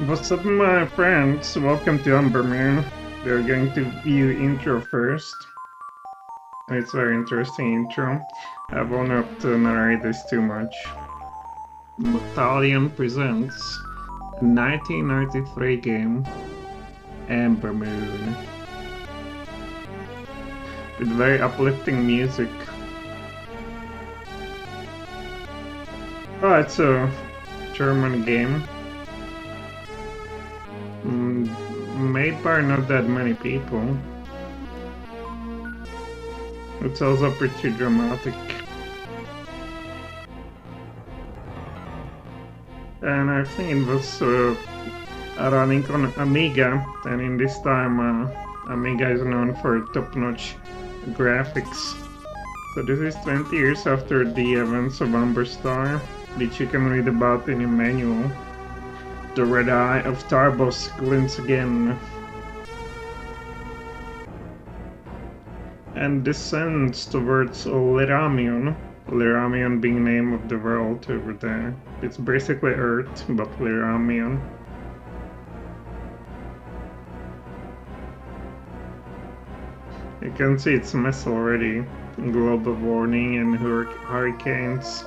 What's up, my friends? Welcome to Ambermoon. We're going to view intro first. It's a very interesting intro. I will not narrate this too much. Thalion presents a 1993 game, Ambermoon, with very uplifting music. Oh, it's a German game. Made by not that many people. It's also pretty dramatic. And I think it was running on Amiga, and in this time Amiga is known for top-notch graphics. So this is 20 years after the events of Amber Star, which you can read about in a manual. The red eye of Tarbos glints again, and descends towards Lyramion. Lyramion being name of the world over there. It's basically Earth, but Lyramion. You can see its mess already. Global warning and hurricanes.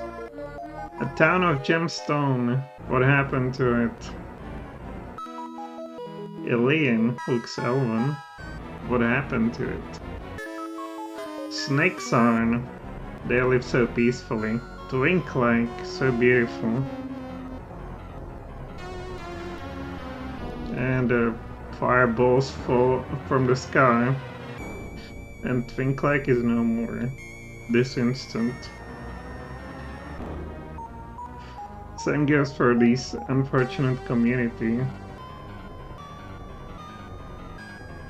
A town of gemstone. What happened to it? Alien looks elven. What happened to it? Snakes on. They live so peacefully. Twink-like, so beautiful. And fireballs fall from the sky. And Twink-like is no more. This instant. Same goes for this unfortunate community.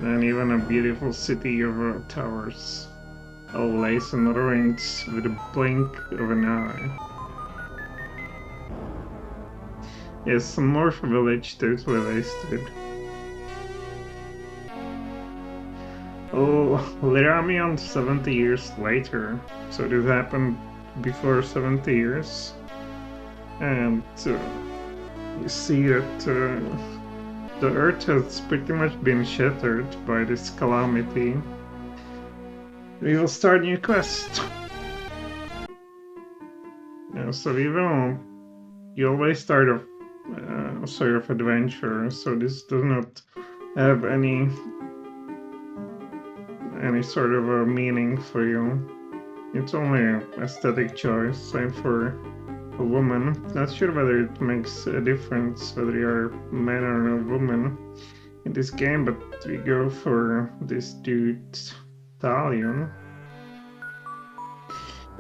And even a beautiful city of towers. All lays in ruins with a blink of an eye. Yes, Morph village totally wasted. Oh, Lyramion 70 years later. So this happened before 70 years. And you see that the Earth has pretty much been shattered by this calamity. We will start a new quest. Yeah, so you always start a sort of adventure, so this does not have any sort of a meaning for you. It's only an aesthetic choice, same for a woman. Not sure whether it makes a difference whether you're a man or a woman in this game, but we go for this dude, Thalion.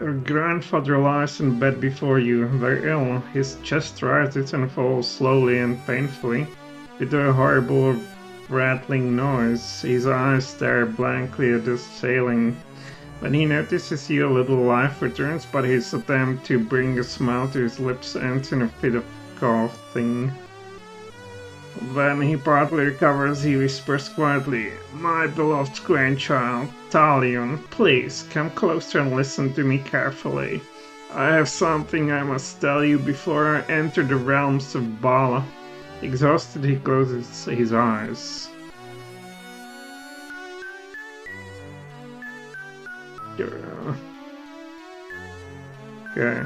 Your grandfather lies in bed before you, very ill. His chest rises and falls slowly and painfully, with a horrible rattling noise. His eyes stare blankly at the ceiling. When he notices you, a little life returns, but his attempt to bring a smile to his lips ends in a fit of coughing. When he partly recovers, he whispers quietly, "My beloved grandchild, Thalion, please come closer and listen to me carefully. I have something I must tell you before I enter the realms of Bala." Exhausted, he closes his eyes. Okay.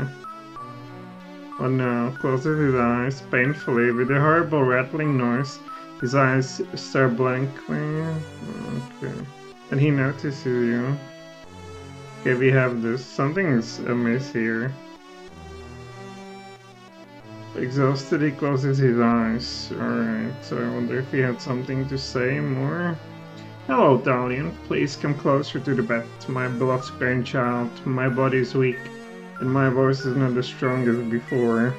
Oh no, closes his eyes painfully with a horrible rattling noise. His eyes stare blankly. Okay. And he notices you. Okay, we have this. Something's amiss here. Exhausted, he closes his eyes. Alright, so I wonder if he had something to say more. "Hello, Thalion. Please come closer to the bed, my beloved grandchild. My body is weak, and my voice is not as strong as before."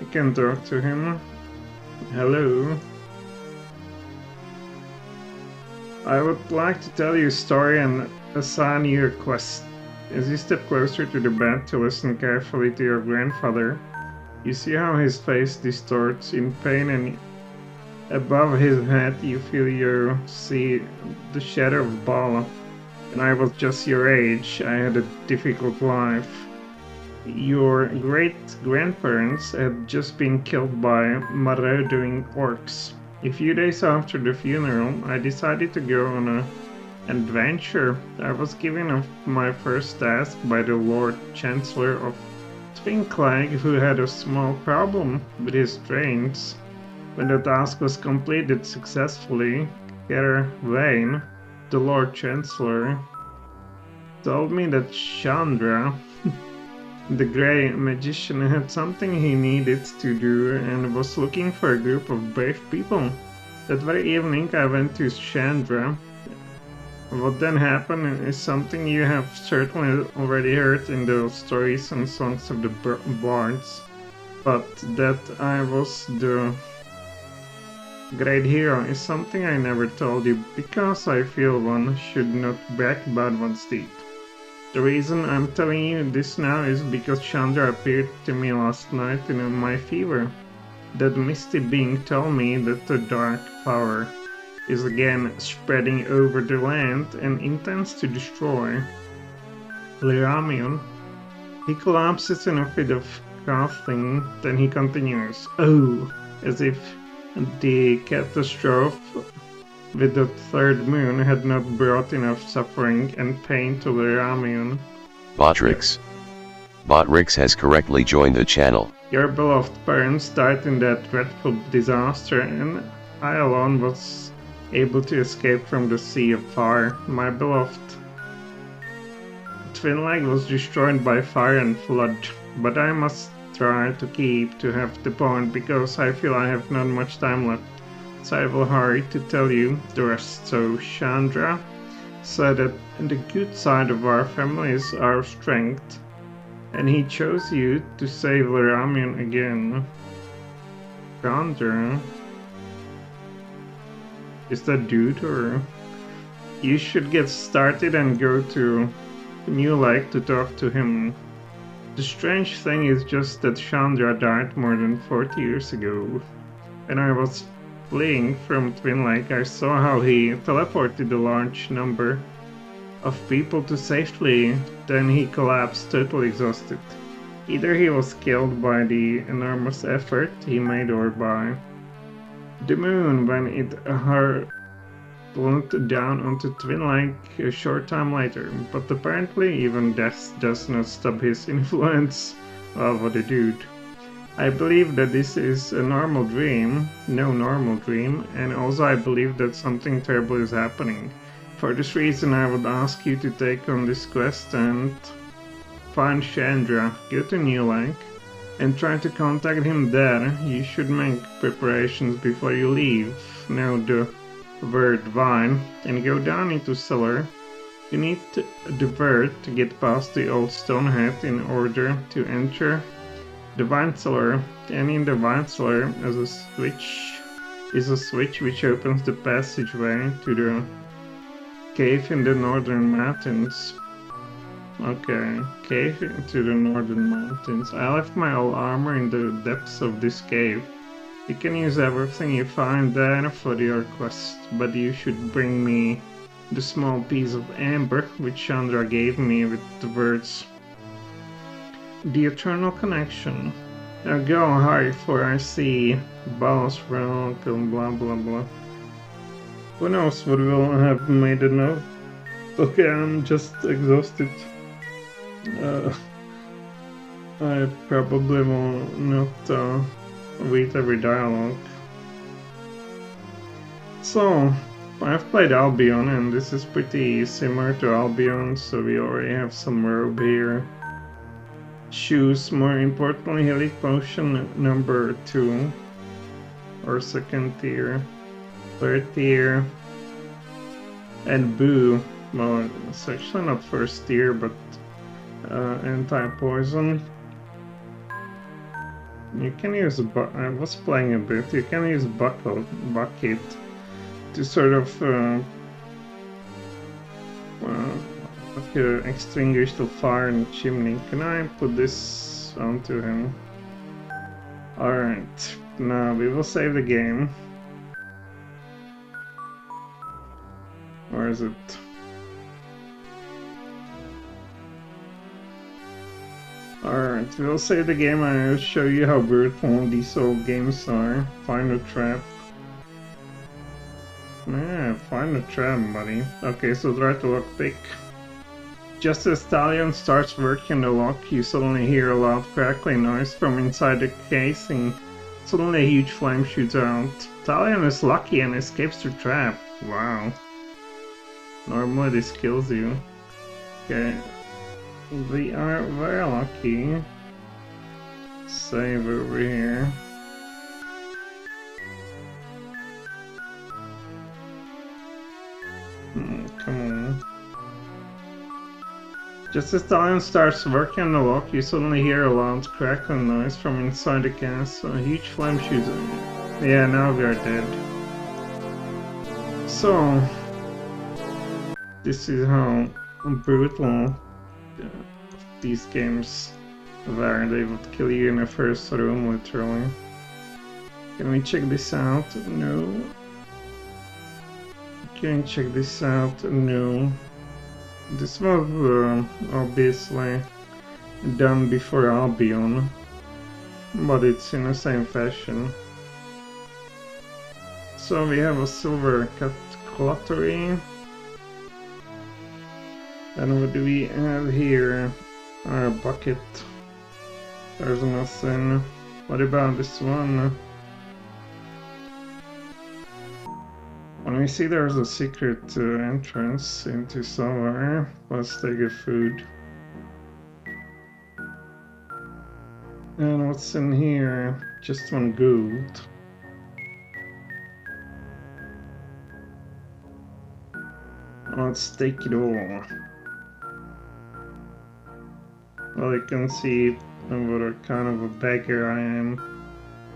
You can talk to him. "Hello. I would like to tell you a story and assign you a quest." As you step closer to the bed to listen carefully to your grandfather, you see how his face distorts in pain, and above his head you see the shadow of Bala. "And I was just your age. I had a difficult life. Your great-grandparents had just been killed by marauding orcs. A few days after the funeral, I decided to go on an adventure. I was given my first task by the Lord Chancellor of Twinklag, who had a small problem with his trains. When the task was completed successfully, Herr Vane, the Lord Chancellor, told me that Chandra, the Grey Magician, had something he needed to do and was looking for a group of brave people. That very evening I went to Chandra. What then happened is something you have certainly already heard in the stories and songs of the bards, but that I was the great hero is something I never told you because I feel one should not brag about one's deed. The reason I'm telling you this now is because Chandra appeared to me last night in my fever. That misty being told me that the dark power is again spreading over the land and intends to destroy Lyramion. He collapses in a fit of coughing, then he continues, "Oh," as if the catastrophe with the third moon had not brought enough suffering and pain to Lyramion. Botrix has correctly joined the channel. Your beloved parents died in that dreadful disaster, and I alone was able to escape from the sea of fire. My beloved Twinlag was destroyed by fire and flood, but I must try to have the point because I feel I have not much time left. So I will hurry to tell you the rest. So Chandra said that the good side of our family is our strength, and he chose you to save Lyramion again. Chandra? Is that dude, or? You should get started and go to New Lake to talk to him. The strange thing is just that Chandra died more than 40 years ago. When I was fleeing from Twin Lake, I saw how he teleported a large number of people to safety, then he collapsed totally exhausted. Either he was killed by the enormous effort he made or by the moon when it hurtled down onto Twin Lake a short time later, but apparently even death does not stop his influence. Well, what a dude. I believe that this is a normal dream, no normal dream, and also I believe that something terrible is happening. For this reason I would ask you to take on this quest and find Chandra, go to New Lake, and try to contact him there. You should make preparations before you leave. Know the word vine, and go down into cellar. You need the word to get past the old stone head in order to enter the wine cellar, and in the wine cellar is a switch which opens the passageway to the cave in the northern mountains. Okay, cave into the northern mountains. I left my old armor in the depths of this cave. You can use everything you find there for your quest, but you should bring me the small piece of amber which Chandra gave me with the words "The Eternal Connection." Now go, hurry, for I see boss rock and blah blah blah. Who knows what will have made a note? Okay, I'm just exhausted. I probably will not read every dialogue. So, I've played Albion, and this is pretty similar to Albion, so we already have some robe here. Shoes, more importantly, Elite Potion number 2, or second tier, third tier, and Boo. Well, it's actually not first tier, but anti-poison. You can use I was playing a bit. You can use bucket to sort of extinguish the fire in the chimney. Can I put this onto him? Alright, now we will save the game. Where is it? Alright, we'll save the game and I'll show you how brutal these old games are. Find a trap. Yeah, find a trap, buddy. Okay, so try to lockpick. Just as Thalion starts working the lock, you suddenly hear a loud crackling noise from inside the casing. Suddenly a huge flame shoots out. Thalion is lucky and escapes the trap. Wow. Normally this kills you. Okay. We are very lucky. Save over here. Come on. Just as Thalion starts working on the lock, you suddenly hear a loud crackling noise from inside the castle. A huge flame shoots at you. Yeah, now we are dead. So, this is how brutal these games were. They would kill you in the first room, literally. Can we check this out? No. Can we check this out? No. This was obviously done before Albion, but it's in the same fashion. So we have a silver cutlery. And what do we have here? Our bucket. There's nothing. What about this one? When we see there's a secret entrance into somewhere, let's take a food. And what's in here? Just one gold. Let's take it all. Well, you can see what a kind of a beggar I am,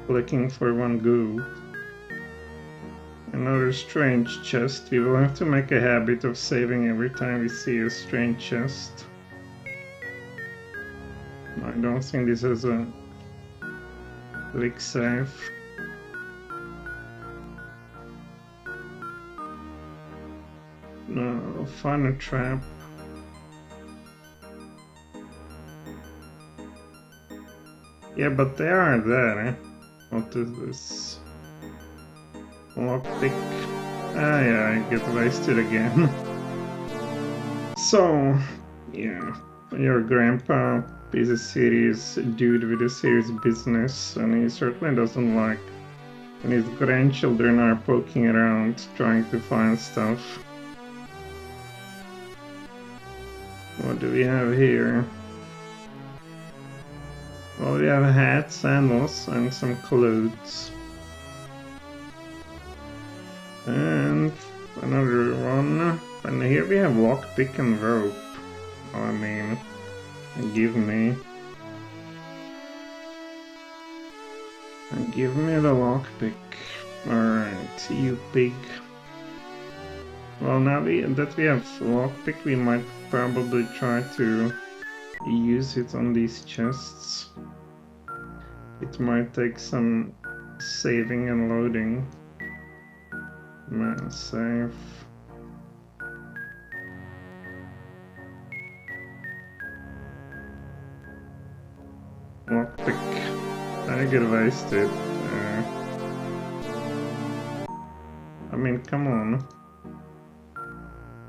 looking for one gold. Another strange chest. We will have to make a habit of saving every time we see a strange chest. I don't think this is a quick save. No, I'll find a trap. Yeah, but they are there, eh? What is this? Lockpick. Ah yeah, I get wasted again. So, yeah, your grandpa is a serious dude with a serious business, and he certainly doesn't like when his grandchildren are poking around trying to find stuff. What do we have here? Well, we have hats, sandals, and some clothes. And another one. And here we have lockpick and rope. I mean, give me. Give me the lockpick. Alright, you pig. Well, now that we have lockpick, we might probably try to use it on these chests. It might take some saving and loading. Man, save. Lockpick. I get wasted. I mean, come on.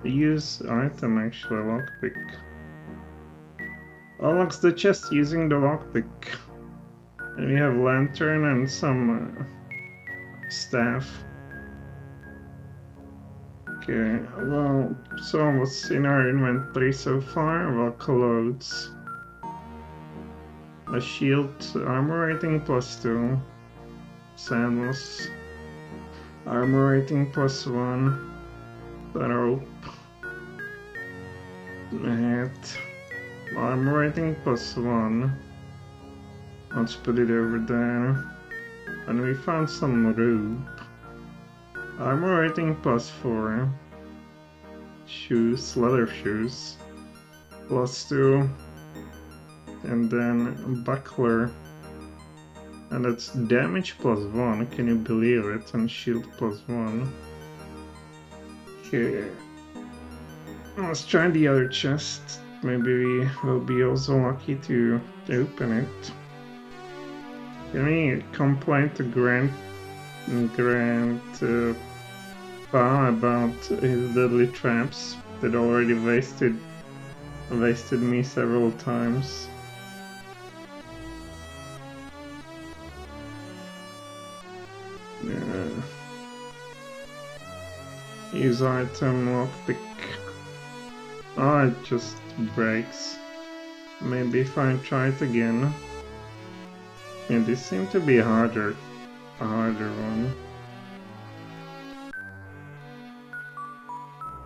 Use item actually, lockpick. Unlocks the chest using the lockpick. And we have lantern and some staff. Okay, well, so what's in our inventory so far? Well, clothes. A shield, armor rating +2. Sandals. Armor rating +1. A rope. A hat. Armor rating +1. Let's put it over there. And we found some rope. Armor rating +4. Shoes, leather shoes. +2. And then buckler. And that's damage +1, can you believe it? And shield +1. Okay. Let's try the other chest. Maybe we will be also lucky to open it. Can we complain to Grant Pa about his deadly traps that already wasted me several times? Yeah. Use item lockpick. Oh, it just breaks. Maybe if I try it again. Yeah, this seemed to be a harder one.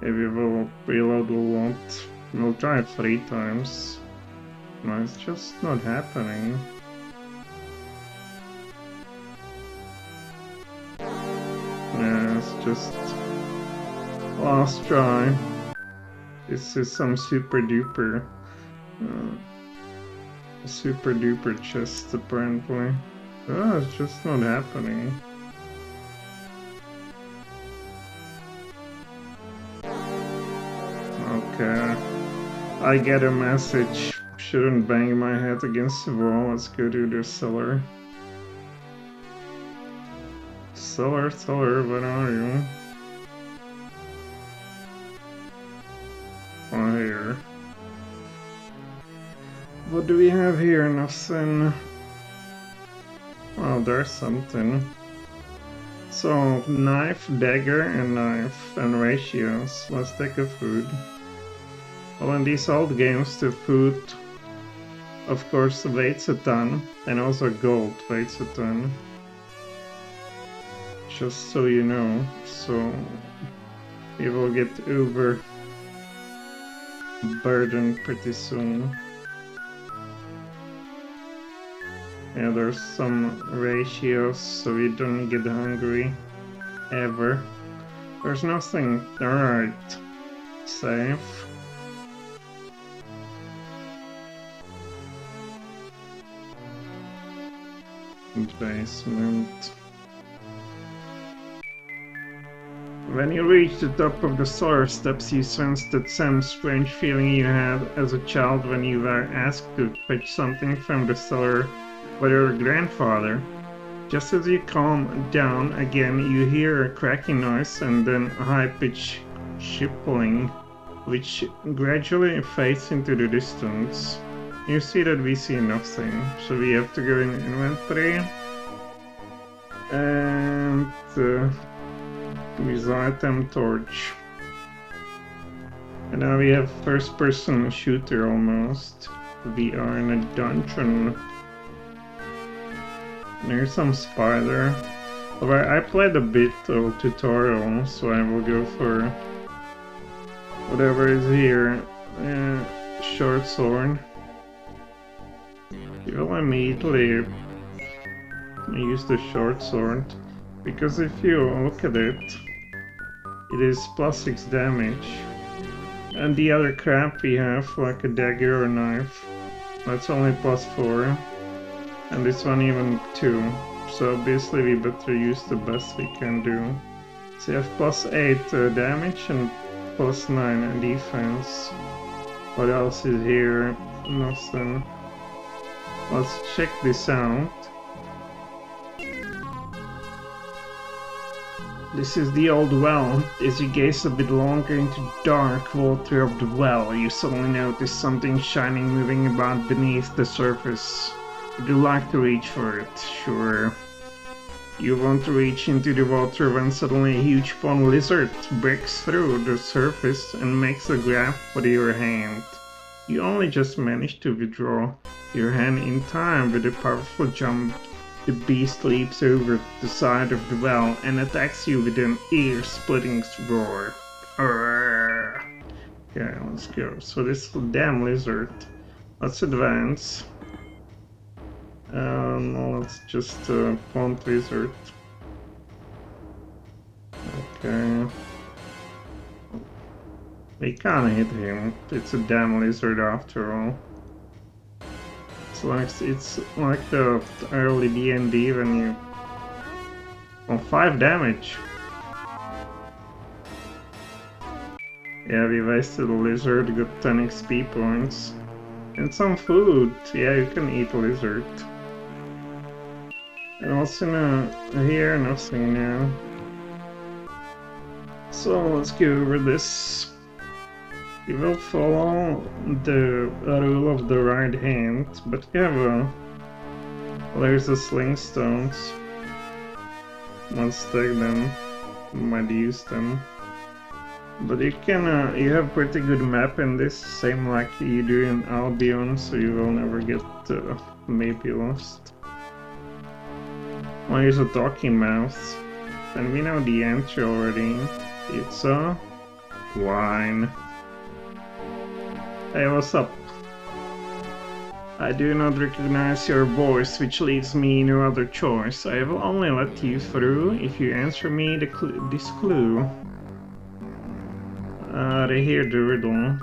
Maybe we'll reload a lot. We'll try it 3 times. No, it's just not happening. Yeah, it's just last try. This is some super duper chest apparently. Oh, it's just not happening. Okay, I get a message. Shouldn't bang my head against the wall. Let's go to the cellar. Cellar, where are you? Oh, here. What do we have here? Nothing. Oh, there's something. So, knife, dagger, and ratios. Let's take a food. Well, in these old games, the food, of course, weighs a ton, and also gold weighs a ton. Just so you know, so we will get overburdened pretty soon. Yeah, there's some ratios, so we don't get hungry ever. There's nothing. Alright, save. Basement. When you reach the top of the cellar steps, you sense that same strange feeling you had as a child when you were asked to fetch something from the cellar by your grandfather. Just as you calm down again, you hear a cracking noise and then a high-pitched shuffling, which gradually fades into the distance. You see that we see nothing, so we have to go in inventory and use item torch. And now we have first-person shooter almost. We are in a dungeon. There's some spider. Alright, I played a bit of tutorial, so I will go for whatever is here. Short sword. You will immediately use the short sword, because if you look at it, it is +6 damage. And the other crap we have, like a dagger or knife, that's only +4. And this one even 2, so obviously we better use the best we can do. So you have +8 damage and +9 defense. What else is here? Nothing. Let's check this out. This is the old well. As you gaze a bit longer into the dark water of the well, you suddenly notice something shining moving about beneath the surface. Would you like to reach for it? Sure. You want to reach into the water when suddenly a huge pond lizard breaks through the surface and makes a grab for your hand. You only just manage to withdraw your hand in time with a powerful jump. The beast leaps over the side of the well and attacks you with an ear-splitting roar. Arrgh. Okay, let's go. So this damn lizard. Let's advance. Let's just pond lizard. Okay. We can't hit him. It's a damn lizard after all. It's like the early D&D when you... Oh, 5 damage! Yeah, we wasted a lizard, got 10 XP points. And some food. Yeah, you can eat lizard. And also here, nothing now. So let's go over this. We will follow the rule of the right hand, but we have there's the sling stones. Let's take them. Might use them. But you can, you have pretty good map in this, same like you do in Albion, so you will never get maybe lost. Oh, here's a talking mouse. And we know the answer already. It's a wine. Hey, what's up? I do not recognize your voice, which leaves me no other choice. I will only let you through if you answer me this clue. They hear the riddle.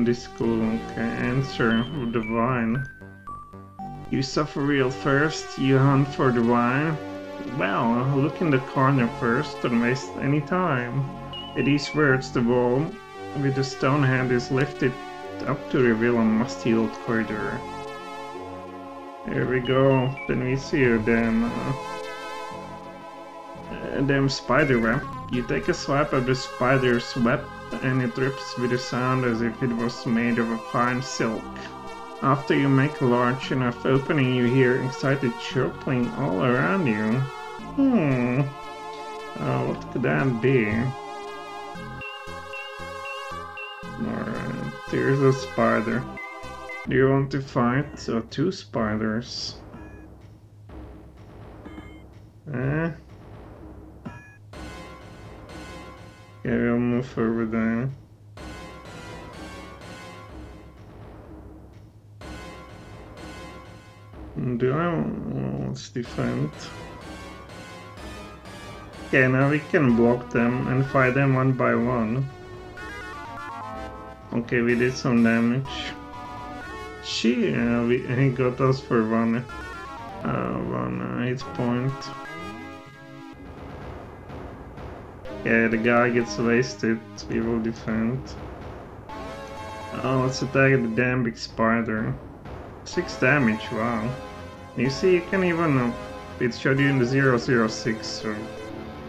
This clue, okay, answer of the wine. You suffer real first, you hunt for the wine. Well, look in the corner first, don't waste any time. At these words, the wall with the stone hand is lifted up to reveal a musty-old corridor. Here we go. Then we see a damn spider web. You take a swipe of the spider's web and it rips with a sound as if it was made of a fine silk. After you make a large enough opening, you hear excited chirping all around you. What could that be? Alright, here's a spider. Do you want to fight two spiders? Okay, we'll move over there. Let's defend. Okay, now we can block them and fight them one by one. Okay, we did some damage. He got us for one hit point. Yeah, the guy gets wasted. We will defend. Let's attack the damn big spider. 6 damage, wow. You see, you can even... it showed you in the 006, so...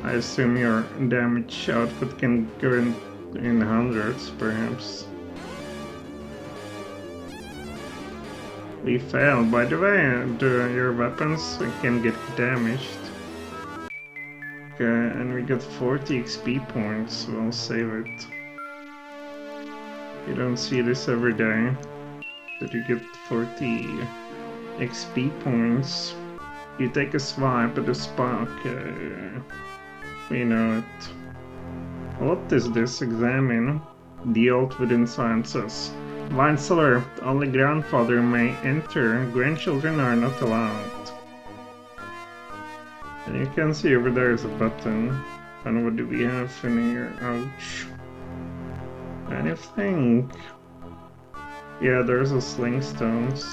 I assume your damage output can go in hundreds, perhaps. We failed. By the way, your weapons can get damaged. Okay, and we got 40 XP points, so I'll save it. You don't see this every day, that you get 40 XP points. You take a swipe at the spark. We know it. What is this? Examine. The old wooden sign says, Wine cellar, only grandfather may enter, grandchildren are not allowed. And you can see over there is a button. And what do we have in here? Ouch. Anything? Yeah, there's a sling stones.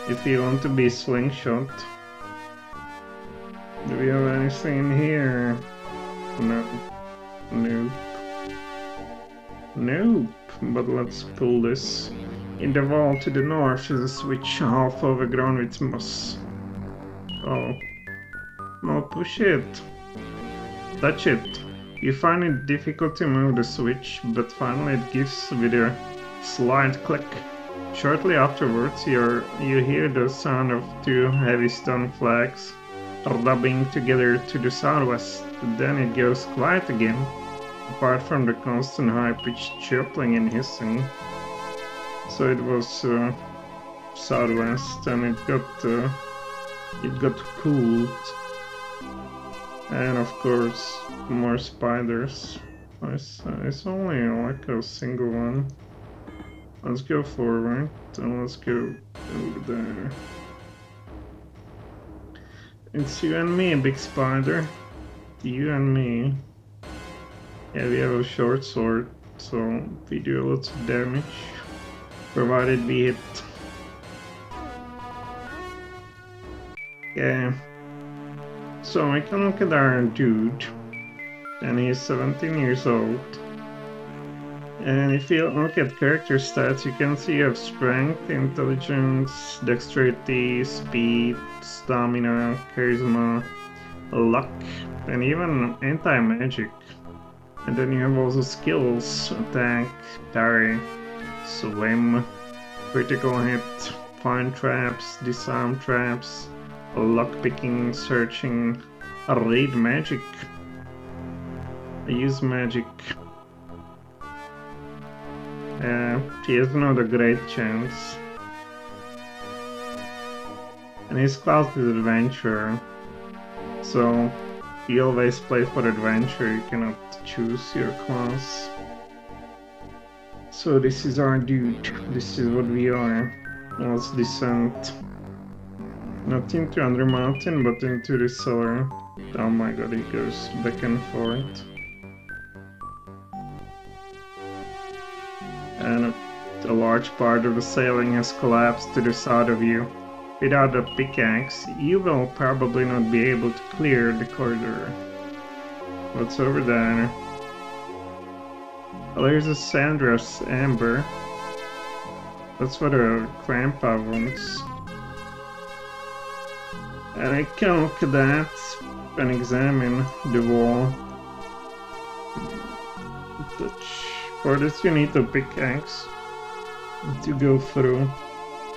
If you want to be slingshot. Do we have anything in here? No. Nope. Nope. But let's pull this. In the wall to the north is a switch half overgrown with moss. Oh. No, push it. Touch it. You find it difficult to move the switch, but finally it gives with a slight click. Shortly afterwards, you hear the sound of 2 heavy stone flags rubbing together to the southwest. Then it goes quiet again, apart from the constant high-pitched chirping and hissing. So it was southwest, and it got cooled. And of course, more spiders. It's only like a single one. Let's go forward, and let's go over there. It's you and me, big spider. You and me. Yeah, we have a short sword, so we do lots of damage, provided we hit. Yeah. So we can look at our dude, and he's 17 years old. And if you look at character stats, you can see you have strength, intelligence, dexterity, speed, stamina, charisma, luck, and even anti-magic. And then you have also skills, attack, parry, swim, critical hit, find traps, disarm traps, lockpicking, searching, read magic, use magic. He has not a great chance. And his class is adventurer. So you always play for adventure, you cannot choose your class. So this is our dude, this is what we are. Let's descend. Not into Under Mountain, but into the cellar. Oh my god, he goes back and forth. And a large part of the ceiling has collapsed to the side of you. Without a pickaxe, you will probably not be able to clear the corridor. What's over there? Well, there's a Sandra's Amber. That's what a grandpa wants. And I can look at that and examine the wall. For this you need a pickaxe to go through,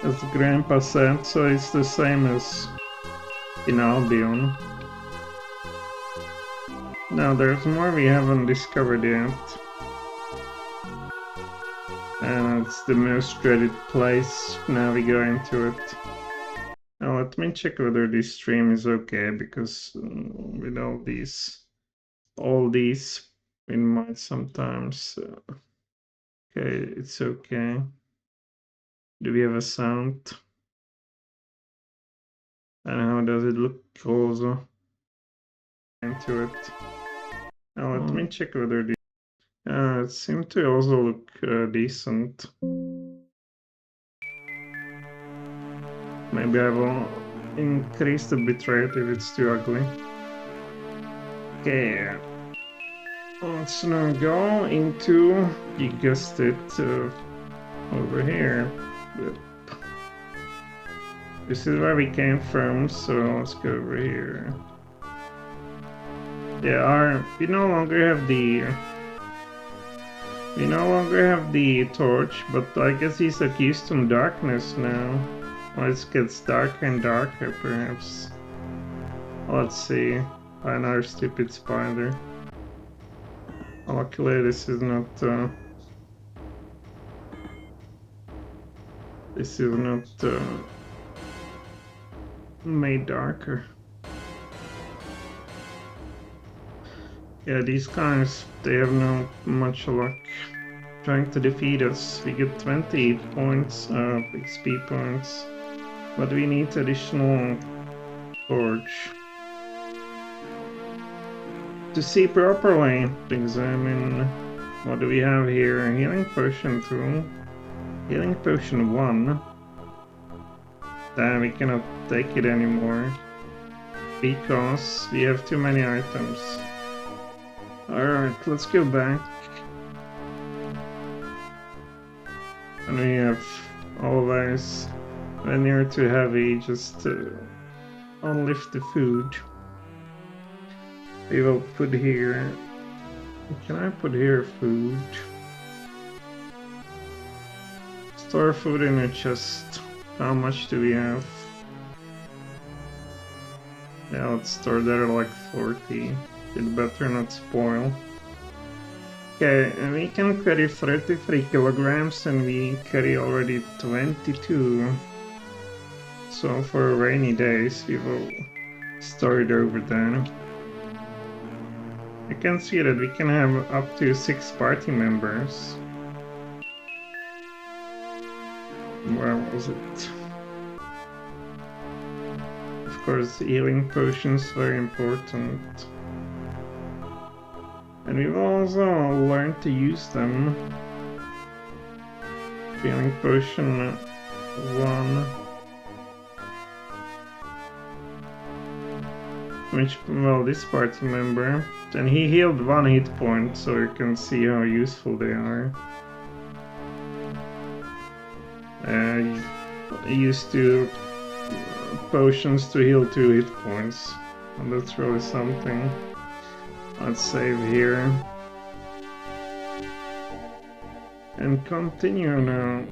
as Grandpa said, so it's the same as in Albion. Now there's more we haven't discovered yet. And it's the most dreaded place, now we go into it. Now let me check whether this stream is okay, because with all these it might sometimes... okay, it's okay. Do we have a sound? And how does it look also? Into it. Now let me check whether the... it seems to also look decent. Maybe I will increase the bitrate if it's too ugly. Okay. Let's now go into, you guessed it, over here. This is where we came from, so let's go over here. Yeah, we no longer have the torch, but I guess he's accustomed to darkness now. Well, it gets darker and darker, perhaps. Let's see. Another stupid spider. Luckily, this is not made darker. Yeah, these guys, they have not much luck trying to defeat us. We get 28 points of XP points, but we need additional torch. To see properly, examine what do we have here. Healing potion 2, healing potion 1. Then we cannot take it anymore because we have too many items. Alright, let's go back. And we have always, when you're too heavy, just unlift the food. We will put here... Can I put here food? Store food in a chest. How much do we have? Yeah, let's store there like 40. It better not spoil. Okay, and we can carry 33 kilograms and we carry already 22. So for rainy days we will store it over there. You can see that we can have up to 6 party members. Where was it? Of course, healing potions very important. And we've also learned to use them. Healing potion 1. Which, well, this party member. And he healed 1 hit point, so you can see how useful they are. Used to potions to heal 2 hit points. And that's really something. Let's save here. And continue now.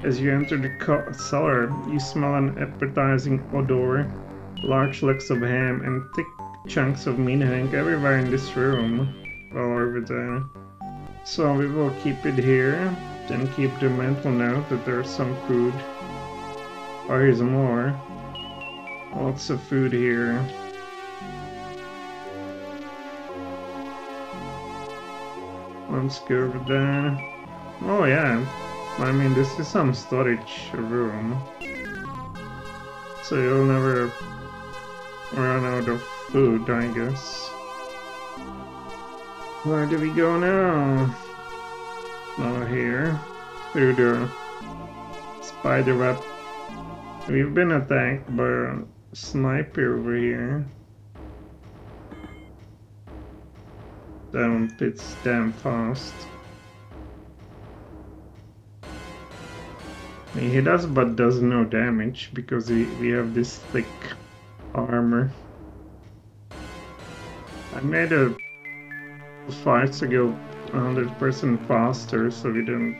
As you enter the cellar, you smell an appetizing odor. Large chunks of ham and thick chunks of meat hang everywhere in this room. Well, over there. So we will keep it here, and keep the mental note that there's some food. Oh, here's more. Lots of food here. Let's go over there. Oh yeah, I mean this is some storage room. So you'll never run out of food, I guess. Where do we go now? Oh, here. Through the spider web. We've been attacked by a sniper over here. It's damn fast. He hit us but does no damage because we have this thick armor. I made a fights to go 100% faster so we don't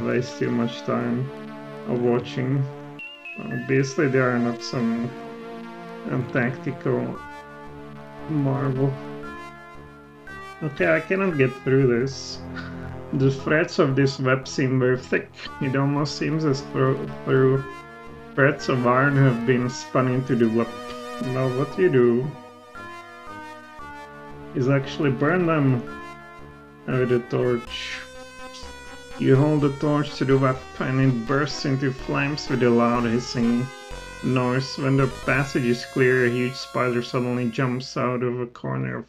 waste too much time of watching. Obviously there are not some tactical marvel. Okay, I cannot get through this. The threads of this web seem very thick. It almost seems as though threads of iron have been spun into the web. Well, what you do is actually burn them with a torch. You hold the torch to the web and it bursts into flames with a loud hissing noise. When the passage is clear, a huge spider suddenly jumps out of a corner of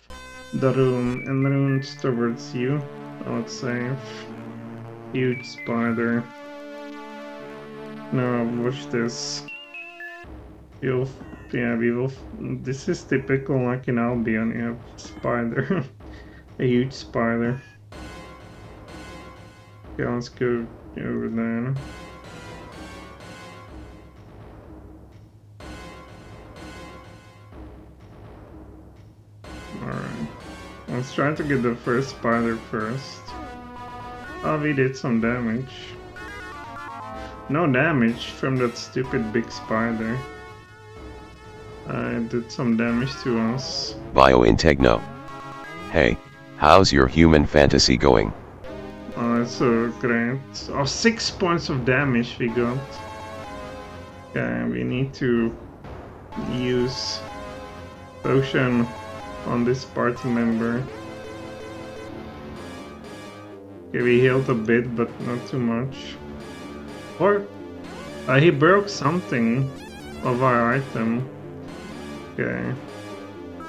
the room and runs towards you. Let's say huge spider. Now watch this. We will. This is typical, like in Albion, you have spider, a huge spider. Okay, let's go over there. Alright. Let's try to get the first spider first. Oh, we did some damage. No damage from that stupid big spider. It did some damage to us. Biointegno. Hey, how's your human fantasy going? Oh, it's so great. Oh, 6 points of damage we got. Okay, we need to use potion on this party member. Okay, we healed a bit, but not too much. Or he broke something of our item. Okay,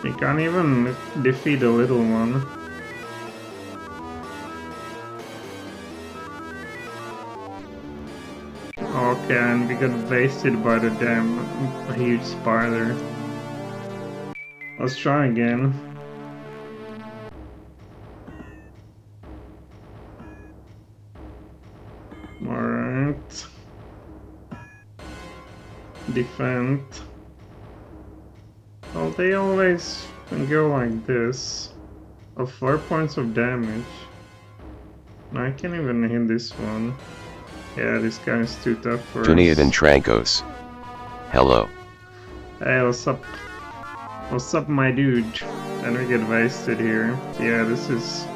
we can't even defeat the little one. Okay, and we got wasted by the damn huge spider. Let's try again. Alright. Defend. Well, they always go like this. Oh, 4 points of damage. I can't even hit this one. Yeah, this guy is too tough for us. Juniad and Trankos. Hello. Hey, what's up? What's up, my dude? And we get wasted here. Yeah, this is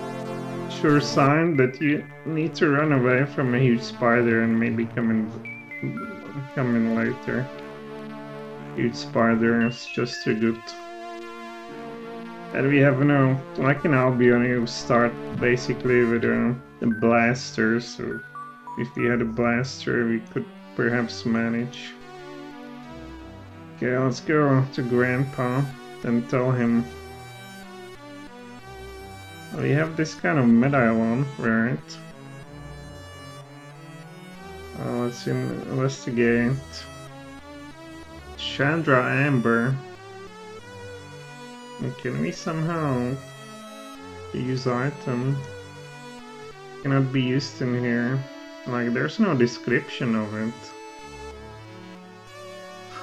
sure sign that you need to run away from a huge spider and maybe come in later. Huge spider is just too good. And we have no, like in Albion, you start basically with a blaster, so if we had a blaster we could perhaps manage. Okay, let's go to Grandpa and tell him. We have this kind of medallion, right? Let's investigate. Chandra Amber. Can we somehow use item? Cannot be used in here. Like, there's no description of it.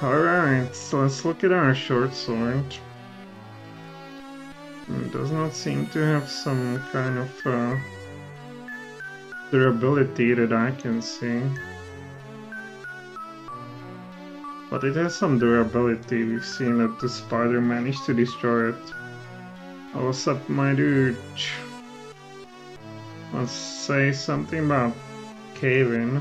Alright, so let's look at our short sword. It does not seem to have some kind of durability that I can see. But it has some durability. We've seen that the spider managed to destroy it. Oh, what's up, my dude? Let's say something about cave-in.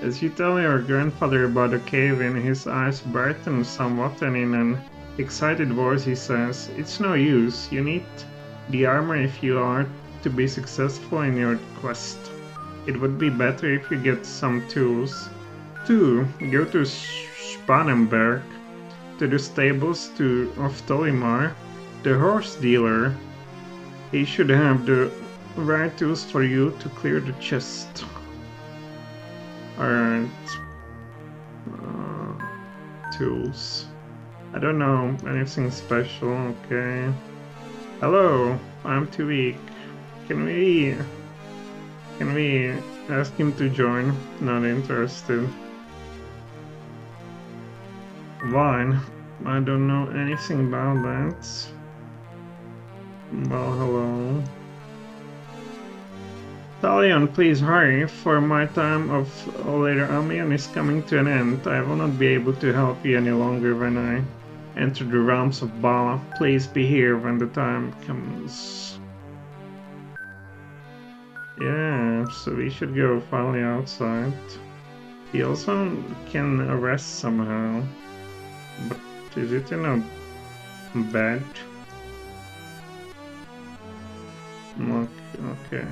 As you tell your grandfather about the cave-in, his eyes brighten somewhat, and in an excited voice he says, "It's no use. You need the armor if you are to be successful in your quest. It would be better if you get some tools. 2. Go to Spanenberg, to the stables of Tolimar, the horse dealer. He should have the right tools for you to clear the chest." Alright. Tools. I don't know anything special, okay. Hello, I'm too weak. Can we ask him to join? Not interested. Fine. I don't know anything about that. Well, hello. Thalion, please hurry, for my time of Lyramion is coming to an end. I will not be able to help you any longer when I enter the realms of Bala. Please be here when the time comes. Yeah, so we should go finally outside. He also can arrest somehow. But is it in a bed? Okay.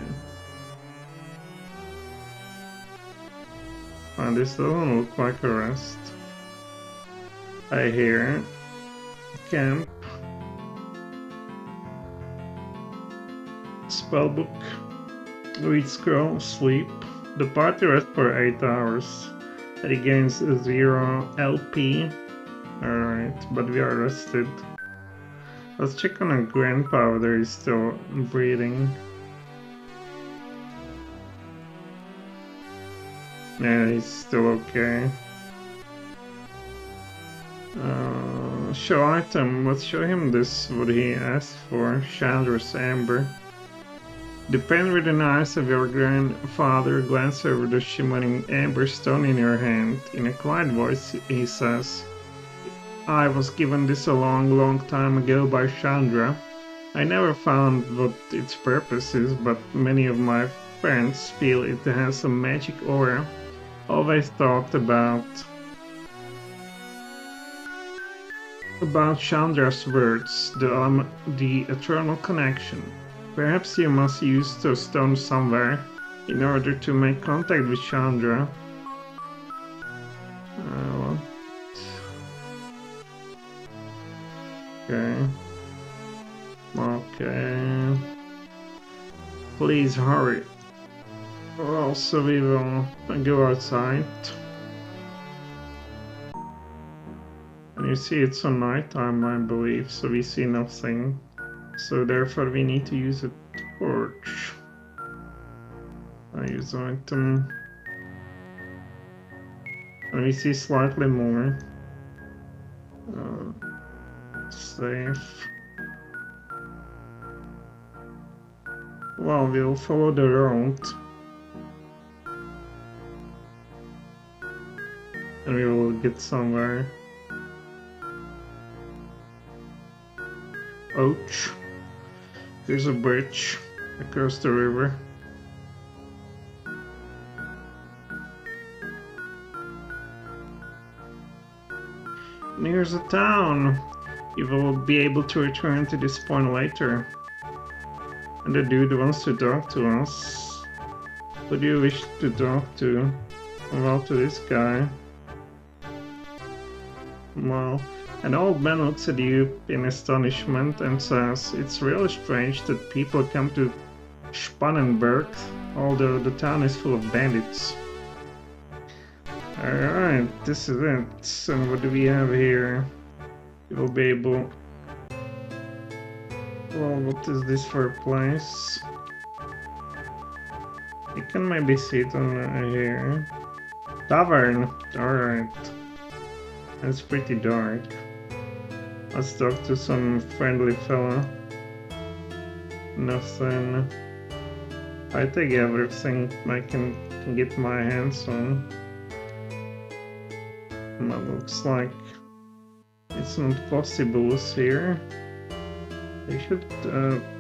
This doesn't look like a rest. I hear camp. Spellbook. Read scroll. Sleep. The party rests for 8 hours. It gains 0 LP. Alright, but we are rested. Let's check on our grandpa whether he's still breathing. Yeah, he's still okay. Show item. Let's show him this, what he asked for. Chandra's Amber. The pen with the eyes of your grandfather glance over the shimmering amber stone in your hand. In a quiet voice, he says, "I was given this a long, long time ago by Chandra. I never found what its purpose is, but many of my friends feel it has a magic aura. Always thought about Chandra's words, the eternal connection. Perhaps you must use those stones somewhere in order to make contact with Chandra." What? Okay. Please hurry. Well, so we will go outside. And you see it's on night time, I believe, so we see nothing. So therefore we need to use a torch. I use item. And we see slightly more. Safe. Well, we'll follow the road. And we will get somewhere. Ouch. There's a bridge across the river. And here's a town. You will be able to return to this point later. And the dude wants to talk to us. Who do you wish to talk to? Well, to this guy. Well, an old man looks at you in astonishment and says, "It's really strange that people come to Spanenberg, although the town is full of bandits." Alright, this is it. And what do we have here? You will be able... Well, what is this for a place? You can maybe sit on here. Tavern! Alright. It's pretty dark. Let's talk to some friendly fella. Nothing. I take everything I can get my hands on. That looks like it's not possible here. They should,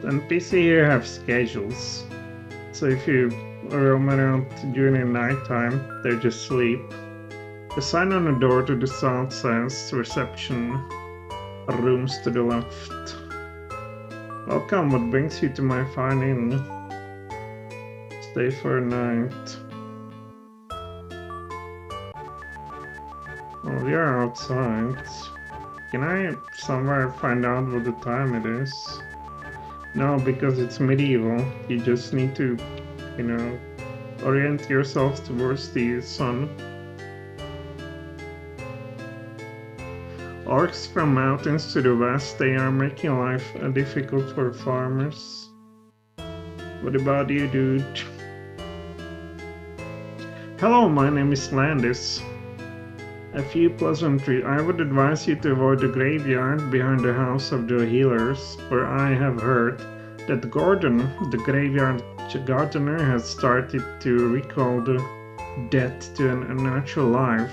NPC here have schedules. So if you roam around during the nighttime, they just sleep. The sign on the door to the south says reception, rooms to the left. Welcome, what brings you to my fine inn? Stay for a night. Oh, we are outside. Can I somewhere find out what the time it is? No, because it's medieval. You just need to, you know, orient yourself towards the sun. Orcs from mountains to the west, they are making life difficult for farmers. What about you, dude? Hello, my name is Landis. A few pleasantries. I would advise you to avoid the graveyard behind the house of the healers, for I have heard that Gordon, the graveyard gardener, has started to recall the dead to an unnatural life.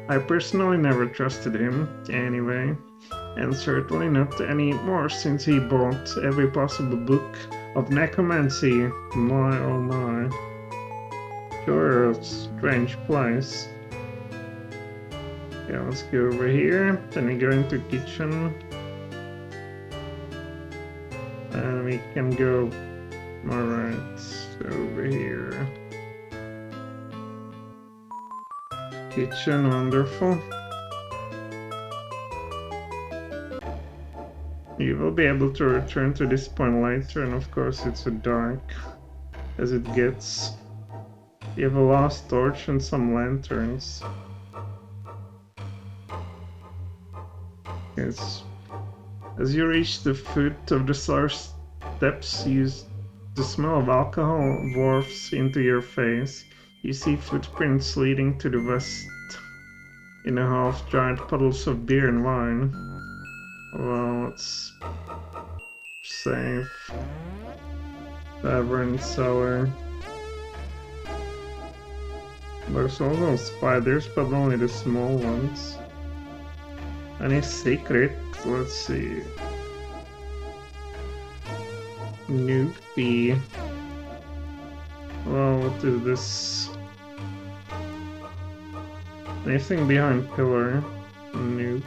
I personally never trusted him, anyway, and certainly not anymore since he bought every possible book of necromancy. My oh my. Sure, a strange place. Yeah, let's go over here, then we go into kitchen. And we can go, alright, over here. Kitchen, wonderful. You will be able to return to this point later, and of course it's so dark as it gets. You have a last torch and some lanterns. Yes. As you reach the foot of the cellar steps, the smell of alcohol wafts into your face. You see footprints leading to the west in a half-dried puddles of beer and wine. Well, let's save. Tavern cellar. There's also spiders, but only the small ones. Any secret? Let's see. Newbie. Well, what is this? Anything behind pillar? Nope.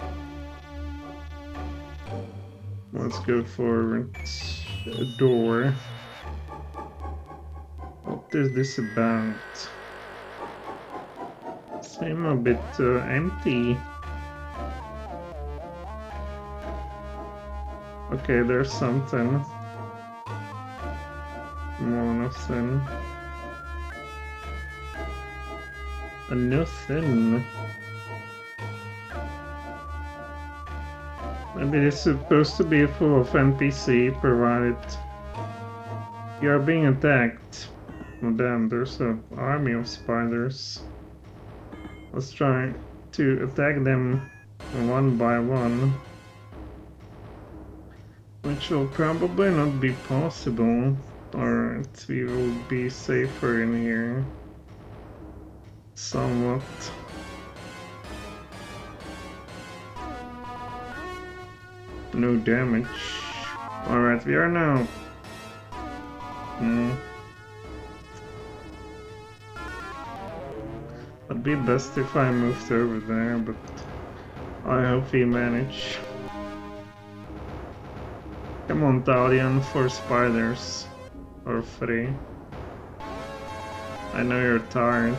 Let's go for a door. What is this about? Seems a bit empty. Okay, there's something. More nothing. Nothing. Maybe this is supposed to be full of NPC, provided you are being attacked. Oh damn, there's an army of spiders. Let's try to attack them one by one. Which will probably not be possible. Alright, we will be safer in here. Somewhat. No damage. Alright, we are now. It'd be best if I moved over there, but I hope we manage. Come on, Thalion, 4 spiders. Or 3. I know you're tired.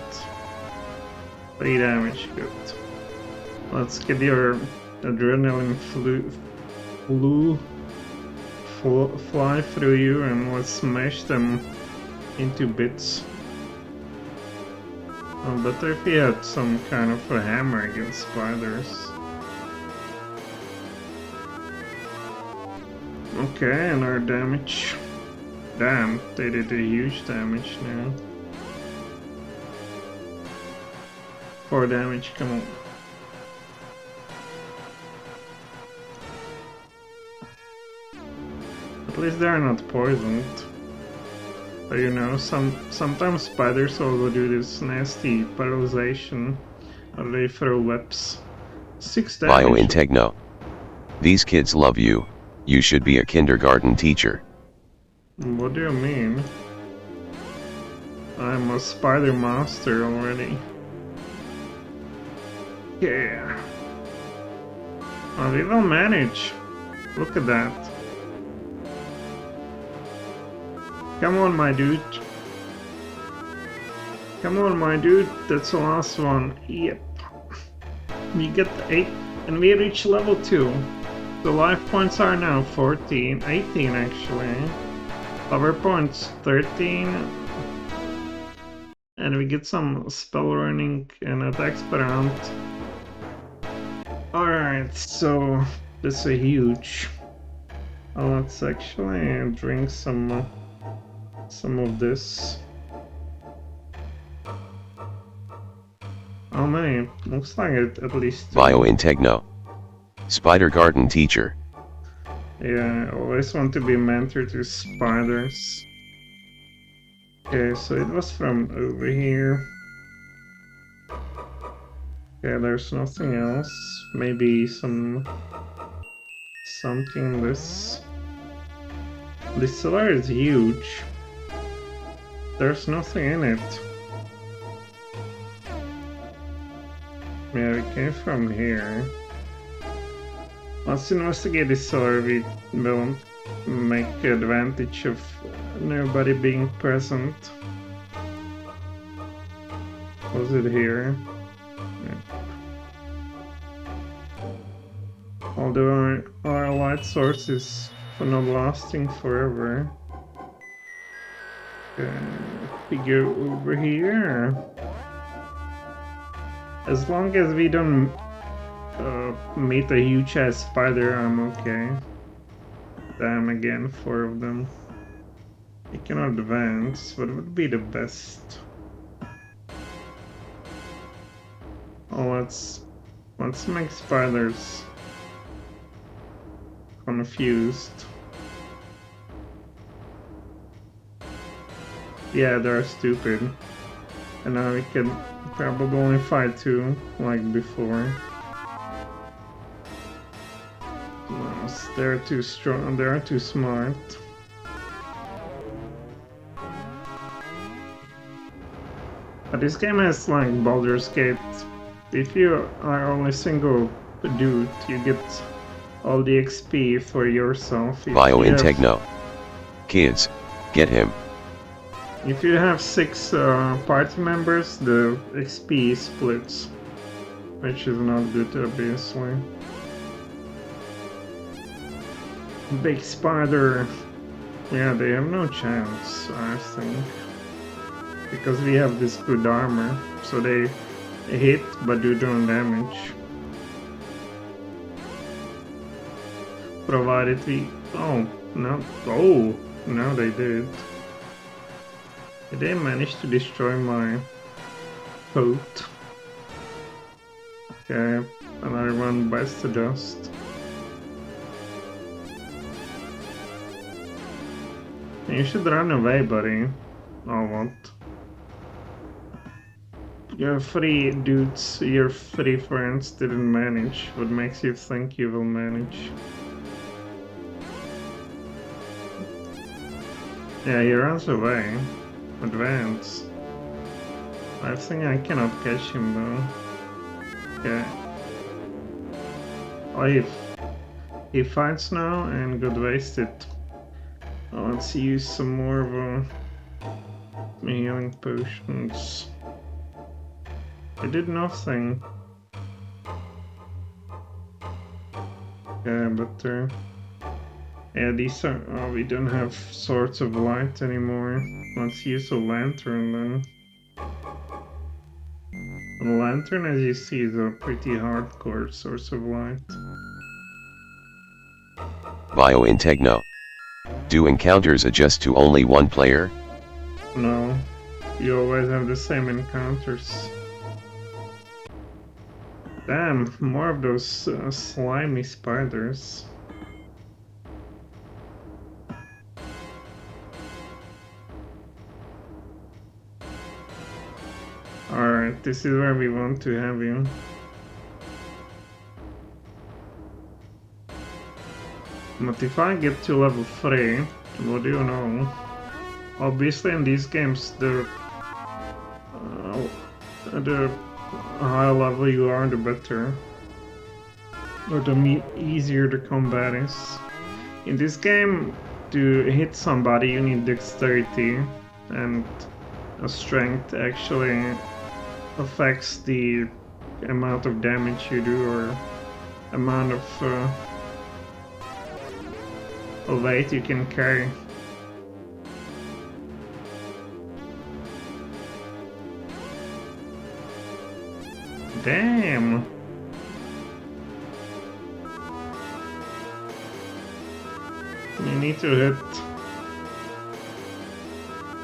3 damage, good. Let's get your adrenaline fly through you and let's smash them into bits. Oh, better if you had some kind of a hammer against spiders. Okay, and our damage. Damn, they did a huge damage now. 4 damage, come on. At least they're not poisoned. But you know, sometimes spiders also do this nasty paralyzation, or they throw webs. 6 damage. Biointegno. These kids love you. You should be a kindergarten teacher. What do you mean? I'm a spider master already. Yeah. Oh, we will manage. Look at that. Come on, my dude. Come on, my dude. That's the last one. Yep. We get 8 and we reach level 2. The life points are now 14, 18 actually. Power points 13. And we get some spell running and attacks per round. Alright, so this is huge. Let's actually drink some of this. How many? Looks like it at least 2. Biointegno. Spider garden teacher. Yeah, I always want to be mentor to spiders. Okay, so it was from over here. Okay, there's nothing else. Maybe something this. This cellar is huge. There's nothing in it. Yeah, we came from here. Let's investigate this cellar. We will make advantage of nobody being present. Was it here? Yeah. Although our light source is not lasting forever. We go over here. As long as we don't meet a huge ass spider, I'm okay. Damn, again, 4 of them. We cannot advance. What would be the best? Oh, let's make spiders confused. Yeah, they're stupid. And now we can probably only fight 2, like before. They're too strong, they're too smart. But this game has like Baldur's Gate. If you are only single dude, you get all the XP for yourself. Biointegno. Kids, get him. If you have 6 party members, the XP splits. Which is not good, obviously. Big spider. Yeah, they have no chance, I think. Because we have this good armor. So they hit but do no damage. Provided we... Oh, no. Oh, no they did. They managed to destroy my coat. Okay, another one bites the dust. You should run away, buddy. Oh, what? Your 3 dudes, your 3 friends didn't manage. What makes you think you will manage? Yeah, he runs away. Advance. I think I cannot catch him though. Yeah. Oh, he fights now and got wasted. Oh, let's use some more of healing potions. I did nothing. Yeah, but yeah, these are... Oh, we don't have swords of light anymore. Let's use a lantern then. A lantern, as you see, is a pretty hardcore source of light. Biointegno. Do encounters adjust to only one player? No, you always have the same encounters. Damn, more of those slimy spiders. Alright, this is where we want to have you. But if I get to level 3, what do you know? Obviously in these games, the higher level you are, the better. Or the easier the combat is. In this game, to hit somebody you need dexterity, and a strength actually affects the amount of damage you do or amount of weight you can carry. Damn! You need to hit.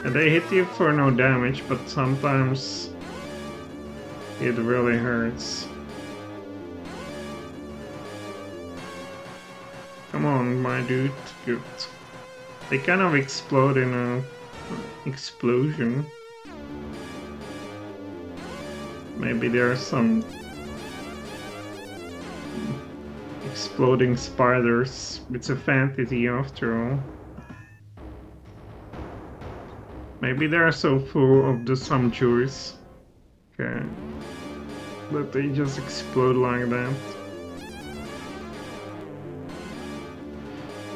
And they hit you for no damage, but sometimes it really hurts. Come on, my dude. Good. They kind of explode in a explosion. Maybe there are some exploding spiders. It's a fantasy after all. Maybe they are so full of the some juice. Okay. That they just explode like that.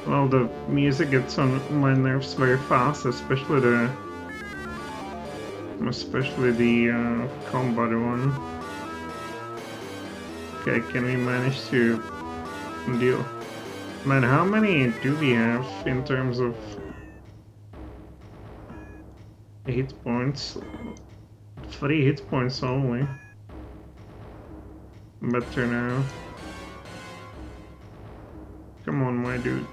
Well, the music gets on my nerves very fast, especially the combat one. Okay, can we manage to deal? Man, how many do we have in terms of hit points? 3 hit points only. Better now. Come on, my dude.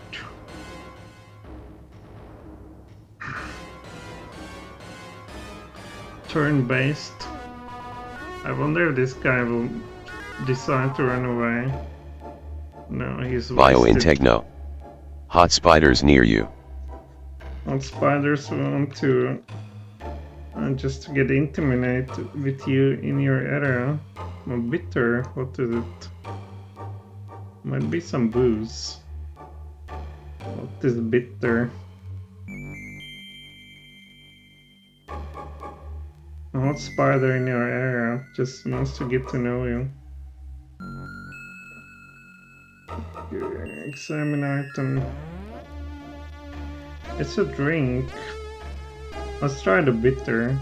Turn-based. I wonder if this guy will decide to run away. No, he's Bio in wasted. techno. Hot spiders near you. Hot spiders want to just to get intimate with you in your area. A bitter, what is it? Might be some booze. What is bitter? A hot spider in your area just wants to get to know you. Examine item. It's a drink. Let's try the bitter.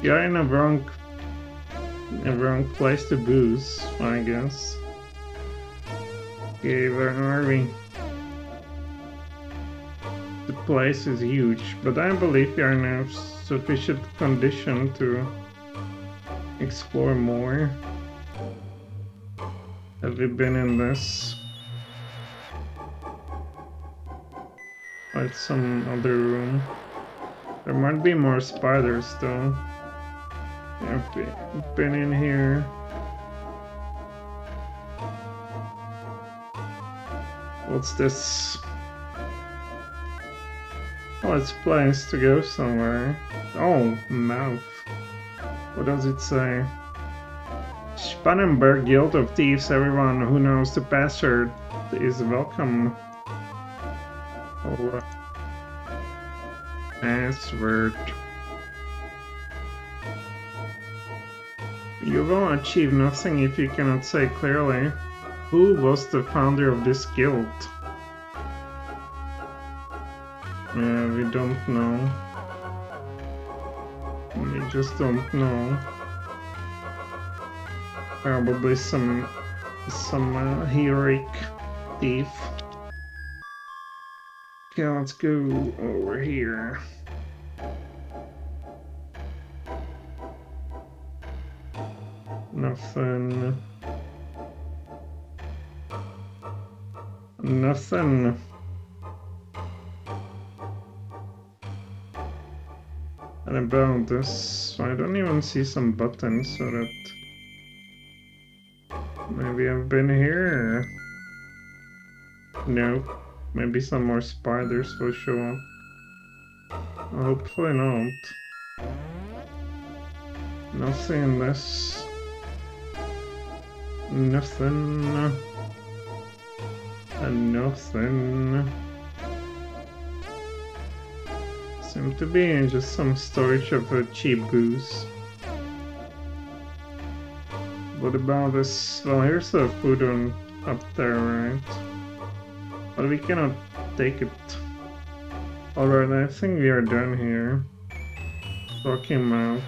You're in a wrong place to booze, I guess. Okay, where are we? The place is huge, but I believe we are in a sufficient condition to explore more. Have we been in this? Oh, it's some other room. There might be more spiders though. I've been in here. What's this? Oh, it's plans to go somewhere. Oh, mouth. What does it say? Spannenberg Guild of Thieves, everyone who knows the password is welcome. Oh, password. You will achieve nothing if you cannot say clearly who was the founder of this guild. Yeah, we don't know. We just don't know. Probably some heroic thief. Okay, let's go over here. Nothing. Nothing. And about this. So I don't even see some buttons, so that maybe I've been here. No, maybe some more spiders will show up. Hopefully not. Nothing in this. Nothing. And nothing. Seem to be just some storage of cheap goose. What about this? Well, here's the food on up there, right? But we cannot take it. Alright, I think we are done here. Talking about.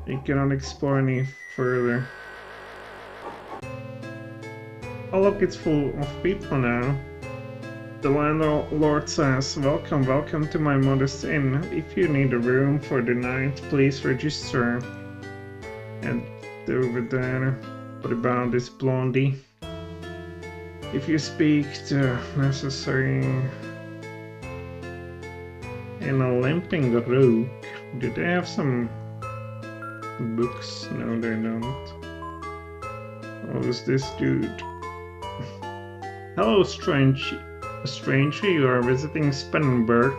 We cannot explore any further. Oh look, it's full of people now. The landlord says, welcome, welcome to my modest inn. If you need a room for the night, please register. And over there, what about this blondie? If you speak the necessary in a limping rook, do they have some books? No, they don't. Who's this dude? Hello, stranger, you are visiting Spendenberg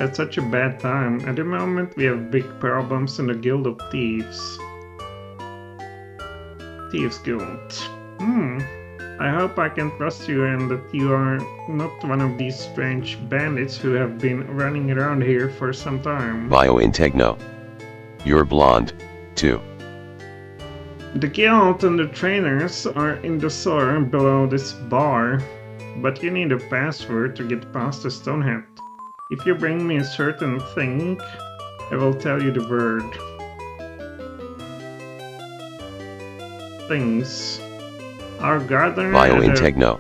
at such a bad time. At the moment, we have big problems in the Guild of Thieves. Thieves Guild. I hope I can trust you and that you are not one of these strange bandits who have been running around here for some time. Bio in Techno. You're blonde, too. The guild and the trainers are in the cellar below this bar, but you need a password to get past the stonehead. If you bring me a certain thing, I will tell you the word. Things. Our gardener Bio in Techno.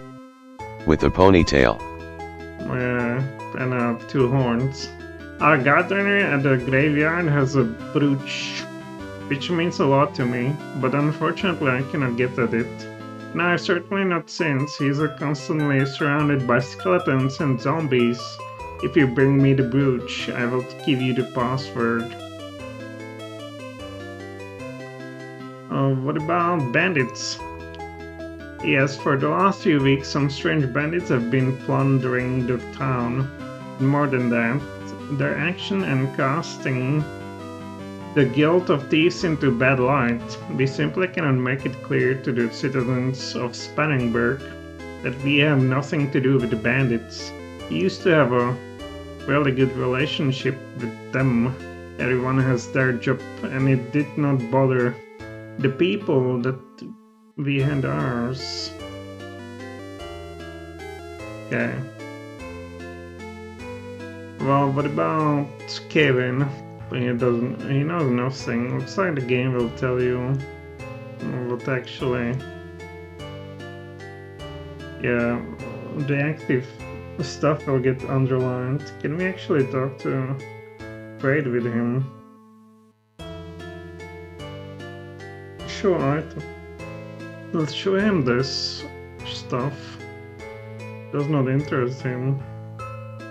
With a ponytail. And 2 horns. Our gardener at the graveyard has a brooch, which means a lot to me, but unfortunately I cannot get at it. Now certainly not since he's constantly surrounded by skeletons and zombies. If you bring me the brooch, I will give you the password. What about bandits? Yes, for the last few weeks some strange bandits have been plundering the town. More than that, their action and casting the Guild of Thieves into bad light. We simply cannot make it clear to the citizens of Spendenberg that we have nothing to do with the bandits. We used to have a really good relationship with them. Everyone has their job and it did not bother the people that we had ours. Okay. Well, what about Kevin? He knows nothing. Looks like the game will tell you what actually. Yeah, the active stuff will get underlined. Can we actually talk to trade with him? Show item. Let's show him this stuff. Does not interest him.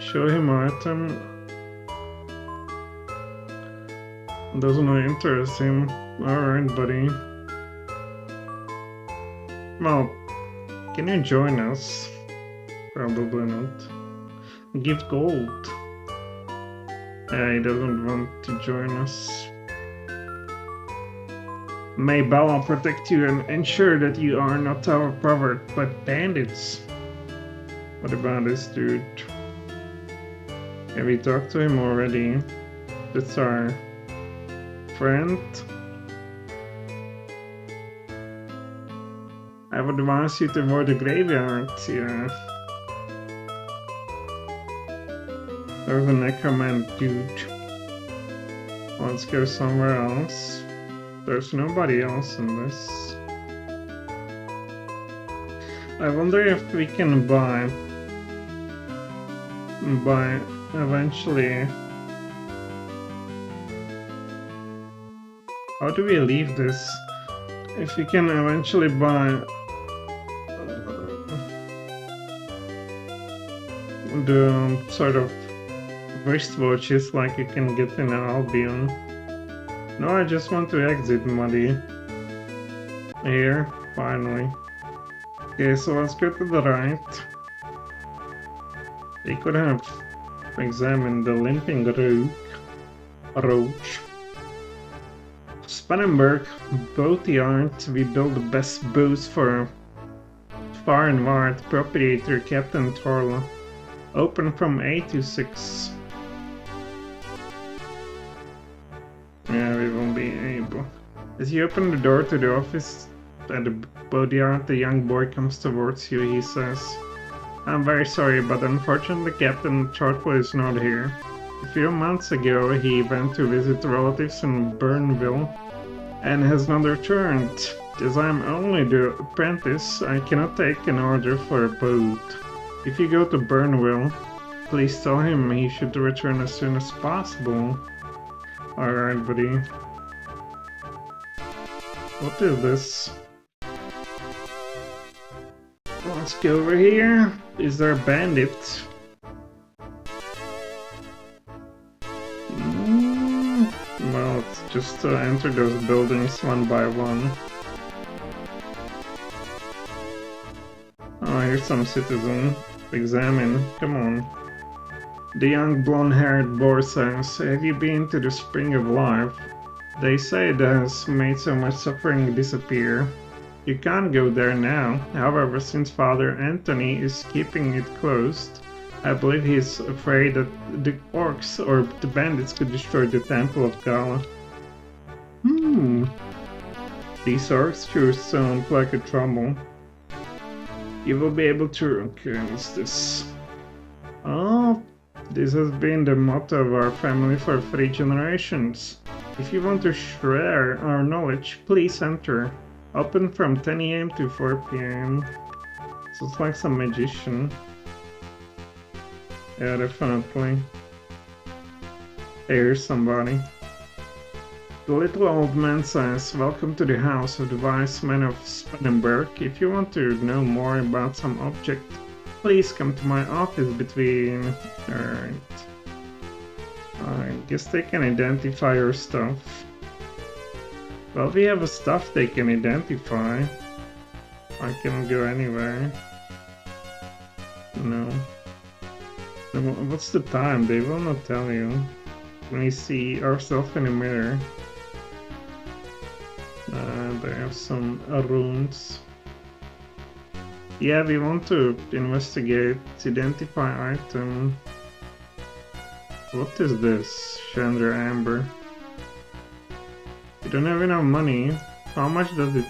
Show him item. Does not interest him. Alright, buddy. Well, can you join us? Probably not. Give gold. Yeah, he doesn't want to join us. May Bella protect you and ensure that you are not overpowered by bandits. What about this dude? Have we talked to him already? That's our friend. I would advise you to avoid the graveyard. Yeah. There's a necroman dude. Let's go somewhere else. There's nobody else in this. I wonder if we can buy eventually. How do we leave this? If we can eventually buy the sort of wristwatches like you can get in Albion. No, I just want to exit, Muddy. Here, finally. Okay, so let's go to the right. They could have examined the limping roach. Spannenberg, both yards, we build the best boats for far and wide. Proprietor Captain Torla. Open from 8 to 6. Yeah, we won't be able. As you open the door to the office at the boatyard, the young boy comes towards you. He says, "I'm very sorry, but unfortunately Captain Torla is not here. A few months ago he went to visit relatives in Burnville and has not returned. As I'm only the apprentice, I cannot take an order for a boat. If you go to Burnville, please tell him he should return as soon as possible." Alright, buddy. What is this? Let's go over here. Is there a bandit? Well, let's just enter those buildings one by one. Oh, here's some citizen. Examine. Come on. The young blonde-haired boy says, "Have you been to the Spring of Life? They say it has made so much suffering disappear. You can't go there now. However, since Father Anthony is keeping it closed, I believe he's afraid that the orcs or the bandits could destroy the Temple of Gala." These orcs sure sound like a trouble. You will be able to... Okay, what's this? Oh, this has been the motto of our family for 3 generations. If you want to share our knowledge, please enter. Open from 10 AM to 4 PM. So it's like some magician. Yeah, definitely. Hey, here's somebody. The little old man says, "Welcome to the house of the wise man of Spannenberg. If you want to know more about some object, please come to my office between..." Alright. I guess they can identify your stuff. Well, we have a stuff they can identify. I can go anywhere. No. What's the time? They will not tell you. When we see ourselves in the mirror. They have some runes. Yeah, we want to investigate, identify item. What is this? Chandra Amber. We don't have enough money. How much does it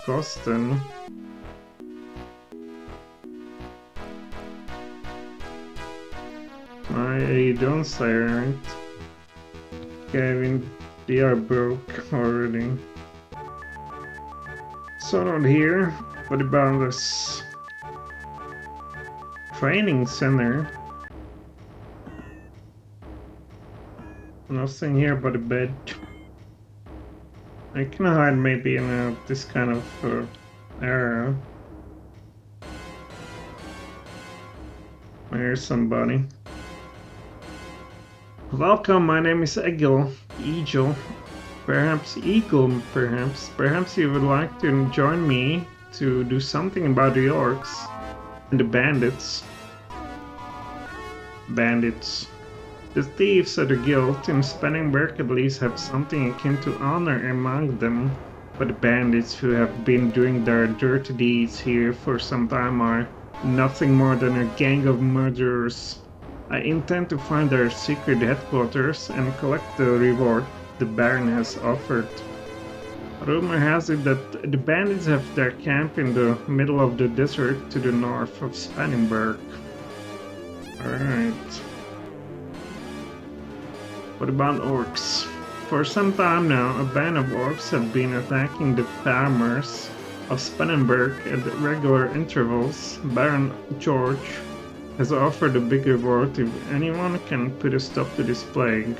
cost then? I don't say, right? Okay, they are broke already. So not here. What about this training center? Nothing here but a bed. I can hide maybe in this kind of area. There's somebody. Welcome, my name is Egil. Perhaps you would like to join me to do something about the orcs and the bandits. The thieves of the guild in Spannenberg at least have something akin to honor among them, but the bandits who have been doing their dirty deeds here for some time are nothing more than a gang of murderers. I intend to find their secret headquarters and collect the reward the Baron has offered. Rumor has it that the bandits have their camp in the middle of the desert to the north of Spannenberg. Alright. What about orcs? For some time now, a band of orcs have been attacking the farmers of Spannenberg at regular intervals. Baron George has offered a big reward if anyone can put a stop to this plague.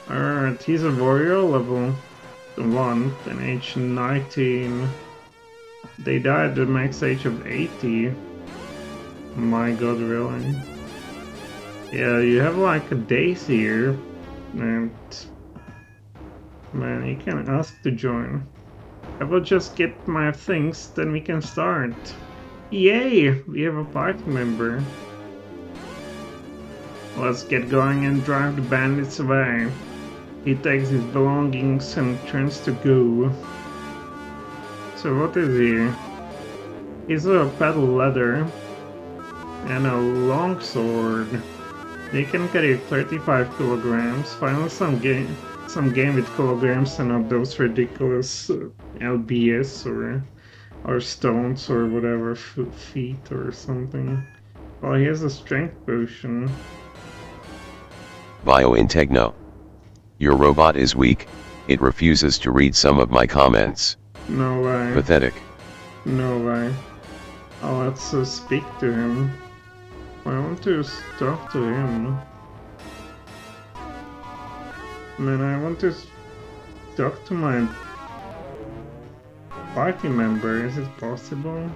Alright, he's a warrior level 1 and age 19. They died at the max age of 80. My god, really? Yeah, you have like a days here. And man, you can ask to join. I will just get my things, then we can start. Yay! We have a party member. Let's get going and drive the bandits away. He takes his belongings and turns to go. So what is he? He's a pedal leather and a long sword. They can carry 35 kilograms. Finally some game with kilograms and not those ridiculous LBS or stones or whatever, feet or something. Well, he has a strength potion. Biointegno. Your robot is weak, it refuses to read some of my comments. No way. Pathetic. No way. Oh, let's speak to him. I want to talk to him. Man, I want to talk to my party member. Is it possible?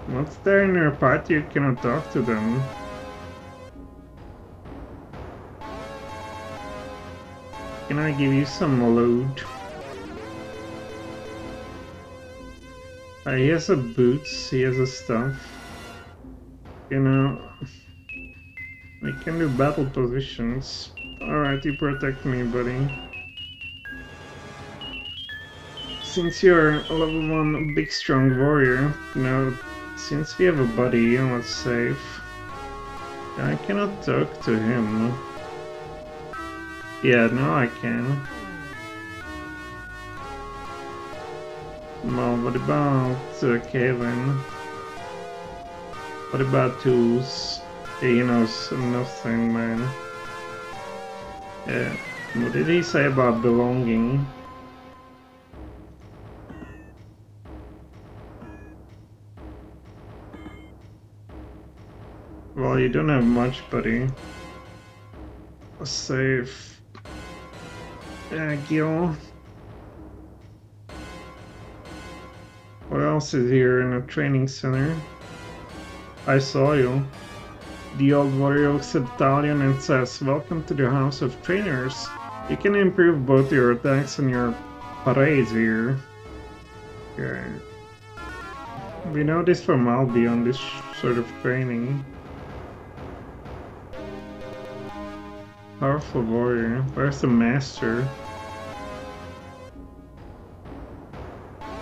Once they're in your party, you cannot talk to them. Can I give you some loot? He has a boots, he has a stuff. You know, we can do battle positions. Alright, you protect me, buddy. Since you're a level 1 big strong warrior, you know, since we have a buddy, let's save. I cannot talk to him. Yeah, no, I can. Well, what about Kevin? What about tools? He knows nothing, man. Yeah. What did he say about belonging? Well, you don't have much, buddy. Save. Gil. What else is here in a training center? I saw you. The old warrior looks at Thalion and says, "Welcome to the House of Trainers. You can improve both your attacks and your parades here." Okay. We know this from Albi on this sort of training. Powerful warrior. Where's the master?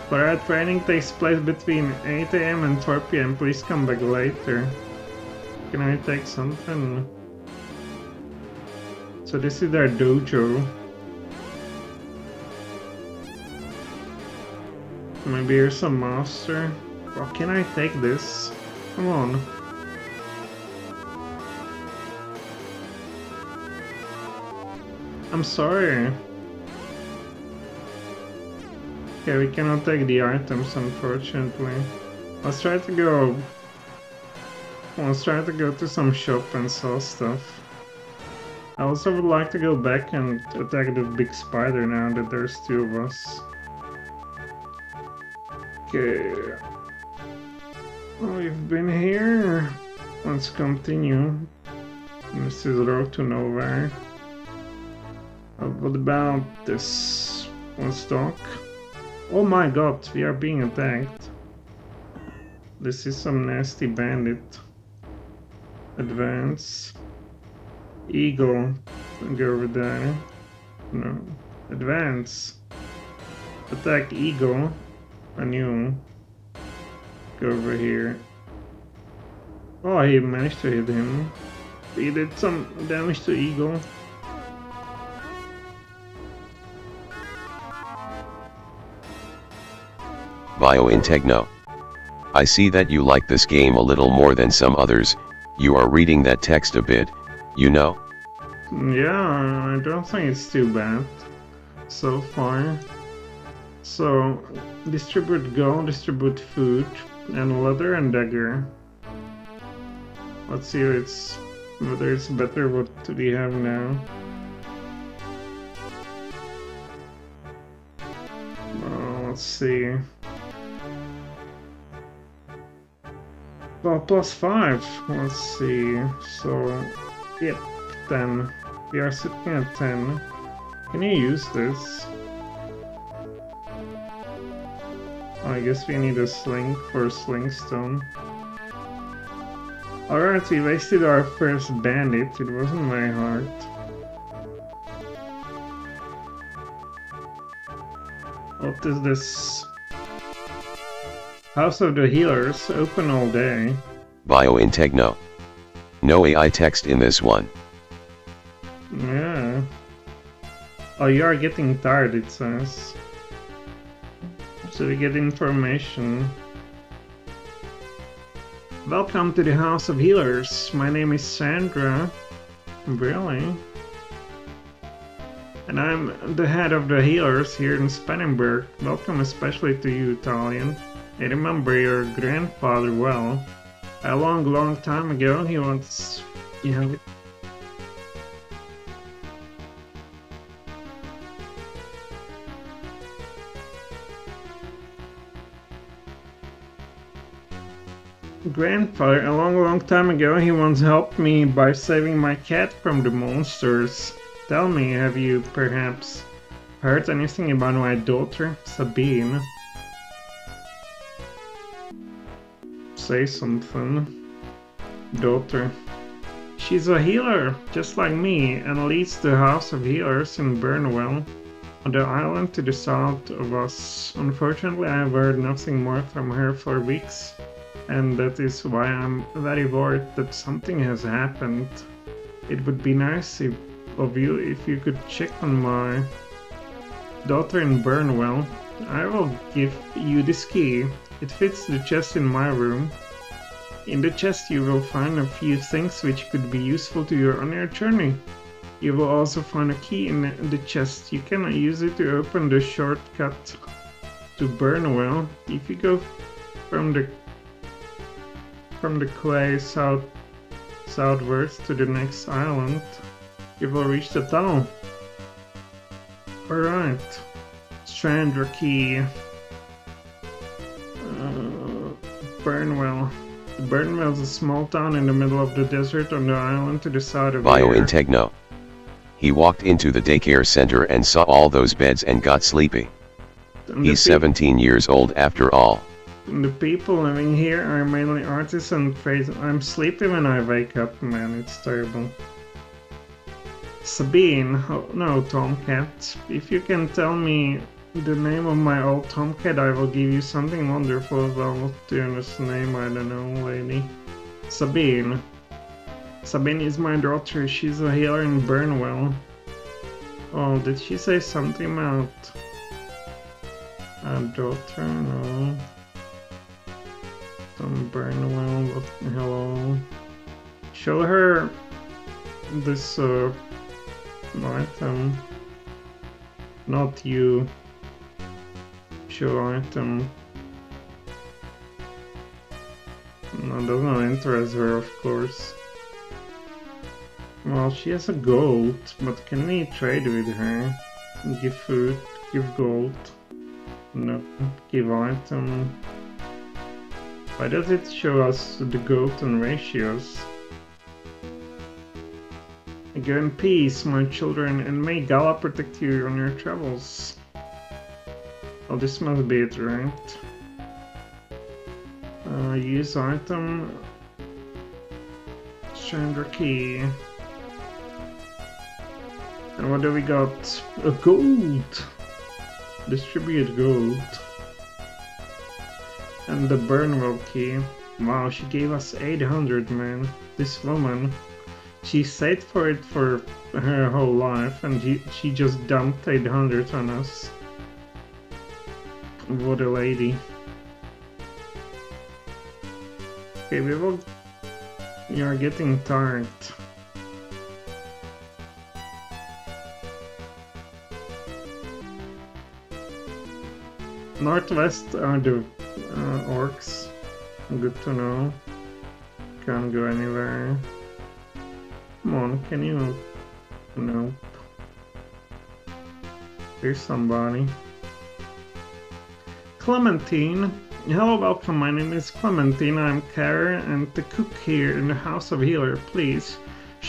Parade training takes place between 8 AM and 4 PM. Please come back later. Can I take something? So this is their dojo. Maybe here's some master. Well, can I take this? Come on. I'm sorry. Okay, we cannot take the items, unfortunately. Let's try to go to some shop and sell stuff. I also would like to go back and attack the big spider now that there's 2 of us. Okay. Well, we've been here. Let's continue. This is road to nowhere. What about this? Let's talk. Oh my god, we are being attacked. This is some nasty bandit. Advance. Eagle. Go over there. No. Advance. Attack Eagle. And you. Go over here. Oh, he managed to hit him. He did some damage to Eagle. Biointegno. I see that you like this game a little more than some others. You are reading that text a bit, you know? Yeah, I don't think it's too bad so far. So, distribute gold, distribute food, and leather and dagger. Let's see whether it's better what we have now. Let's see. Well, +5. Let's see. So Yep, 10. We are sitting at 10. Can you use this? I guess we need a sling for sling stone. Alright, we wasted our first bandit. It wasn't very hard. What is this? House of the Healers, open all day. Bio in Techno. No AI text in this one. Yeah. Oh, you are getting tired, it says. So we get information. Welcome to the House of Healers. My name is Sandra. Really? And I'm the head of the healers here in Spanenberg. Welcome especially to you, Thalion. I remember your grandfather well. A long time ago, he once... Yeah. Grandfather, a long time ago, he once helped me by saving my cat from the monsters. Tell me, have you perhaps heard anything about my daughter, Sabine? Say something. Daughter. She's a healer, just like me, and leads the House of Healers in Burnwell, on the island to the south of us. Unfortunately, I have heard nothing more from her for weeks, and that is why I'm very worried that something has happened. It would be nice of you if you could check on my daughter in Burnwell. I will give you this key. It fits the chest in my room. In the chest you will find a few things which could be useful to you on your journey. You will also find a key in the chest. You can use it to open the shortcut to Burnwell. If you go from the quay southwards to the next island, you will reach the tunnel. Alright. Stranger key. Burnwell. Burnwell is a small town in the middle of the desert on the island to the side of Bio here. in Techno. He walked into the daycare center and saw all those beds and got sleepy. He's 17 years old after all. The people living here are mainly artists and trades. I'm sleepy when I wake up, man, it's terrible. Sabine, oh, no, Tomcat. If you can tell me the name of my old Tomcat, I will give you something wonderful. Well, what is the name? I don't know, lady. Sabine. Sabine is my daughter. She's a healer in Burnwell. Oh, did she say something about a daughter? No. From Burnwell. Hello. Show her this item. Not you. Show item. No, does not interest her, of course. Well, she has a gold, but can we trade with her? Give food, give gold. No, give item. Why does it show us the gold and ratios? Go in peace, my children, and may Gala protect you on your travels. Oh, this must be it, right? Use item. Stranger key. And what do we got? A gold! Distribute gold. And the Burnwell key. Wow, she gave us 800, man. This woman. She saved for it for her whole life, and she just dumped 800 on us. What a lady. Okay, you are getting tired. Northwest are the orcs. Good to know. Can't go anywhere. Come on, can you... Nope. There's somebody. Clementine. Hello, welcome. My name is Clementine. I'm Kara and the cook here in the House of Healer. Please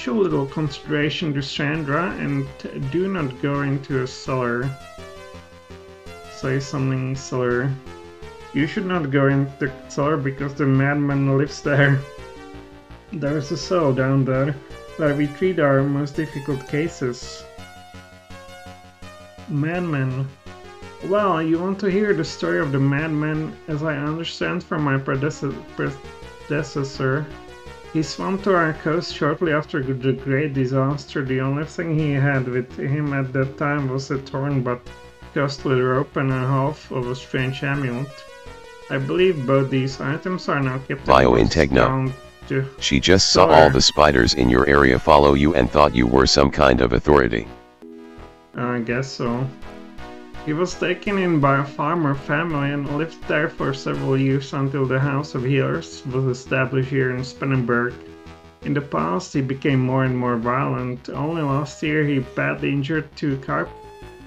show a little consideration to Sandra and do not go into a cellar. Say something, cellar. You should not go into the cellar because the madman lives there. There's a cell down there where we treat our most difficult cases. Madman. Well, you want to hear the story of the madman, as I understand from my predecessor. He swam to our coast shortly after the Great Disaster. The only thing he had with him at that time was a torn but costly rope and a half of a strange amulet. I believe both these items are now kept in Techno. She just saw all the spiders in your area follow you and thought you were some kind of authority. I guess so. He was taken in by a farmer family and lived there for several years until the House of Healers was established here in Spannenberg. In the past, he became more and more violent. Only last year, he badly injured two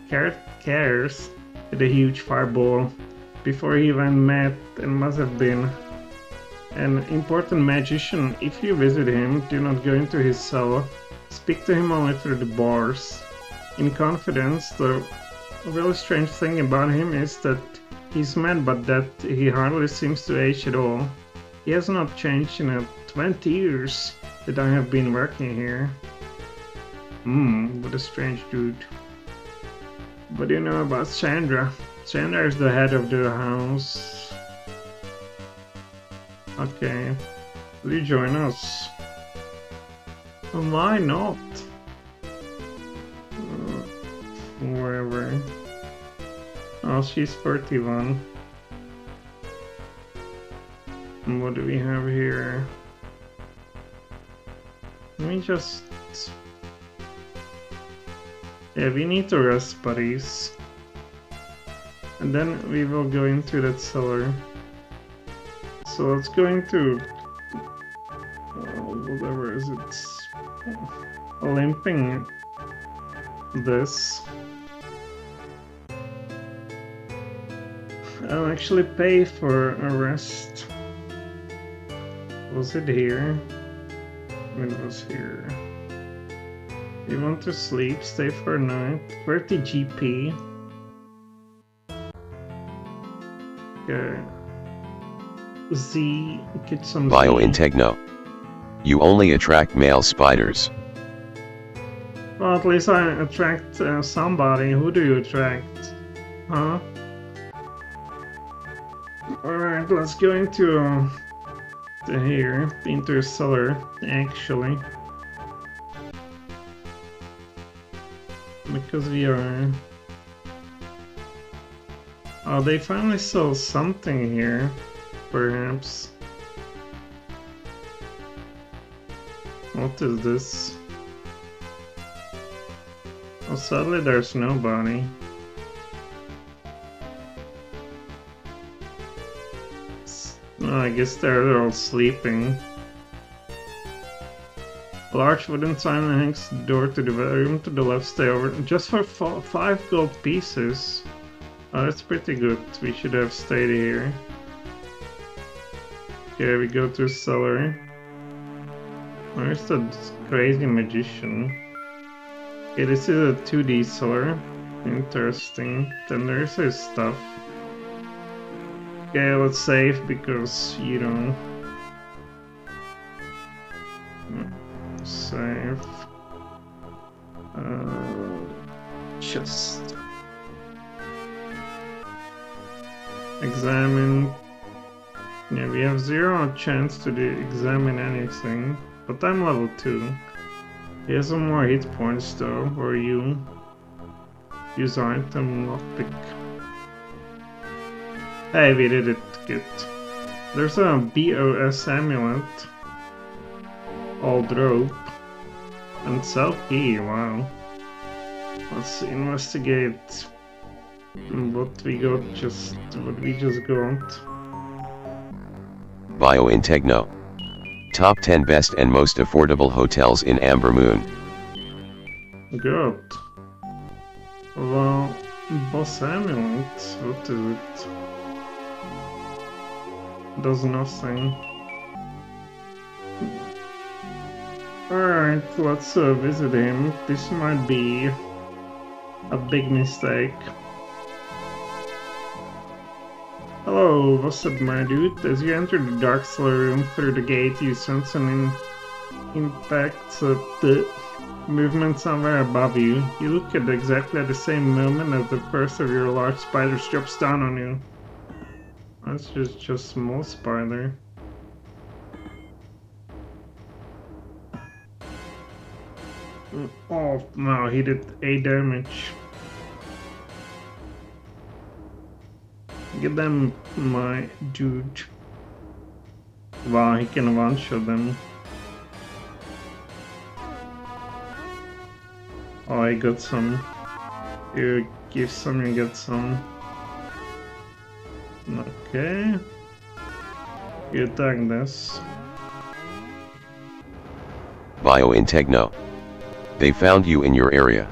carriers with a huge fireball. Before he went mad and must have been an important magician. If you visit him, do not go into his cell. Speak to him only through the bars. In confidence, the really strange thing about him is that he's mad, but that he hardly seems to age at all. He has not changed in 20 years that I have been working here. What a strange dude. What do you know about Sandra? Sandra is the head of the house. Okay, will you join us? Why not? Wherever. Oh, she's 41. And what do we have here? Let me just... Yeah, we need to rest, buddies. And then we will go into that cellar. So let's go into... whatever is it? Limping this. I'll actually pay for a rest. Was it here? It was here. You want to sleep? Stay for a night. 30 GP. Okay. Z, get some in Techno. You only attract male spiders. Well, at least I attract somebody. Who do you attract? Huh? Alright, let's go into here, into a cellar, actually. Because we are... Oh, they finally sell something here, perhaps. What is this? Oh, sadly there's nobody. Oh, I guess they're all sleeping. A large wooden sign hangs the door to the room to the left. Stay over just for 5 gold pieces. Oh, that's pretty good. We should have stayed here. Okay, we go to cellar. Where's the crazy magician? Okay, this is a 2D cellar. Interesting. Then there's his stuff. Okay, let's save because, you know... Save... Just... Examine... Yeah, we have 0 chance to examine anything. But I'm level 2. He has some more hit points though, or you. Use item, lockpick. Hey, we did it. Good. There's a BOS amulet. Old rope. And cell key, wow. Let's investigate what we just got. in Techno. Top 10 best and most affordable hotels in Ambermoon. Good. Well, boss amulet, what is it? Does nothing. Alright, let's visit him. This might be a big mistake. Hello, what's up, my dude? As you enter the dark cellar room through the gate, you sense an impact of the movement somewhere above you. You look at exactly at the same moment as the first of your large spiders drops down on you. That's just a small spider. Oh no, he did 8 damage. Get them, my dude. Wow, he can one-shot them. Oh, I got some. You give some, you get some. Okay. You attack this. Bio in Techno. They found you in your area.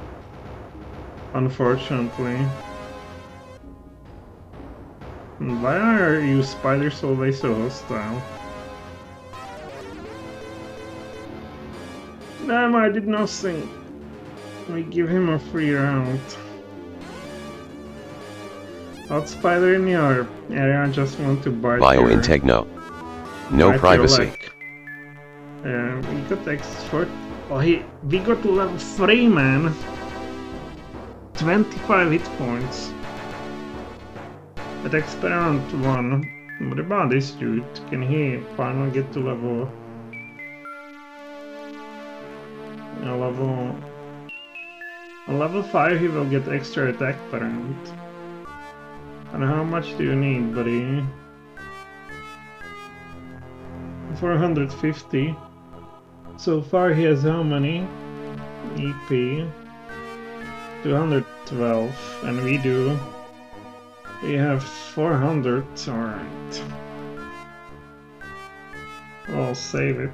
Unfortunately. Why are you spiders always so hostile? Damn, I did nothing. We give him a free round. Hot spider in your area, I just want to bite Bio your, in Techno. No bite privacy. We got expert. Oh, we got to level 3, man. 25 hit points. At experiment 1. What about this dude? Can he finally get to level... On level 5 he will get extra attack per round. And how much do you need, buddy? 450. So far he has how many? EP 212, and we have 400. Alright, I'll save it.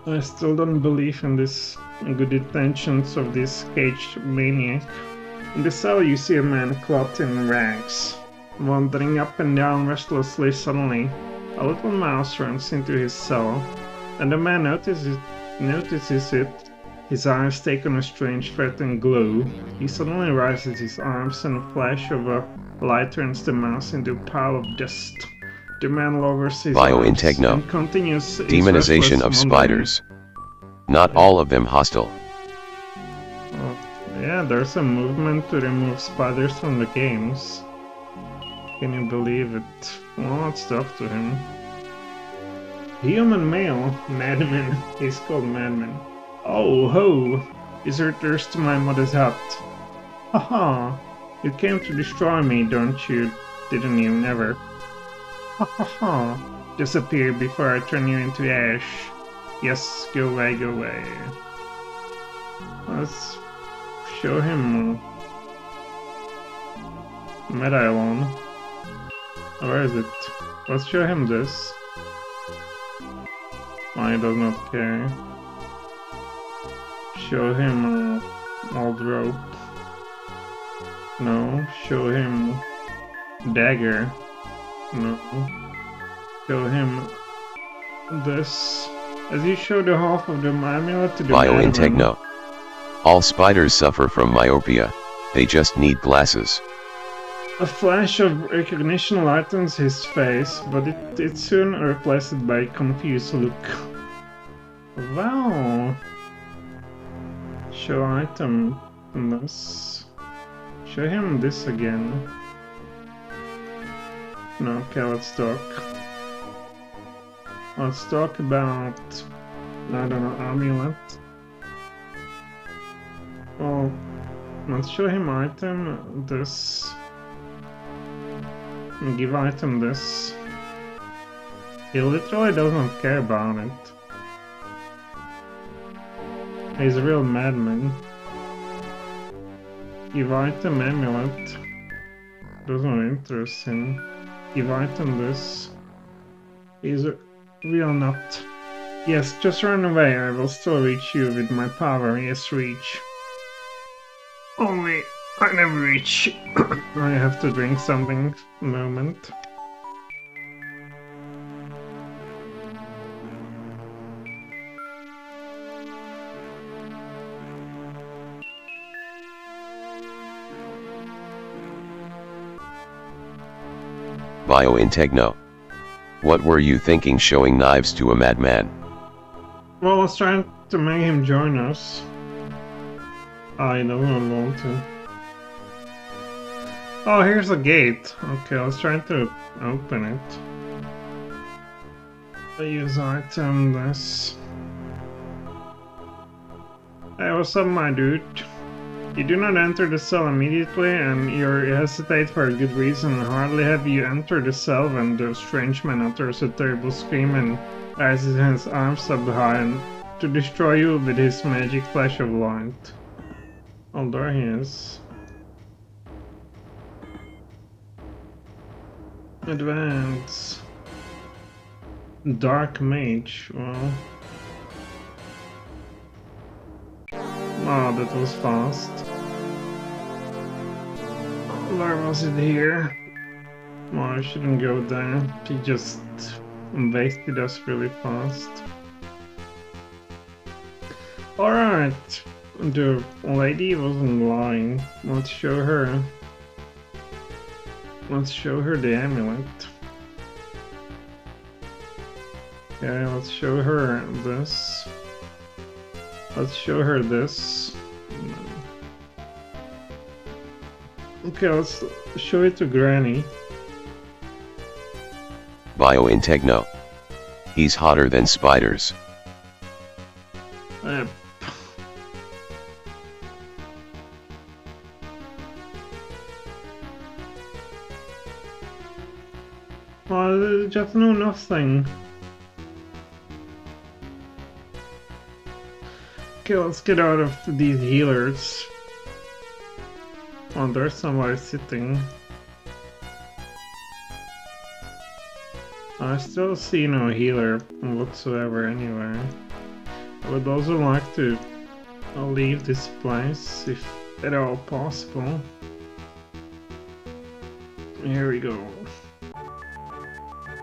I still don't believe in this good intentions of this caged maniac. In the cell you see a man clothed in rags, wandering up and down restlessly. Suddenly a little mouse runs into his cell, and the man notices it. His eyes take on a strange threatening glow. He suddenly raises his arms, and a flash of a light turns the mouse into a pile of dust. The man lowers his Bio in arms Techno. and continues his Demonization of restless wandering. spiders. Not all of them hostile. Oh, yeah, there's a movement to remove spiders from the games. Can you believe it? Well, let's talk to him. Human male, madman. He's called madman. Oh ho! Visitors to my mother's hut. Haha! You came to destroy me, don't you? Didn't you? Never. Ha ha ha! Disappear before I turn you into ash. Yes, go away, go away. Let's show him Medallon. Where is it? Let's show him this. Oh, he does not care. Show him old rope. No. Show him dagger. No. Show him this. As you show the half of the amulet to the Bio in madman. Techno. All spiders suffer from myopia. They just need glasses. A flash of recognition lightens his face, but it's soon replaced by a confused look. Wow. Show item this. Show him this again. No, okay, let's talk. Let's talk about, I don't know, amulet. Well, let's show him item this. And give item this. He literally doesn't care about it. He's a real madman. Give item amulet. Doesn't interest him. Give item this. He's a real nut. Yes, just run away. I will still reach you with my power. Yes, reach. Only I never reach. I have to drink something. Moment. Biointegno. What were you thinking showing knives to a madman? Well, I was trying to make him join us. I don't want to. Oh, here's a gate. Okay, I was trying to open it. I use item this. Hey, what's up, my dude? You do not enter the cell immediately, and you hesitate for a good reason. Hardly have you entered the cell when the strange man utters a terrible scream and raises his arms up high and to destroy you with his magic flash of light. Oh, there he is. Advance. Dark Mage, well. Oh, that was fast. Where was it here? Well, I shouldn't go there. He just wasted us really fast. Alright. The lady wasn't lying. Let's show her. Let's show her the amulet. Okay, let's show her this. Let's show her this. Okay, let's show it to Granny. Biointegno. He's hotter than spiders. I just know nothing. Okay, let's get out of these healers. Oh, there's somebody sitting. I still see no healer whatsoever anywhere. I would also like to leave this place if at all possible. Here we go.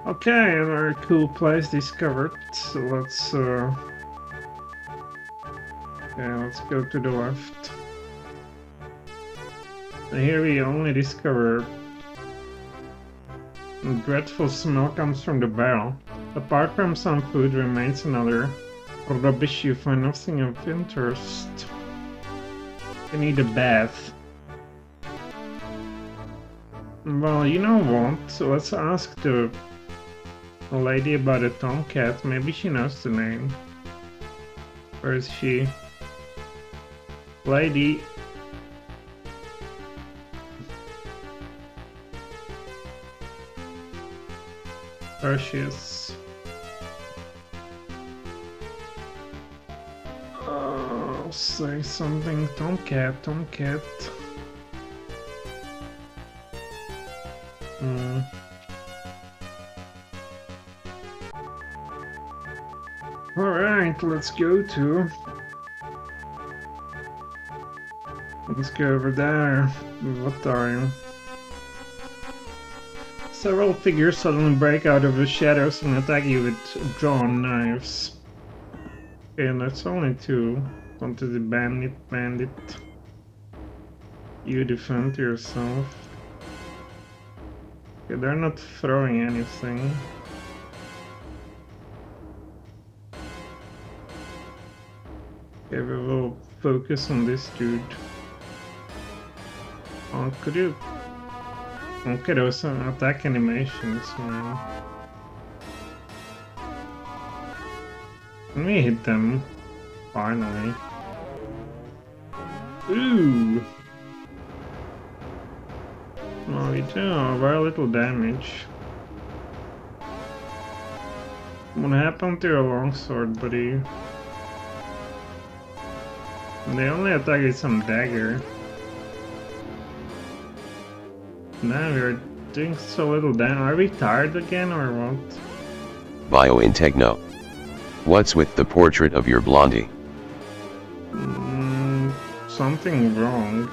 Okay, a very cool place discovered. So let's let's go to the left. And here we only discover a dreadful smell comes from the barrel. Apart from some food remains another rubbish. You find nothing of interest. You need a bath. Well, you know what? So let's ask the lady about a tomcat. Maybe she knows the name. Where is she? Lady. There she is. Say something. Tomcat, tomcat. Alright, let's go to... Let's go over there. What are you? Several figures suddenly break out of the shadows and attack you with drawn knives. Okay, that's only two. Onto the bandit. You defend yourself. Okay, they're not throwing anything. Okay, we will focus on this dude. Oh, could you... Okay, those are attack animations, man. Let me hit them. Finally. Ooh! Well, we do very little damage. What happened to your longsword, buddy? They only attack with some dagger. Now we're doing so little damage. Are we tired again or what? Biointegno. What's with the portrait of your blondie? Something wrong.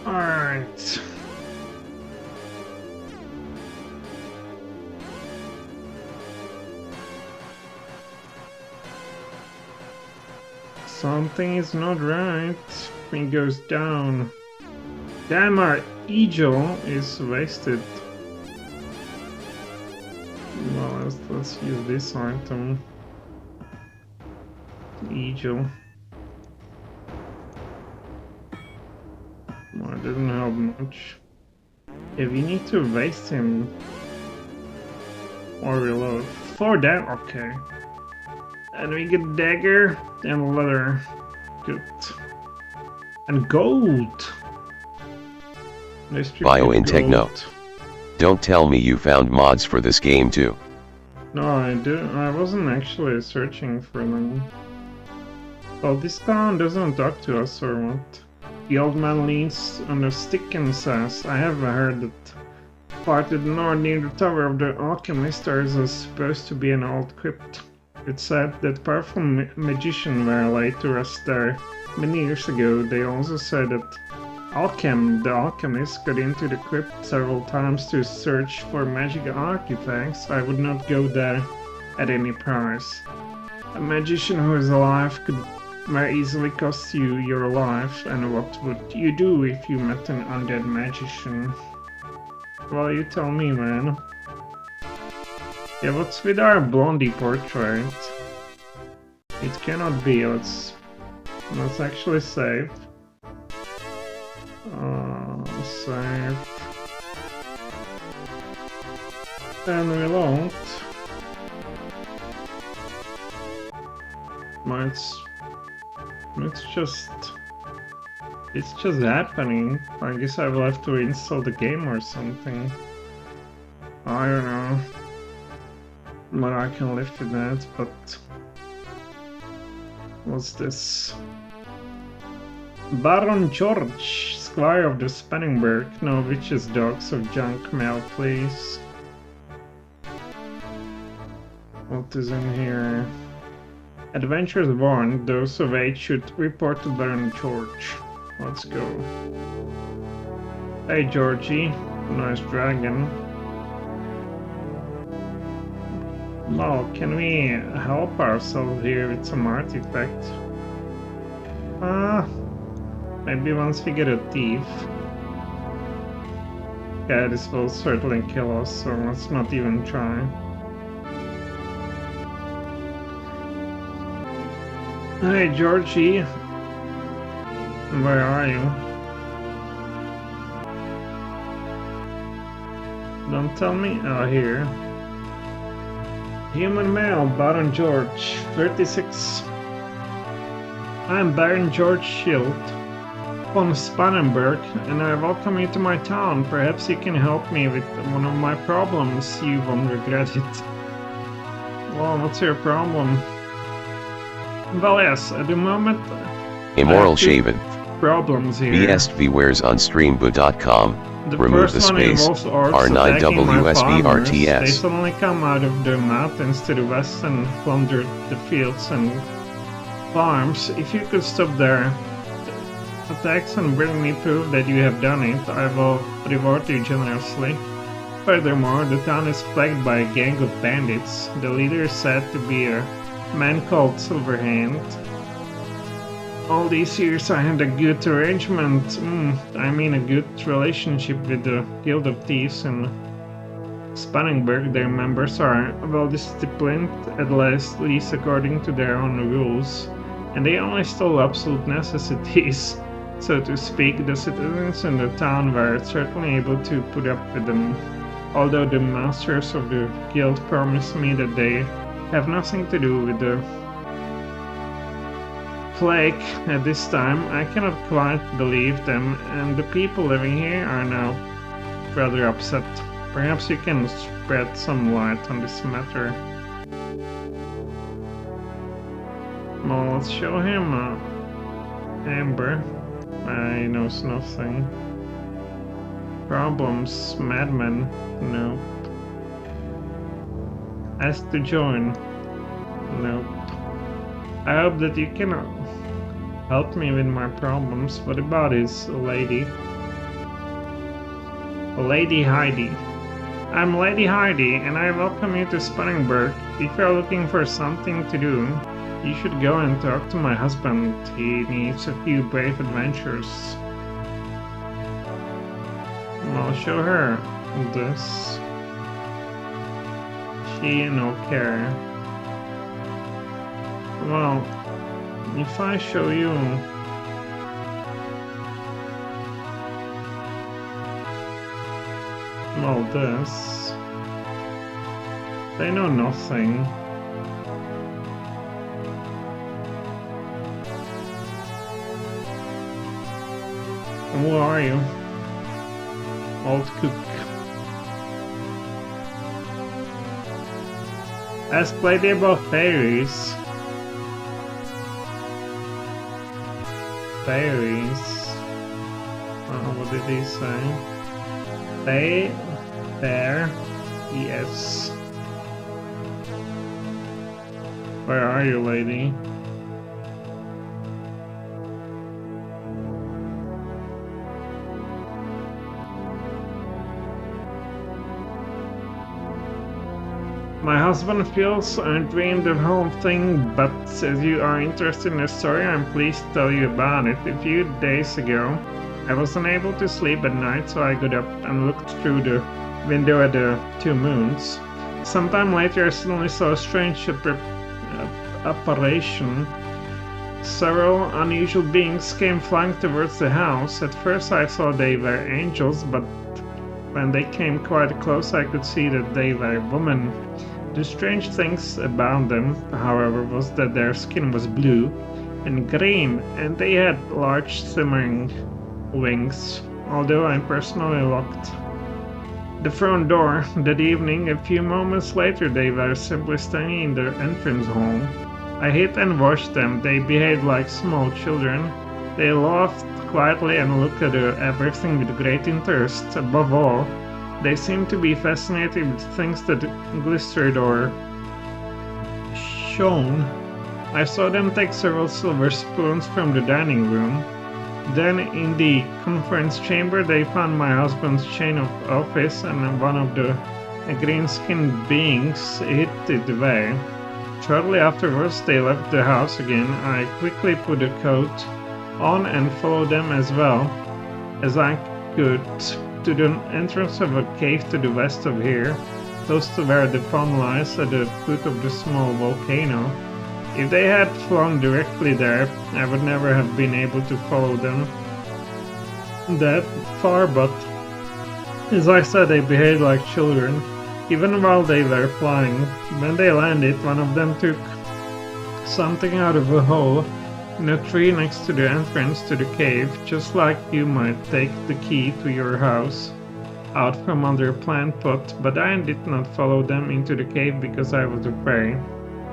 Alright. Something is not right. everything goes down. Damn, our eagle is wasted. Well, let's use this item. Eagle. Well, it didn't help much. If we need to waste him or reload. For that, okay. And we get dagger and leather. Good. And gold! Bio in Techno. Don't tell me you found mods for this game too. No, I wasn't actually searching for them. Well, this town doesn't talk to us or what? The old man leans on a stick and says, I have heard that far to the north near the Tower of the Alchemist there is supposed to be an old crypt. It's said that powerful magicians were laid to rest there many years ago. They also said that the alchemist, got into the crypt several times to search for magic artifacts. I would not go there at any price. A magician who is alive could very easily cost you your life, and what would you do if you met an undead magician? Well, you tell me, man. Yeah, what's with our blondie portrait? It cannot be. Let's actually save. Save. And we won't. It's just happening. I guess I will have to install the game or something. I don't know. But I can live with that, but... What's this? Baron George, Squire of the Spanningberg. No witches, dogs, or junk mail, please. What is in here? Adventurers warned, those of age should report to Baron George. Let's go. Hey Georgie, nice dragon. Well, can we help ourselves here with some artifact? Maybe once we get a thief. Yeah, this will certainly kill us, so let's not even try. Hey Georgie, where are you? Don't tell me. Oh, here. Human male, Baron George, 36. I'm Baron George Schild from Spannenberg, and I welcome you to my town. Perhaps you can help me with one of my problems. You won't regret it. Well, what's your problem? Well, yes, at the moment... Immoral Shaven. Problems here. BSVwares on streambo.com. Remove the space. R9WSBRTS. They suddenly come out of the mountains to the west and plunder the fields and farms. If you could stop their attacks and bring me proof that you have done it, I will reward you generously. Furthermore, the town is plagued by a gang of bandits. The leader is said to be a man called Silverhand. All these years I had a good arrangement, a good relationship with the Guild of Thieves in Spanningberg. Their members are well disciplined, at least according to their own rules, and they only stole absolute necessities. So to speak, the citizens in the town were certainly able to put up with them, although the masters of the guild promised me that they have nothing to do with the plague at this time. I cannot quite believe them, and the people living here are now rather upset. Perhaps you can spread some light on this matter. Well, let's show him Amber. He knows nothing. Problems, madman, nope. Ask to join, nope. I hope that you can help me with my problems. What about his lady? Lady Heidi. I'm Lady Heidi, and I welcome you to Spanningberg. If you're looking for something to do, You should go and talk to my husband. He needs a few brave adventures. I'll show her this. She no care. Well, if I show you... Well, this... They know nothing. Who are you? Old cook. Ask lady about fairies. Fairies. What did he say? Flair. Yes. Where are you, lady? My husband feels I dreamed the whole thing, but as you are interested in the story, I'm pleased to tell you about it. A few days ago, I was unable to sleep at night, so I got up and looked through the window at the two moons. Sometime later, I suddenly saw a strange apparition. Several unusual beings came flying towards the house. At first, I thought they were angels, but when they came quite close, I could see that they were women. The strange things about them, however, was that their skin was blue and green, and they had large shimmering wings, although I personally locked the front door that evening. A few moments later, they were simply standing in the entrance hall. I hid and watched them. They behaved like small children. They laughed quietly and looked at everything with great interest. Above all, they seemed to be fascinated with things that glistered or shone. I saw them take several silver spoons from the dining room. Then in the conference chamber they found my husband's chain of office, and one of the green-skinned beings hid it away. Shortly afterwards they left the house again. I quickly put a coat on and followed them as well as I could to the entrance of a cave to the west of here, close to where the pond lies at the foot of the small volcano. If they had flown directly there, I would never have been able to follow them that far, but as I said, they behaved like children, even while they were flying. When they landed, one of them took something out of a hole in a tree next to the entrance to the cave, just like you might take the key to your house out from under a plant pot, but I did not follow them into the cave because I was afraid.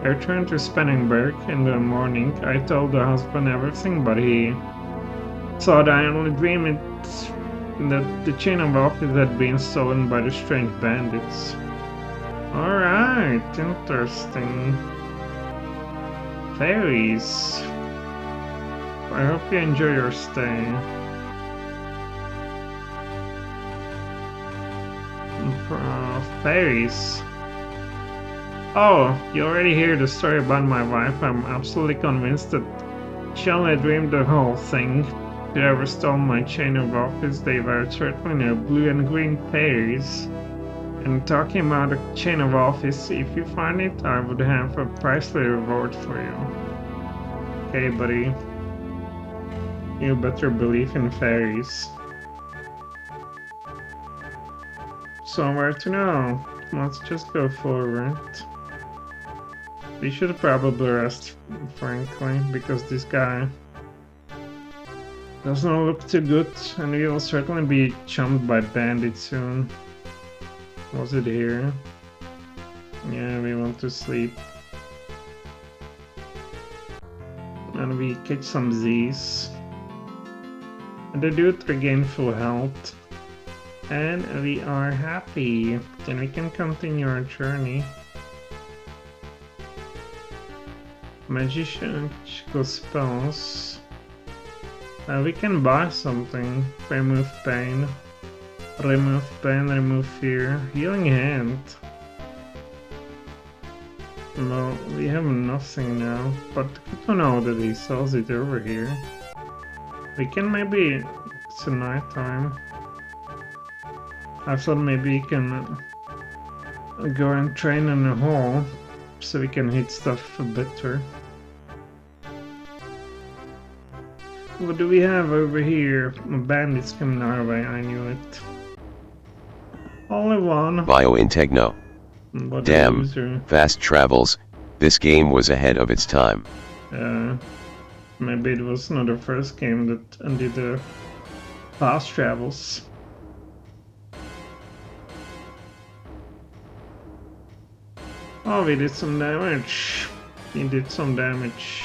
I returned to Spanningberg in the morning. I told the husband everything, but he thought I only dreamed it, that the chain of office had been stolen by the strange bandits. Alright, interesting. Fairies. I hope you enjoy your stay. Fairies. Oh, you already hear the story about my wife. I'm absolutely convinced that she only dreamed the whole thing. Whoever stole my chain of office, they were certainly no blue and green fairies. And talking about a chain of office, if you find it, I would have a priceless reward for you. Okay, buddy. You better believe in fairies. Somewhere to know. Let's just go forward. We should probably rest, frankly, because this guy doesn't look too good, and we will certainly be jumped by bandits soon. Was it here? Yeah, we want to sleep. And we catch some Z's. And the dude regained full health. And we are happy. Then we can continue our journey. Magical spells. We can buy something. Remove pain. Remove pain, remove fear. Healing hand. Well, we have nothing now, but I don't know that he sells it over here. We can maybe... It's a night time. I thought maybe we can go and train in the hall, so we can hit stuff better. What do we have over here? Bandits coming our way, I knew it. Only one. Bio in Techno. What Damn, a loser. fast travels, this game was ahead of its time. Maybe it was not the first game that ended the fast travels. Oh, we did some damage. He did some damage.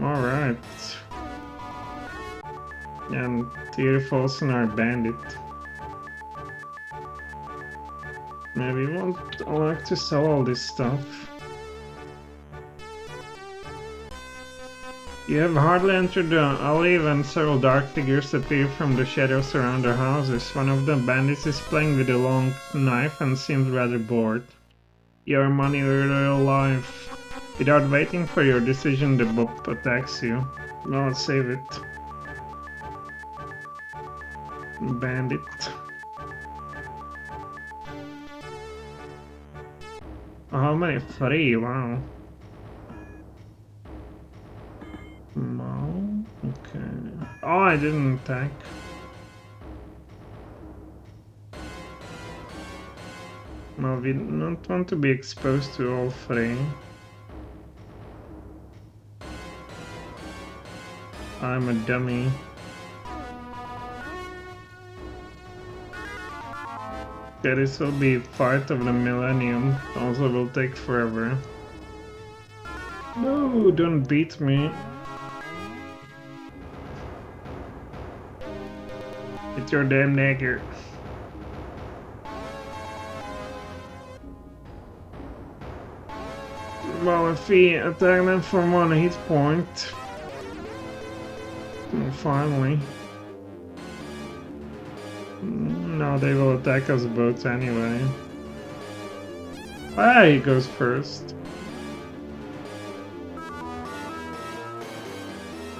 Alright. And Tier falls in our bandit. Maybe we won't like to sell all this stuff. You have hardly entered the alley when several dark figures appear from the shadows around the houses. One of the bandits is playing with a long knife and seems rather bored. Your money or your life. Without waiting for your decision, the mob attacks you. Well, let's save it. Bandit. How many? 3, wow. No, okay. Oh, I didn't attack. No, we don't want to be exposed to all 3. I'm a dummy. Yeah, this will be fight of the millennium. Also will take forever. No, don't beat me. It's your damn dagger. Well, if we attack them from 1 hit point... Finally. No, they will attack us both anyway. Ah, he goes first.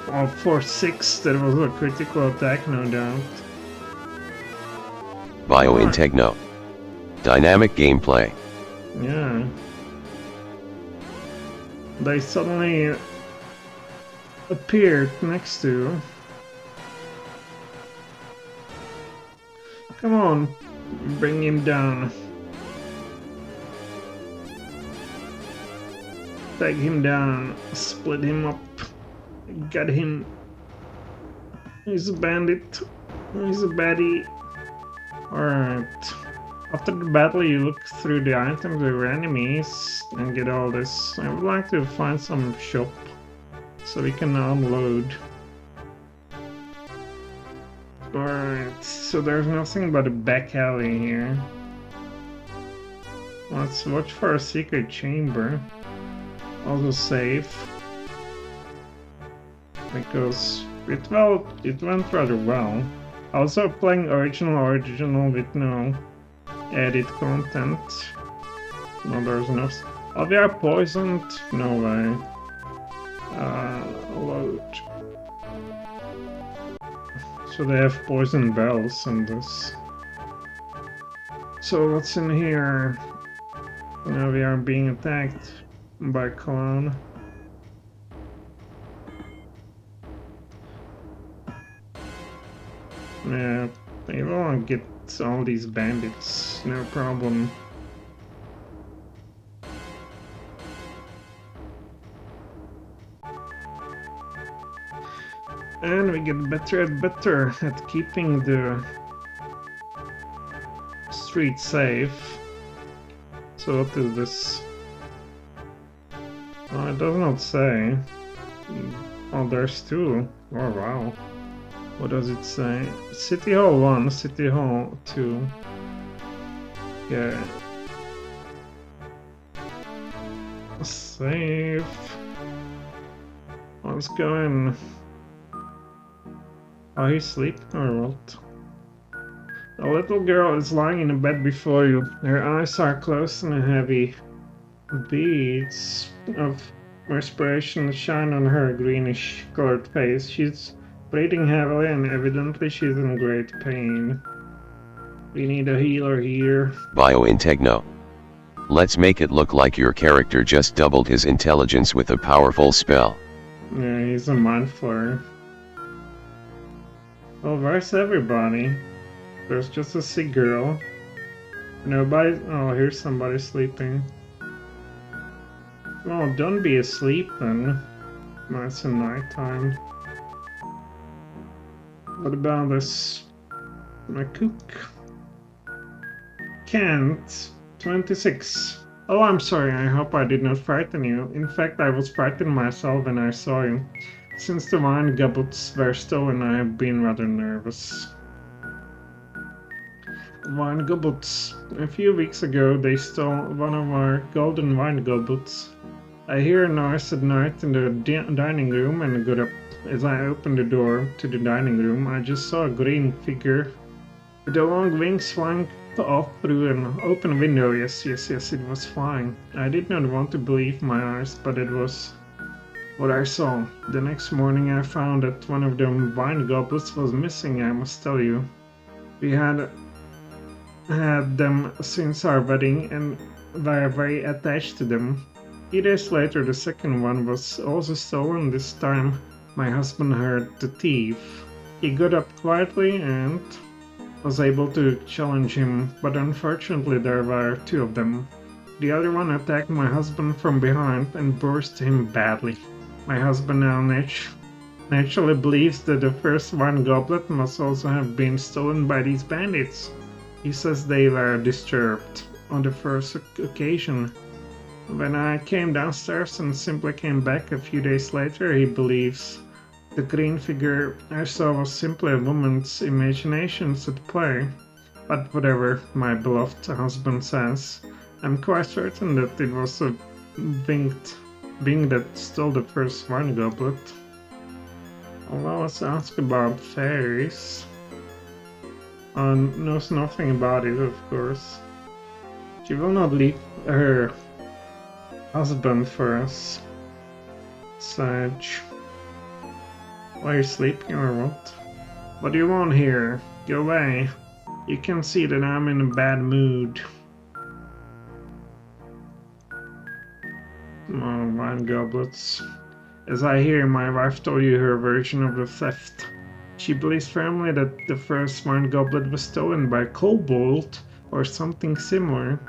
Oh, for 6, that was a critical attack, no doubt. Bio in Techno. Dynamic gameplay. Yeah. They suddenly appeared next to. Come on, bring him down. Take him down, split him up, get him. He's a bandit, he's a baddie. Alright. After the battle you look through the items of your enemies and get all this. I would like to find some shop so we can unload. Alright, so there's nothing but a back alley here. Let's watch for a secret chamber. Also save. Because it went rather well. Also playing original with no edit content. No, there's no... Oh, they are poisoned? No way. Load. So they have poison bells in this. So what's in here? Now we are being attacked by a clown. Yeah, they will get all these bandits, no problem. And we get better and better at keeping the street safe. So what is this? Oh, it does not say. Oh, there's 2. Oh, wow. What does it say? City Hall 1, City Hall 2. Yeah. Save. Let's go in. Oh, he's sleeping or what? A little girl is lying in a bed before you. Her eyes are closed and heavy. Beads of perspiration shine on her greenish colored face. She's breathing heavily and evidently she's in great pain. We need a healer here. Bio in Techno. Let's make it look like your character just doubled his intelligence with a powerful spell. Yeah, he's a mind flayer. Well, where's everybody? There's just a sick girl. Nobody. Oh, here's somebody sleeping. Oh, don't be asleep then. No, it's nighttime. What about this? My cook? Kent, 26. Oh, I'm sorry, I hope I did not frighten you. In fact, I was frightened myself when I saw you. Since the wine goblets were stolen, I have been rather nervous. Wine goblets. A few weeks ago, they stole one of our golden wine goblets. I hear a noise at night in the dining room and got up. As I opened the door to the dining room, I just saw a green figure with the long wings flying off through an open window. Yes, it was flying. I did not want to believe my eyes, but it was what I saw. The next morning I found that one of the wine goblets was missing, I must tell you. We had them since our wedding and were very attached to them. 3 days later the second one was also stolen. This time my husband heard the thief. He got up quietly and was able to challenge him, but unfortunately there were 2 of them. The other one attacked my husband from behind and bruised him badly. My husband now naturally believes that the first wine goblet must also have been stolen by these bandits. He says they were disturbed on the first occasion. When I came downstairs and simply came back a few days later, he believes the green figure I saw was simply a woman's imaginations at play. But whatever my beloved husband says, I'm quite certain that it was a winged being that stole the first wine goblet. Well, let's ask about fairies. Knows nothing about it, of course. She will not leave her husband for us. Sage. Are you sleeping or what? What do you want here? Go away. You can see that I'm in a bad mood. Oh, wine goblets. As I hear, my wife told you her version of the theft. She believes firmly that the first wine goblet was stolen by kobold or something similar.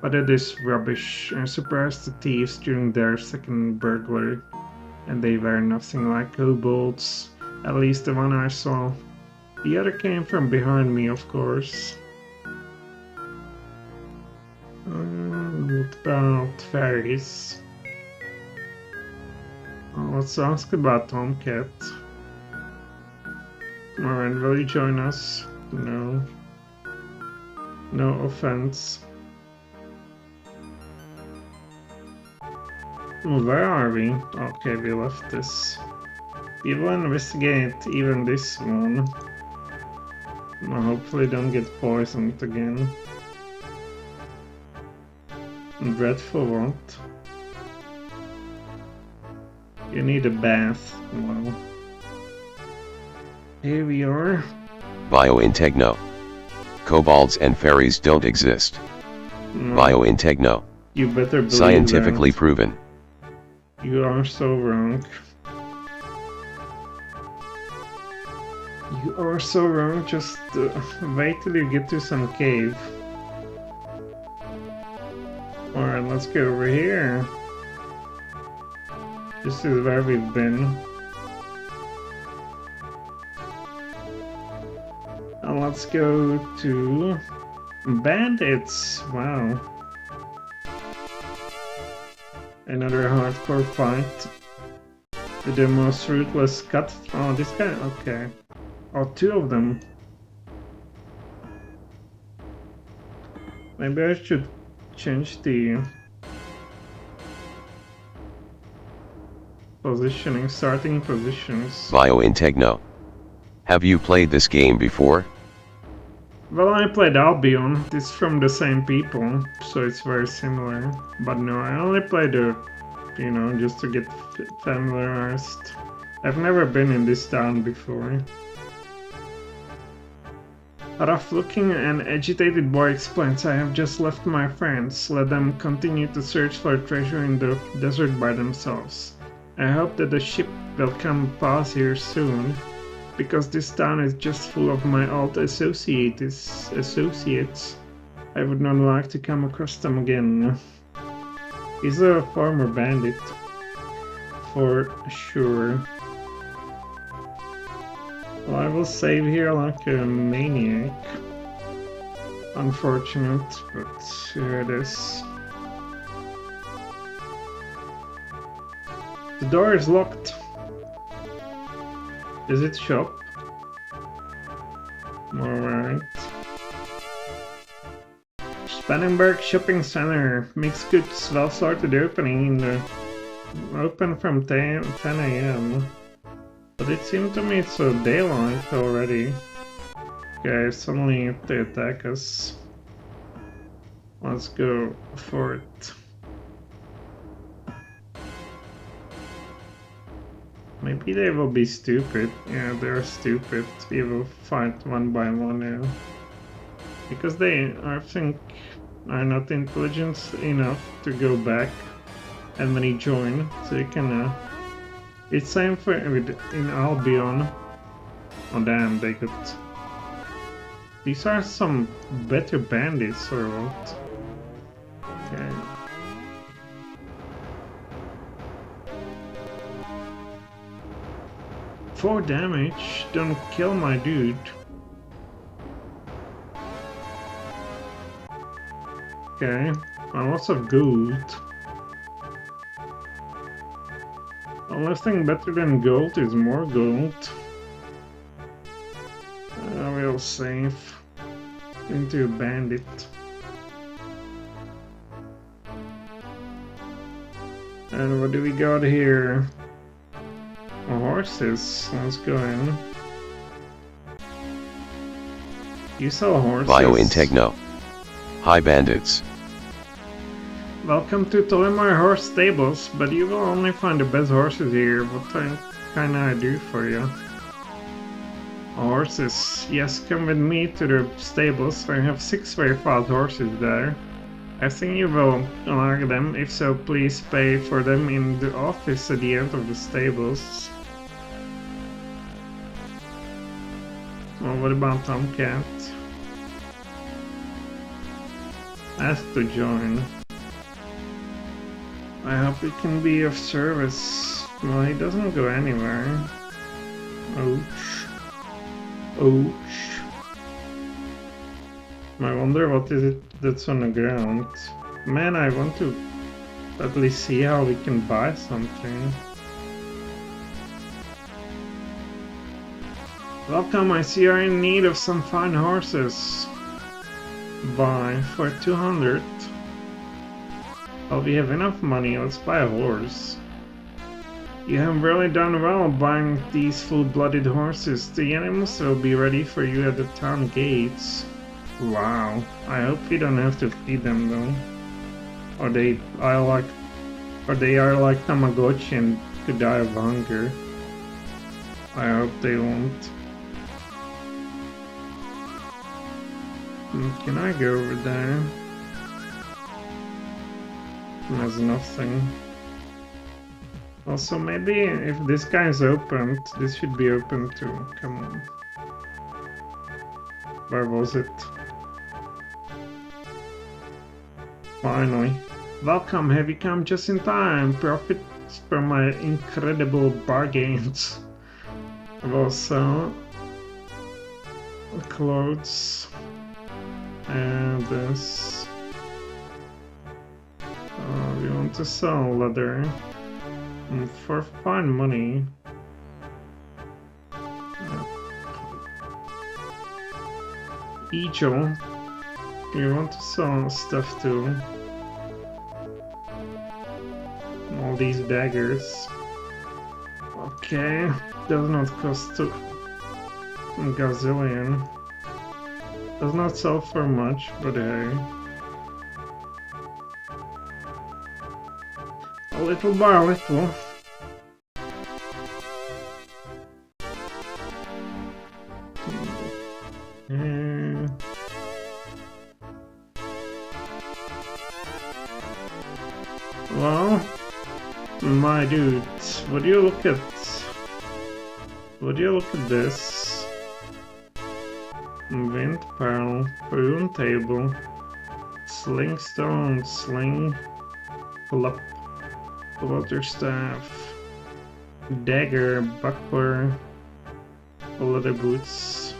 But it is rubbish. I surprised the thieves during their second burglary. And they were nothing like kobolds, at least the one I saw. The other came from behind me, of course. What about fairies? Let's ask about Tomcat. Alright, will you join us? No. No offense. Where are we? Okay, we left this. We will investigate even this one. Hopefully don't get poisoned again. Dreadful what? You need a bath. Well. Here we are. Bio in Techno. Kobolds and fairies don't exist. No. Bio in Techno. You better believe Scientifically that. proven. You are so wrong. You are so wrong, just wait till you get to some cave. Alright, let's go over here. This is where we've been. And let's go to bandits. Wow. Another hardcore fight with the most ruthless cut. Oh, this guy. Okay. Oh, 2 of them. Maybe I should change the positioning, starting positions. Bio in Techno. Have you played this game before? Well, I played Albion. It's from the same people, so it's very similar. But no, I only played the, just to get familiarized. I've never been in this town before. A rough-looking and agitated boy explains, I have just left my friends. Let them continue to search for treasure in the desert by themselves. I hope that the ship will come past here soon, because this town is just full of my old associates. I would not like to come across them again. He's a former bandit, for sure. Well, I will save here like a maniac. Unfortunate, but here it is. The door is locked. Is it shop? Alright. Spannenberg Shopping Center. Mixed goods, well sorted opening open from 10 a.m. But it seemed to me it's so daylight already. Okay, suddenly they attack us. Let's go for it. Maybe they will be stupid. Yeah, they're stupid. We will fight one by one now. Because they, I think, are not intelligent enough to go back and rejoin. So you can... It's same for in Albion. Oh damn, they got... These are some better bandits or what? Okay. Four damage, don't kill my dude. Okay, lots of gold. Only thing better than gold is more gold. We'll save into a bandit. And what do we got here? Horses. Let's go in. You sell horses. Bio in Techno. Hi bandits. Welcome to Thalion Horse Stables, but you will only find the best horses here. What can I do for you? Horses. Yes, come with me to the stables. I have 6 very fast horses there. I think you will like them. If so, please pay for them in the office at the end of the stables. Well, what about Tomcat? Ask to join. I hope he can be of service. Well, he doesn't go anywhere. Ouch. Ouch. I wonder what is it that's on the ground. Man, I want to at least see how we can buy something. Welcome, I see you're in need of some fine horses. Buy for 200. Well, we have enough money, let's buy a horse. You have really done well buying these full-blooded horses. The animals will be ready for you at the town gates. Wow, I hope we don't have to feed them though. Or they are like Tamagotchi and could die of hunger. I hope they won't. Can I go over there? There's nothing. Also, maybe if this guy is opened, this should be open too. Come on. Where was it? Finally. Welcome, have you come just in time? Profit from my incredible bargains. We'll sell clothes and this. We want to sell leather for fine money. Eagle, you want to sell stuff too. All these daggers. Okay, does not cost a gazillion. Does not sell for much, but hey. A little by a little. Well, my dude, would you look at this? Wind pearl, rune table, sling stone, sling, flop, water staff, dagger, buckler, leather boots.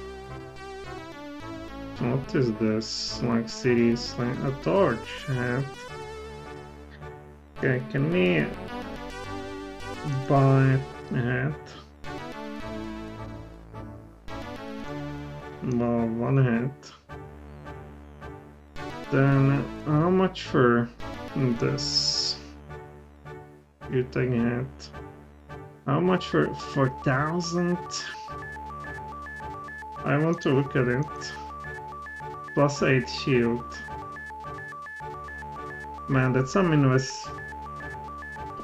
What is this? Like city sling, a torch hat. Okay, can we buy a hat? Well, one hat. Then how much for this? You take a hat. How much for 4,000? I want to look at it. Plus 8 shield. Man, that's some invest.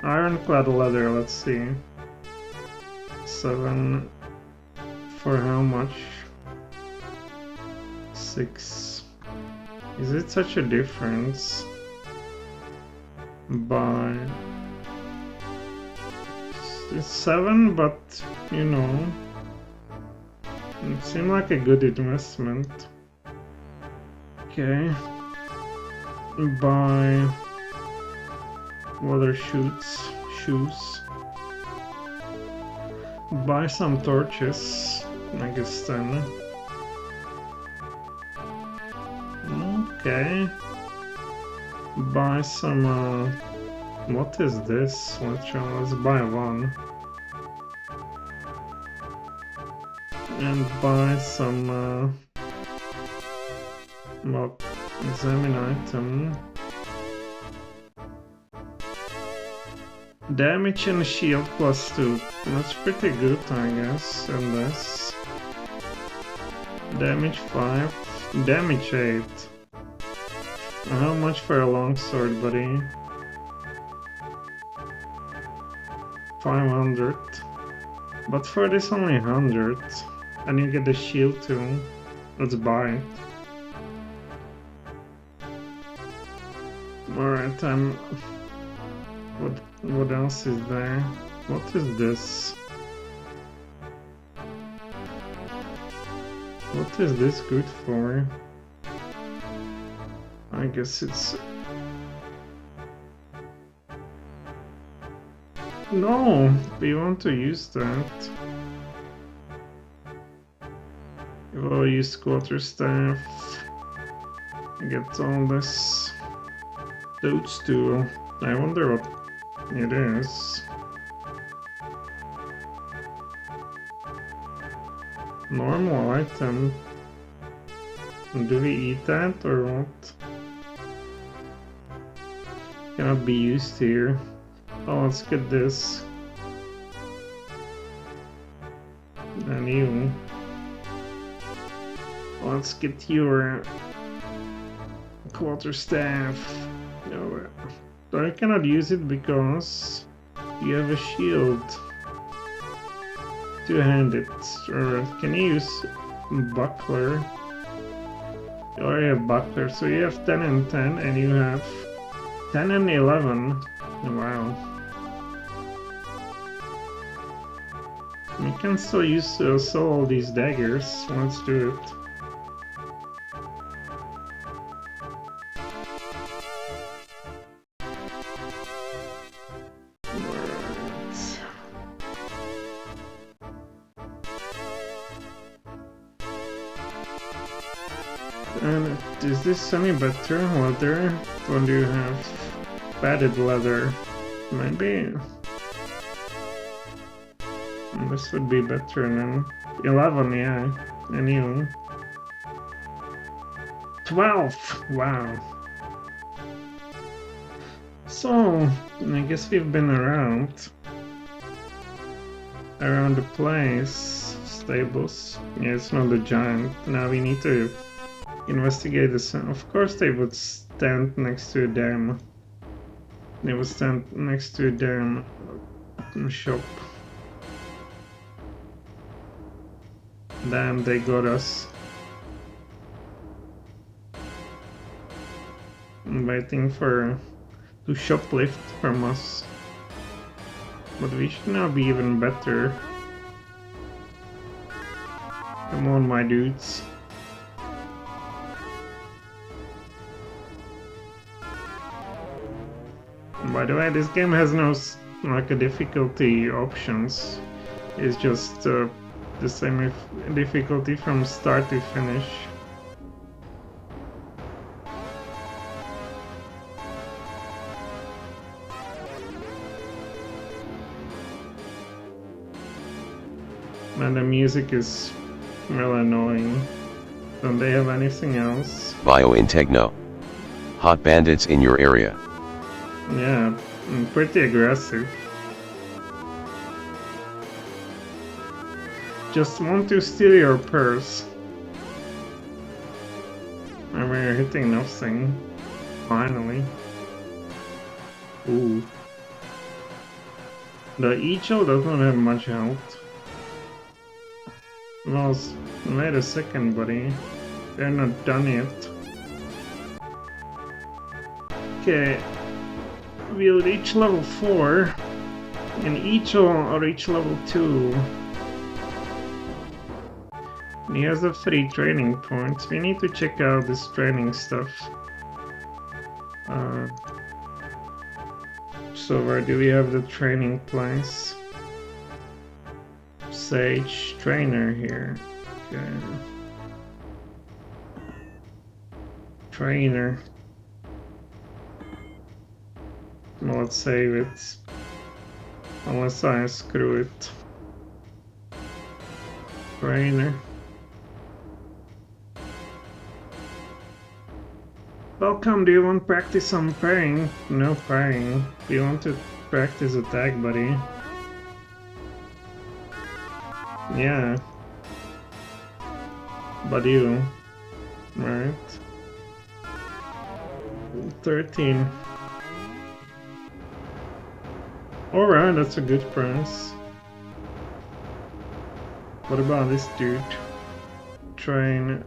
Ironclad leather, let's see. 7 for how much? 6. Is it such a difference? By it's 7, but you know, it seemed like a good investment. Okay. Buy leather shoes. Buy some torches, I guess then. Okay. Buy some, what is this? Let's buy one. And buy some, well, examine item. Damage and shield plus 2. That's pretty good, I guess. And this. Damage 5. Damage 8. How much for a longsword, buddy? 500. But for this only 100. And you get the shield too. Let's buy it. Alright, what else is there? What is this? What is this good for? I guess it's... No! We want to use that. We'll use quarterstaff. Get all this. Toadstool. I wonder what it is. Normal item. Do we eat that or what? Cannot be used here. Oh, let's get this. And you. Let's get your quarterstaff. No, I cannot use it because you have a shield. Two-handed. Or can you use buckler? You already have buckler, so you have 10 and 10, and you have 10 and 11. Wow. We can still use sell all these daggers. Let's do it. And is this any better leather? Or do you have padded leather? Maybe. This would be better than 11, yeah. And you. 12! Wow. So, I guess we've been around the place. Stables. Yeah, it's not a giant. Now we need to Investigate the sun. Of course they would stand next to a dam. They would stand next to a dam shop. Damn, they got us. I'm waiting to shoplift from us. But we should now be even better. Come on, my dudes. And by the way, this game has no like a difficulty options. It's just the same difficulty from start to finish. And the music is really annoying. Don't they have anything else? Bio in Techno. Hot bandits in your area. Yeah, pretty aggressive. Just want to steal your purse. And we're hitting nothing. Finally. Ooh. The Ichil doesn't have much health. Well, wait a second, buddy. They're not done yet. Okay. We'll reach level 4. And Ichil reach level 2. And he has the 3 training points. We need to check out this training stuff. So where do we have the training place? Sage trainer here. Okay. Trainer. Well, let's save it. Unless I screw it. Trainer. Welcome, do you want practice on parrying? No parrying. Do you want to practice attack, buddy? Yeah. But you. Right. 13. Alright, that's a good price. What about this dude? Train.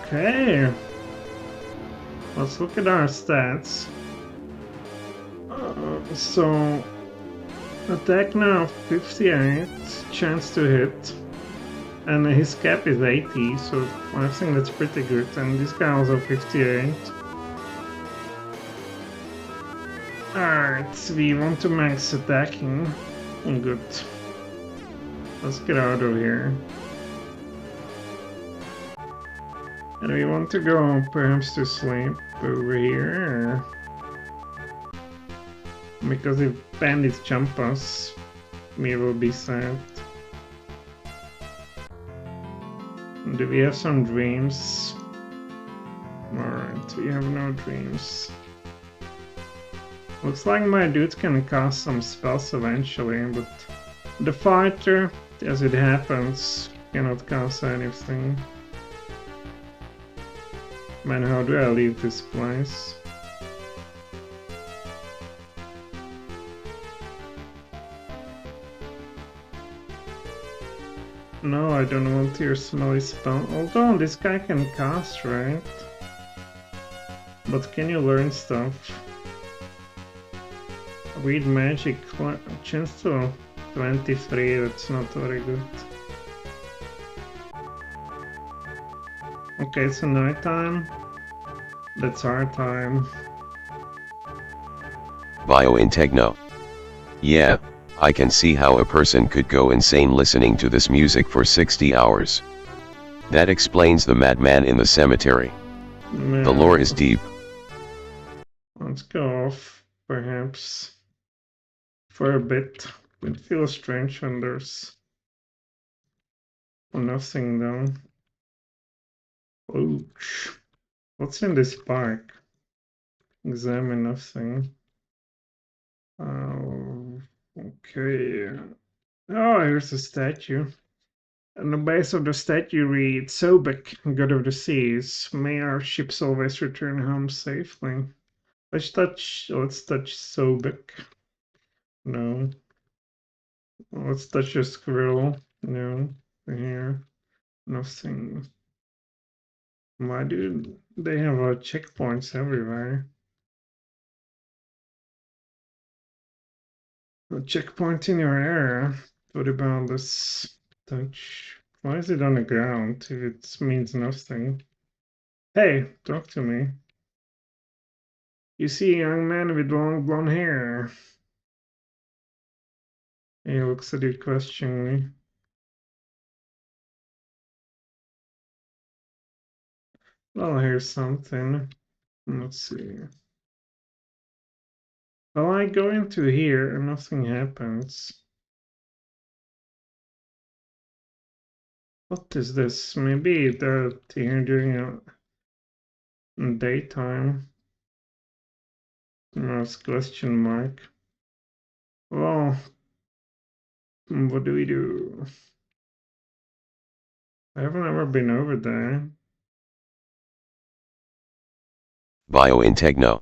Okay. Let's look at our stats. So, attack now 58, chance to hit, and his cap is 80, so I think that's pretty good, and this guy also 58. Alright, we want to max attacking. Good. Let's get out of here. And we want to go perhaps to sleep over here. Because if bandits jump us, we will be sad. Do we have some dreams? Alright, we have no dreams. Looks like my dude can cast some spells eventually, but the fighter, as it happens, cannot cast anything. Man, how do I leave this place? No, I don't want your smelly spell. Although this guy can cast, right? But can you learn stuff? Read magic, chance to 23, that's not very good. Okay, it's a night time. That's our time. Bio in Techno. Yeah, I can see how a person could go insane listening to this music for 60 hours. That explains the madman in the cemetery. No. The lore is deep. Let's go off, perhaps, for a bit. It feels strange when there's nothing though. Ouch. What's in this park? Examine nothing. Oh, okay. Oh, here's a statue. On the base of the statue reads, Sobek, god of the seas, may our ships always return home safely. Let's touch Sobek. No. Let's touch a squirrel. No. Here. Nothing. Why do they have checkpoints everywhere? A checkpoint in your area. What about this touch? Why is it on the ground if it means nothing? Hey, talk to me. You see a young man with long blonde hair. He looks at you questioningly. Well, here's something. Let's see. Well, I go into here and nothing happens. What is this? Maybe they're here during daytime. Ask question mark. Well, what do we do? I haven't ever been over there. Biointegno.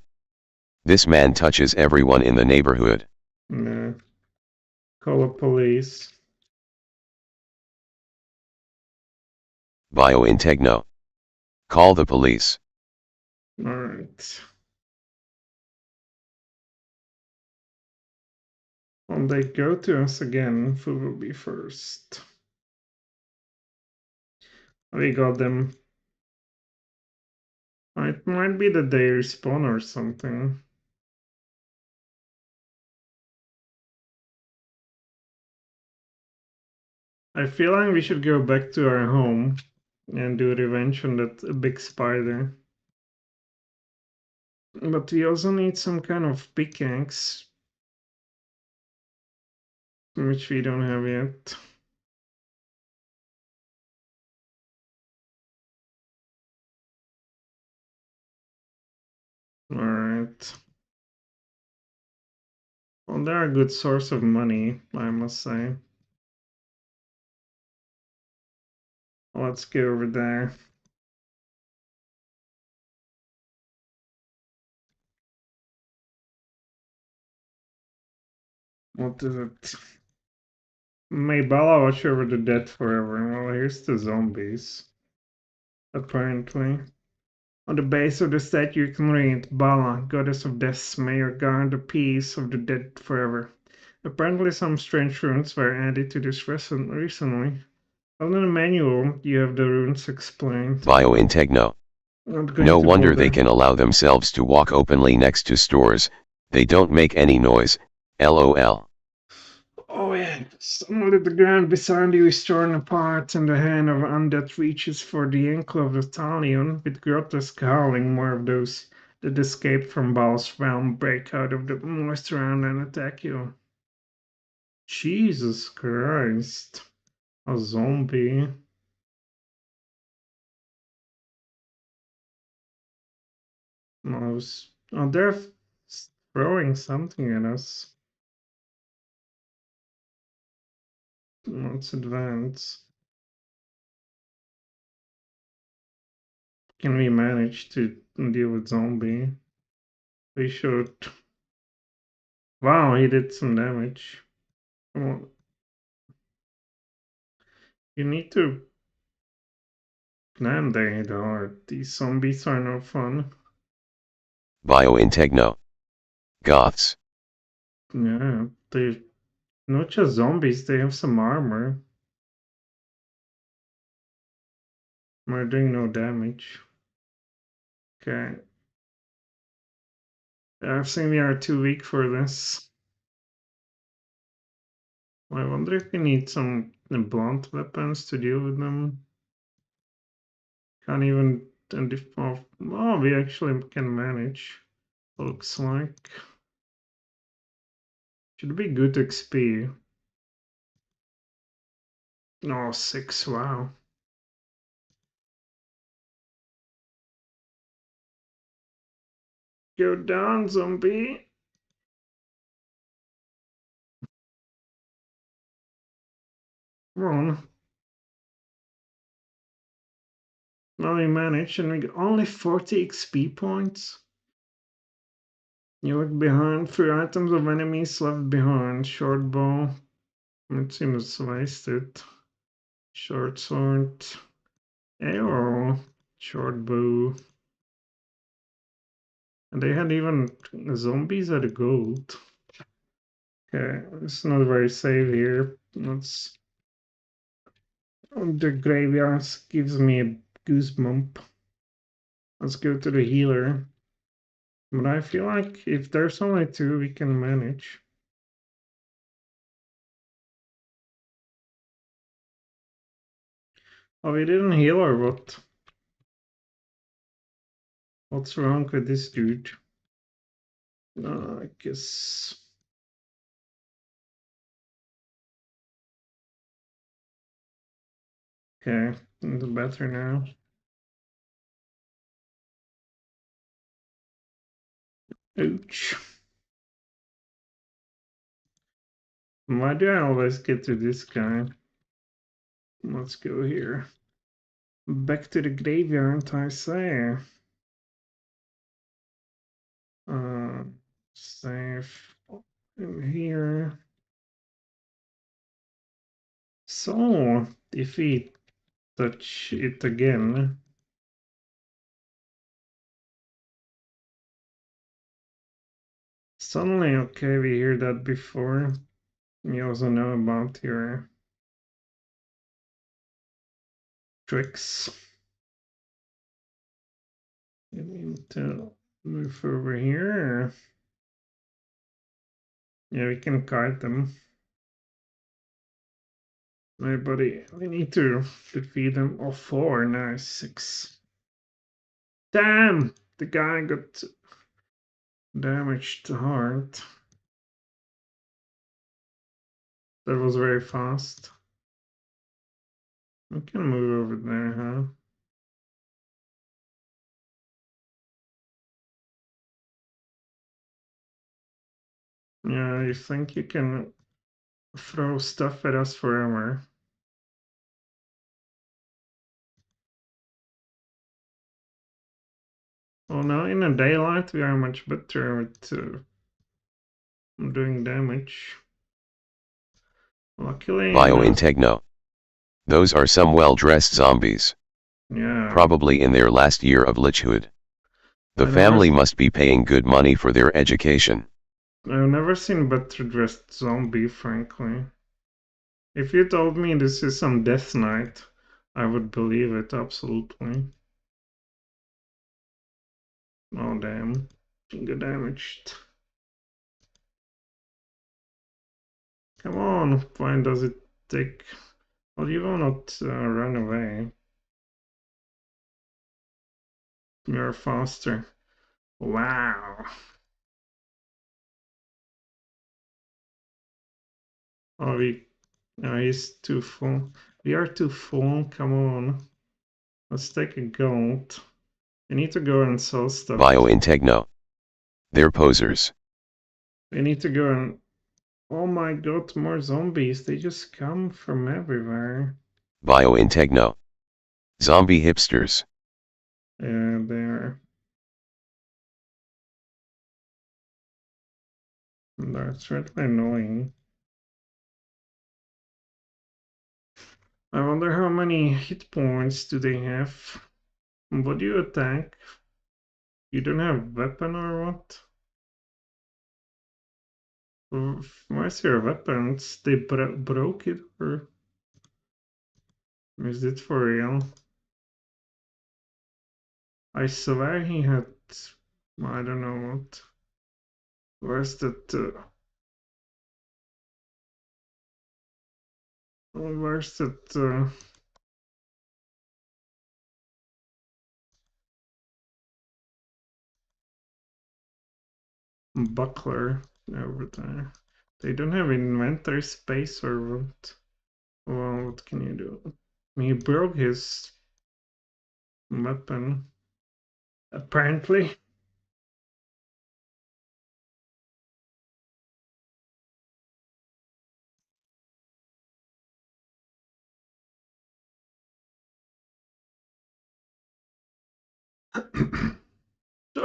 This man touches everyone in the neighborhood. Nah. Call the police. Biointegno. Call the police. Alright. When they go to us again, who will be first? We got them. It might be that they respawn or something. I feel like we should go back to our home and do revenge on that big spider. But we also need some kind of pickaxe, which we don't have yet. Alright. Well, they're a good source of money, I must say. Let's go over there. What is it? May Bala watch over the dead forever. Well, here's the zombies. Apparently. On the base of the statue you can read, Bala, goddess of death, may you guard the peace of the dead forever. Apparently some strange runes were added to this recently. On the manual, you have the runes explained. Biointegno. No wonder they can allow themselves to walk openly next to stores. They don't make any noise. LOL. Oh yeah, suddenly the ground beside you is torn apart and the hand of undead reaches for the ankle of the Thalion with grotesque howling. More of those that escaped from Baal's realm break out of the moist ground and attack you. Jesus Christ. A zombie. Oh, they're throwing something at us. Let's advance. Can we manage to deal with zombie? We should. Wow, he did some damage. Come on. You need to plan their hard. These zombies are no fun. Biointegno. Goths. Yeah, they're not just zombies, they have some armor. We're doing no damage. Okay. I think we are too weak for this. I wonder if we need some blunt weapons to deal with them. Can't even identify. Oh, we actually can manage. Looks like. Should be good XP. Oh, 6, wow. Go down, zombie. Come on. Well, we managed, and we got only 40 XP points. You look behind, 3 items of enemies left behind. Short bow, it seems wasted. Short sword, arrow, short bow. And they had even zombies at a gold. Okay, it's not very safe here. Let's. The graveyard gives me a goosebump. Let's go to the healer. But I feel like if there's only 2, we can manage. Oh, we didn't heal or what? What's wrong with this dude? I guess. Okay, it's better now. Ouch. Why do I always get to this guy? Let's go here. Back to the graveyard, I say. Save in here. So, defeat, touch it again. Suddenly, okay, we hear that before. We also know about your tricks. You need to move over here. Yeah, we can kite them. My buddy, we need to defeat them. Oh, 4, nice, 6. Damn! The guy got damaged hard. That was very fast. We can move over there, huh? Yeah, you think you can throw stuff at us forever? Well, now in the daylight, we are much better at doing damage. Luckily, Biointegno. Those are some well-dressed zombies. yeah, Probably in their last year of lichhood. The family must be paying good money for their education. I've never seen better dressed zombie, frankly. If you told me this is some Death Knight, I would believe it, absolutely. Oh, damn. Get damaged. Come on, why does it take... Well, you will not run away. You're faster. Wow. Oh, he's too full. We are too full, come on. Let's take a gold. We need to go and sell stuff. Biointegno. They're posers. We need to go and... Oh my god, more zombies. They just come from everywhere. Biointegno. Zombie hipsters. And they're... That's really annoying. I wonder how many hit points do they have? What do you attack? You don't have weapon or what? Where's your weapons? They broke it or is it for real? I swear he had... I don't know what. Where's that... where's that... buckler over there? They don't have inventory space or what? Well, what can you do? He broke his weapon. Apparently.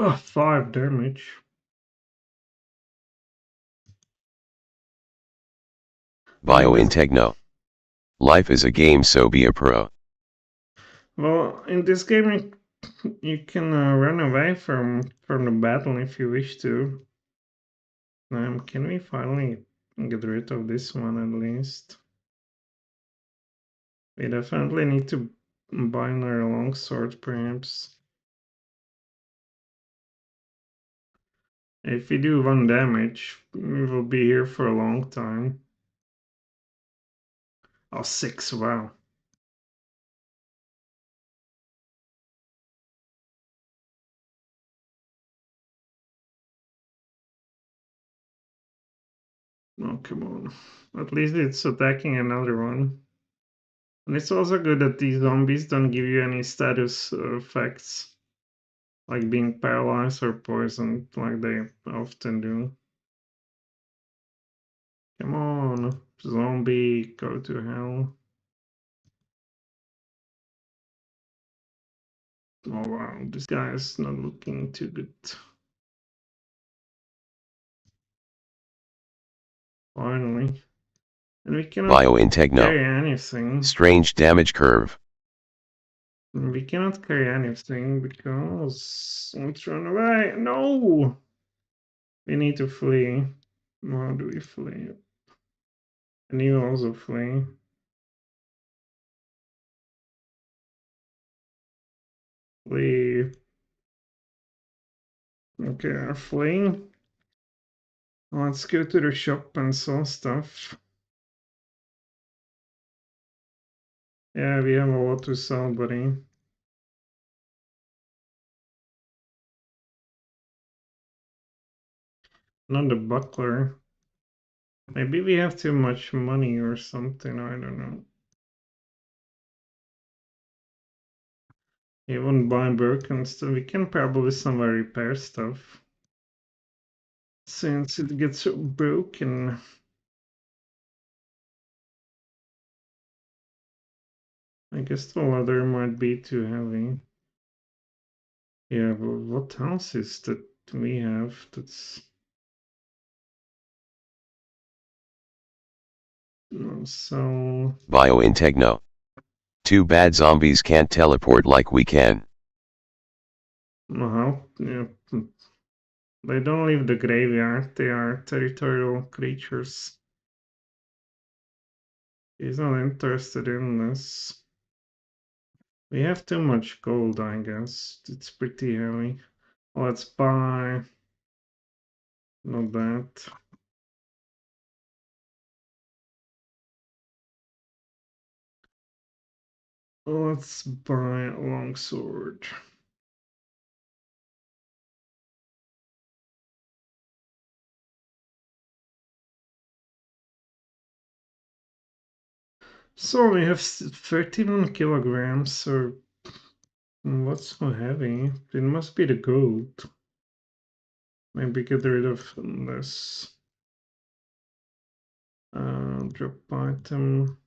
Oh, 5 damage. Biointegno. Life is a game, so be a pro. Well, in this game, you can run away from the battle if you wish to. Can we finally get rid of this one at least? We definitely need to bind our longsword, perhaps. If we do 1 damage, we will be here for a long time. Oh, 6, wow. Oh, come on. At least it's attacking another one. And it's also good that these zombies don't give you any status effects, like being paralyzed or poisoned, like they often do. Come on, zombie, go to hell. Oh wow, this guy is not looking too good. Finally. And we cannot Biointegno. carry anything. Strange damage curve. We cannot carry anything because let's run away. No! We need to flee. How do we flee? And you also flee. Flee. Okay, I'm fleeing. Let's go to the shop and sell stuff. Yeah, we have a lot to sell, buddy. Not the buckler. Maybe we have too much money or something, I don't know. Even buy broken stuff. We can probably somewhere repair stuff. Since it gets so broken. I guess the leather might be too heavy. Yeah, but what else is that we have that's... So... Biointegno. Too bad zombies can't teleport like we can. Well, yeah. They don't leave the graveyard, they are territorial creatures. He's not interested in this. We have too much gold, I guess. It's pretty heavy. Let's buy... Not that. Let's buy a longsword. So we have 31 kilograms, so what's so heavy? It must be the gold. Maybe get rid of this. Drop item.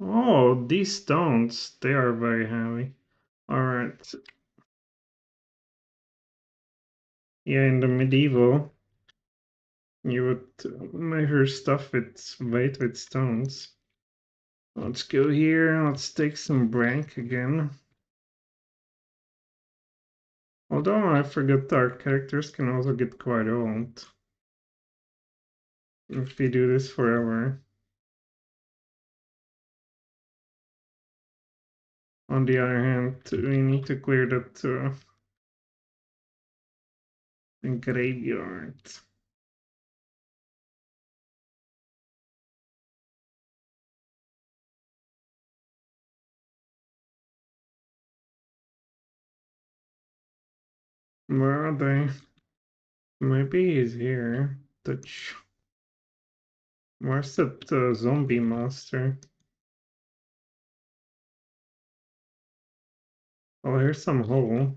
Oh, these stones, they are very heavy. Alright. Yeah, in the medieval, you would measure stuff with weight with stones. Let's go here, let's take some rank again. Although I forgot our characters can also get quite old. If we do this forever. On the other hand, we need to clear that graveyard. Where are they? Maybe he's here. Touch. Where's that zombie monster? Oh, here's some hole.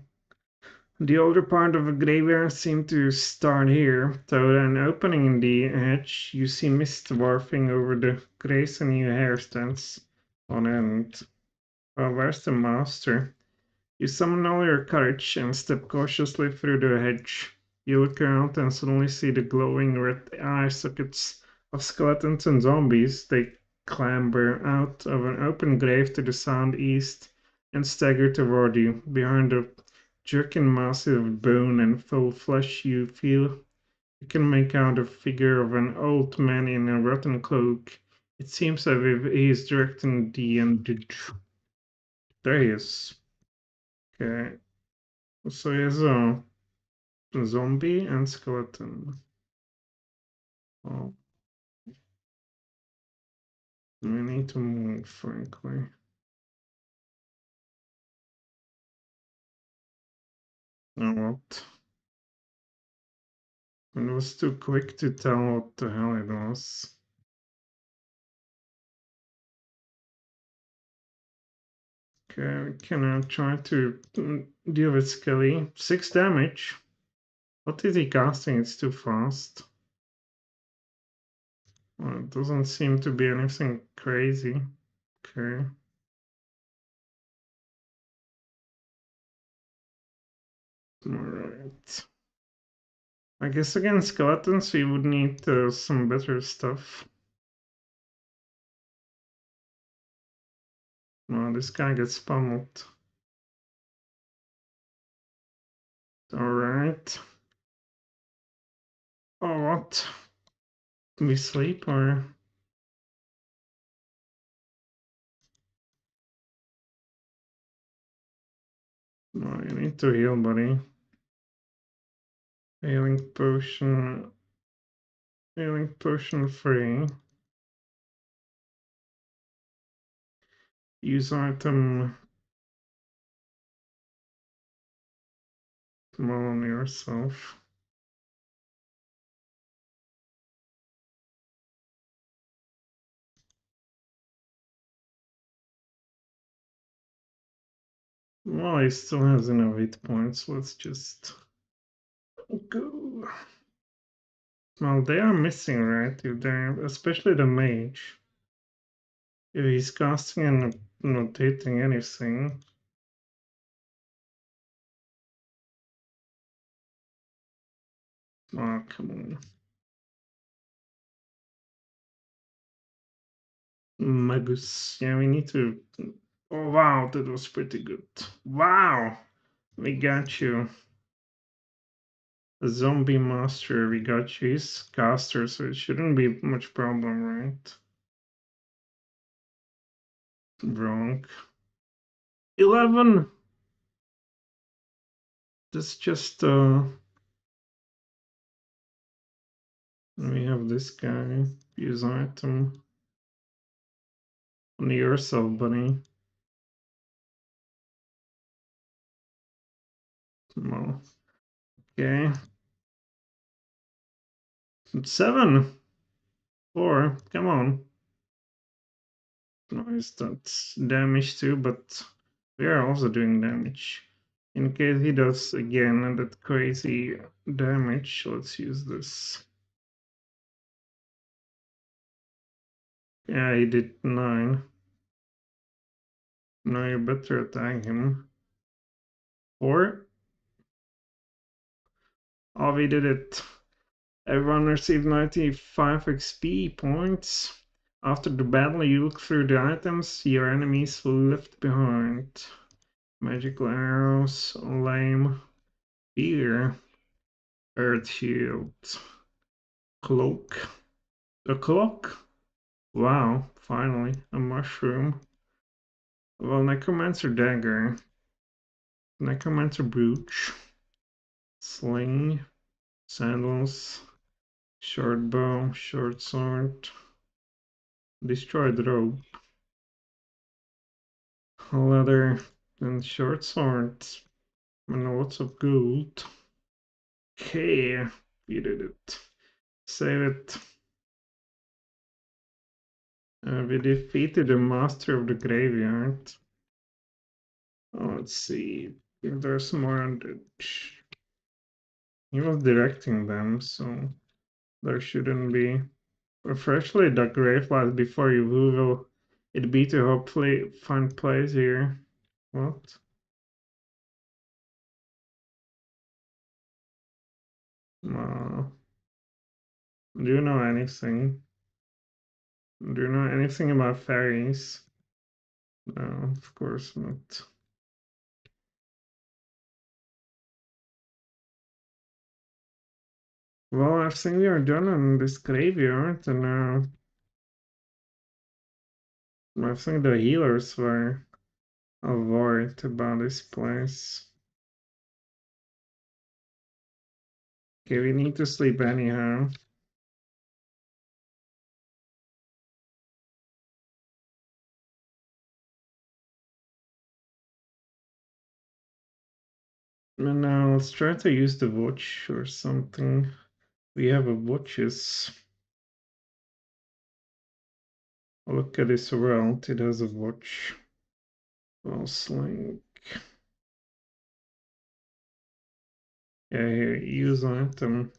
The older part of the graveyard seemed to start here. Through an opening in the edge, you see mist wafting over the graves and your hair stands on end. Well, where's the master? You summon all your courage and step cautiously through the hedge. You look around and suddenly see the glowing red eye sockets of skeletons and zombies. They clamber out of an open grave to the southeast and stagger toward you. Behind the jerking mass of bone and full flesh you feel you can make out the figure of an old man in a rotten cloak. It seems as if he is directing the there he is. Okay. So he has a zombie and skeleton. Oh, we need to move, frankly. Oh, what? It was too quick to tell what the hell it was. Okay, we can try to deal with Skelly. 6 damage. What is he casting? It's too fast. Well, it doesn't seem to be anything crazy. Okay. Alright. I guess against skeletons we would need some better stuff. Well, this guy gets pummeled. Alright. Oh, what? Do we sleep or? No, you need to heal, buddy. Healing potion. Healing potion free. Use item. On yourself. Well, he still has enough hit points. Let's just go. Well, they are missing, right? If they're, especially the mage. If he's casting and not hitting anything. Oh, come on. Magus. Yeah, we need to. Oh, wow, that was pretty good. Wow, we got you. A zombie master, we got you. He's caster, so it shouldn't be much problem, right? Wrong. 11! That's just, we have this guy. Use item. On yourself, buddy. Well, okay. 7! 4, come on. Nice, that's damage too, but we are also doing damage. In case he does again that crazy damage, let's use this. Yeah, he did 9. Now you better attack him. 4. Oh, we did it. Everyone received 95 XP points. After the battle, you look through the items your enemies left behind. Magical arrows, lame, spear, earth shield, cloak. A clock? Wow, finally, a mushroom. Well, necromancer dagger, necromancer brooch, sling, sandals, short bow, short sword, destroyed robe, leather, and short swords, and lots of gold. Okay, we did it. Save it. We defeated the master of the graveyard. Oh, let's see if there's more on the. He was directing them, so there shouldn't be. Freshly dug grave light before you will it be to hopefully find place here. What? Uh, do you know anything? Do you know anything about fairies? No, of course not. Well, I think we are done on this graveyard, and I think the healers were worried about this place. Okay, we need to sleep anyhow. And now let's try to use the watch or something. We have a watches. Look at this world, it has a watch. False link. Yeah, here, use item.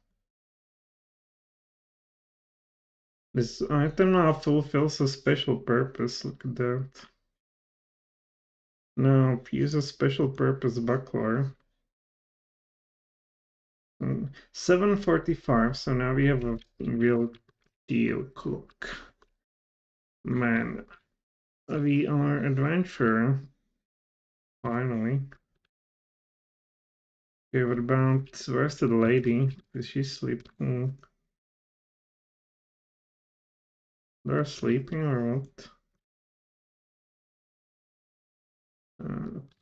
This item now fulfills a special purpose, look at that. Now, use a special purpose buckler. 745, so now we have a real deal cook. Man, we are adventurer. Finally. Okay, what about, where's the lady? Is she sleeping? They're sleeping or what?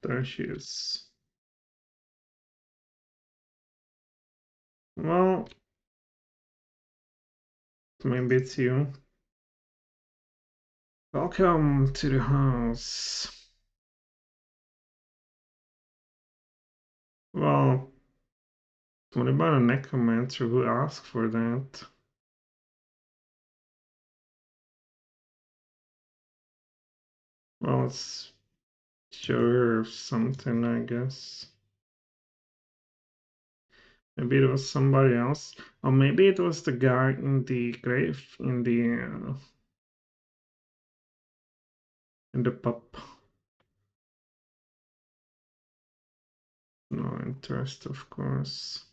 There she is. Well, maybe it's you. Welcome to the house. Well, what about a necromancer who asked for that? Well, let's show her something, I guess. Maybe it was somebody else. Or maybe it was the guy in the grave, in the pub. No interest, of course.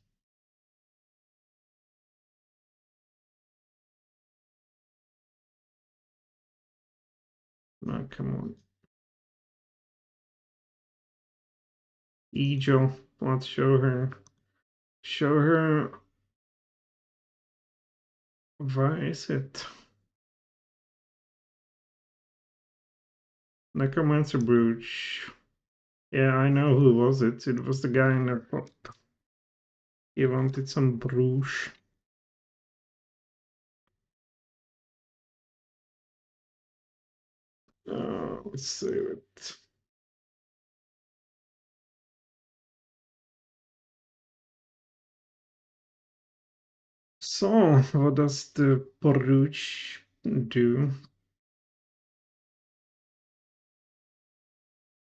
No, come on. Angel, let's show her. Show her. Where is it? Necromancer brooch. Yeah, I know who was it. It was the guy in the pub. He wanted some brooch. Let's save it. So, what does the brooch do?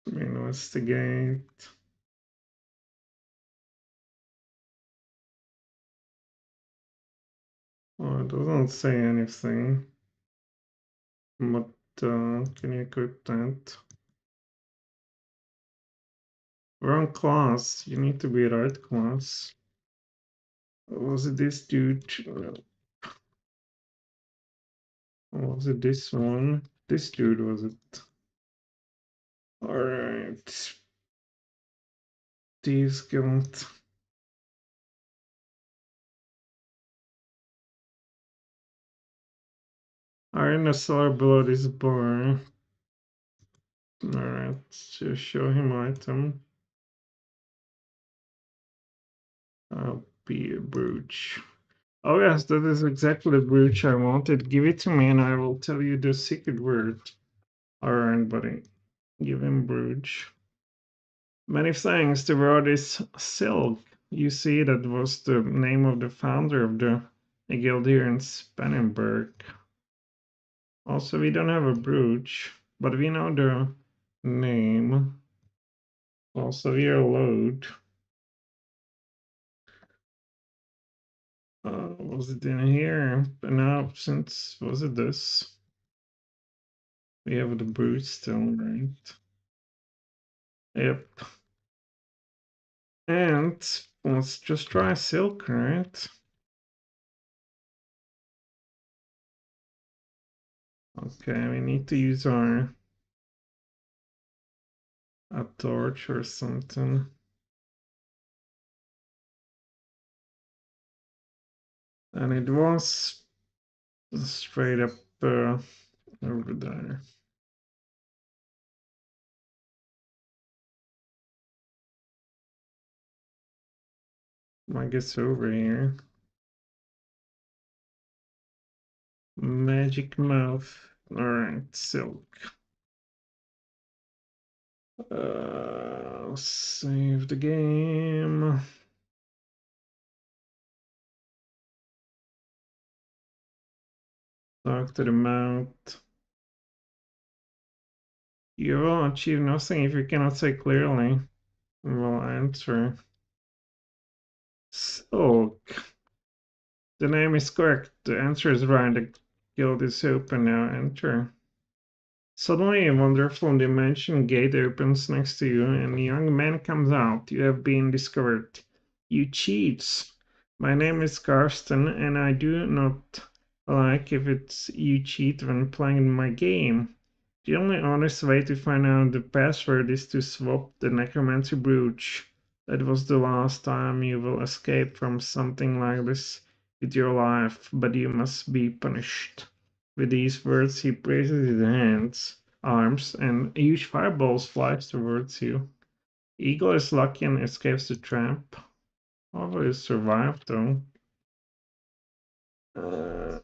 Investigate. Oh, it doesn't say anything. But can you equip that? Wrong class. You need to be right class. Was it this dude? Or was it this one? This dude was it? Alright. Thieves Guild. Are in the cellar below this bar. Alright, just show him item. Be a brooch. Oh yes, that is exactly the brooch I wanted. Give it to me and I will tell you the secret word. Alright, buddy. Give him brooch. Many thanks, the word is silk. You see, that was the name of the founder of the guild here in Spannenberg. Also, we don't have a brooch, but we know the name. Also, we are load. Was it in here? And now, since, was it this? We have the brooch still, right? Yep. And let's just try silk, right? Okay, we need to use a torch or something. And it was straight up over there. I guess over here. Magic mouth. Alright, silk. Save the game. Talk to the mouth. You will achieve nothing if you cannot say clearly. Will answer. Silk. The name is correct. The answer is right. The guild is open now. Enter. Suddenly, a wonderful dimension gate opens next to you, and a young man comes out. You have been discovered. You cheats! My name is Karsten, and I do not like if it's you cheat when playing my game. The only honest way to find out the password is to swap the necromancy brooch. That was the last time you will escape from something like this with your life, but you must be punished. With these words, he raises his hands, arms, and a huge fireball flies towards you. Eagle is lucky and escapes the trap. Although he survived, though. Uh,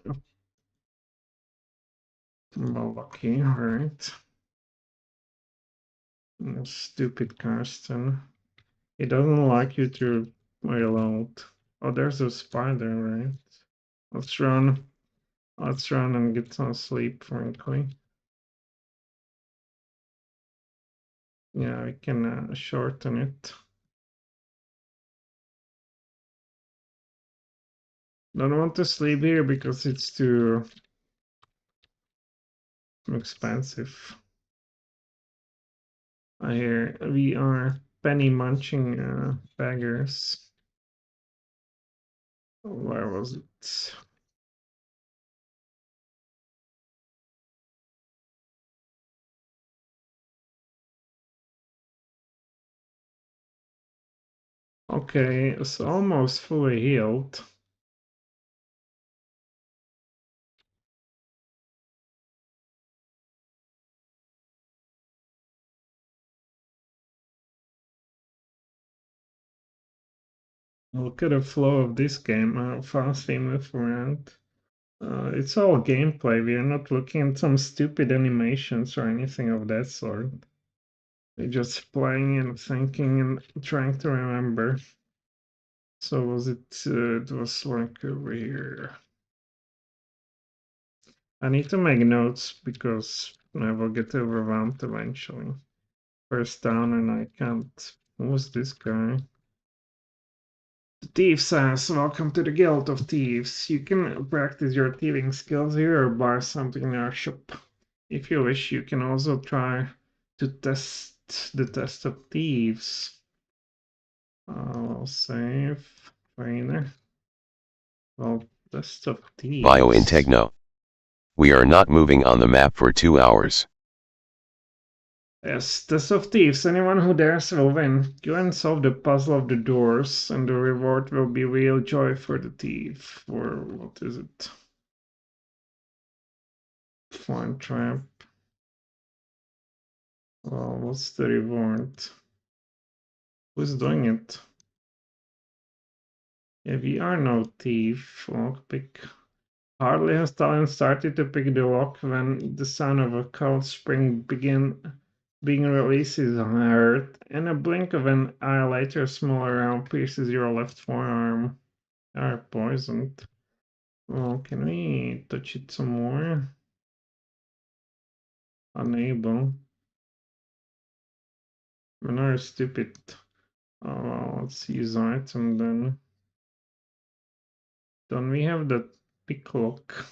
well, lucky, right? Stupid Karsten. He doesn't like you to reload. Oh, there's a spider, right? Let's run. Let's run and get some sleep, frankly. Yeah, we can shorten it. Don't want to sleep here because it's too expensive. I hear we are penny munching beggars. Where was it? Okay, it's almost fully healed. Look at the flow of this game, how fast we move around. It's all gameplay. We are not looking at some stupid animations or anything of that sort. We're just playing and thinking and trying to remember. So was it? It was like over here. I need to make notes because I will get overwhelmed eventually. First down, and I can't. Who's this guy? The thief says, "Welcome to the Guild of Thieves. You can practice your thieving skills here or buy something in our shop. If you wish, you can also try to test the test of thieves." I'll save trainer. Well, test of Bio in thieves. Techno. We are not moving on the map for 2 hours. Yes, test of thieves. Anyone who dares will win. Go and solve the puzzle of the doors, and the reward will be real joy for the thief. Or what is it? Find trap. Well, what's the reward? Who's doing it? Yeah, we are no thief. Lockpick. Hardly has Thalion started to pick the lock when the sound of a cold spring being released is heard, and a blink of an eye later, a smaller round pierces your left forearm. You are poisoned. Well, can we touch it some more? Unable. Another stupid. Oh, well, let's use item then. Don't we have that pick lock?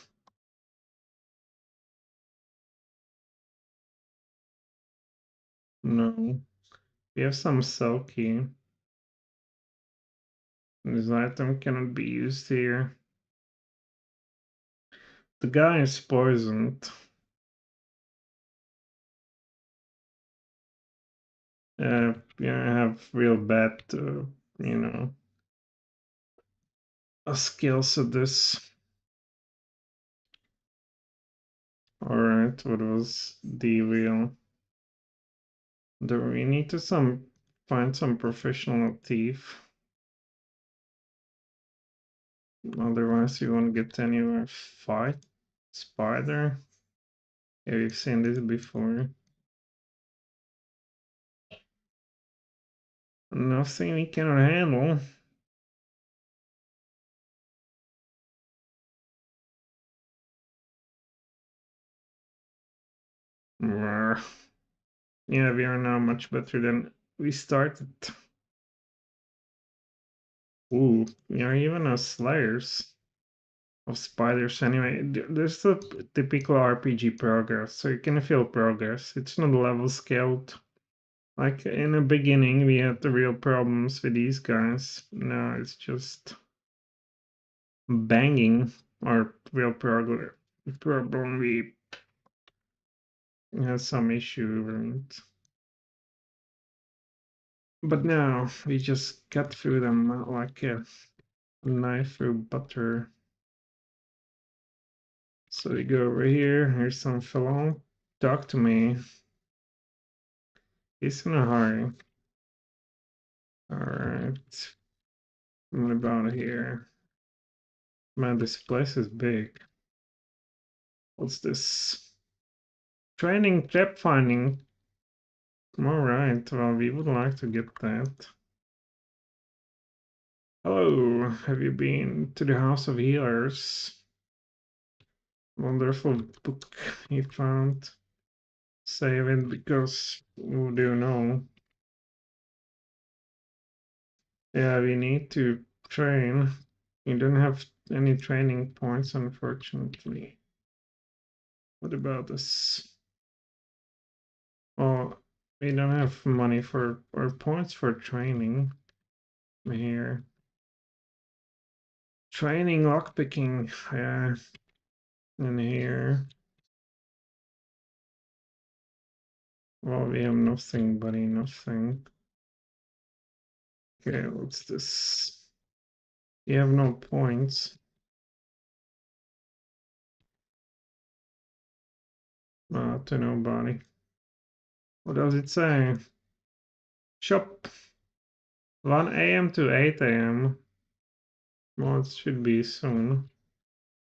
No. We have some cell key. This item cannot be used here. The guy is poisoned. Yeah, I have real bad, you know, skills at this. Alright, what was the real? Do we need to find some professional thief? Otherwise, you won't get anywhere. Fight spider. Yeah, we've seen this before. Nothing we cannot handle. Yeah, we are now much better than we started. Ooh, we are even as slayers of spiders anyway. There's the typical RPG progress, so you can feel progress. It's not level scaled. Like in the beginning, we had the real problems with these guys. Now it's just banging our real problem. We had some issue with it. But now we just cut through them like a knife through butter. So we go over here. Here's some fellow. Talk to me. He's in a hurry. Alright. What about here? Man, this place is big. What's this? Training trap finding. Alright, well, we would like to get that. Hello, have you been to the House of Healers? Wonderful book he found. Save it because who do you know? Yeah, we need to train. You don't have any training points, unfortunately. What about this? Oh, we don't have money for or points for training here. Training lockpicking, yeah, in here. Well, we have nothing, buddy, nothing. Okay, what's this? You have no points. To nobody. What does it say? Shop 1 a.m. to 8 a.m. Well, it should be soon.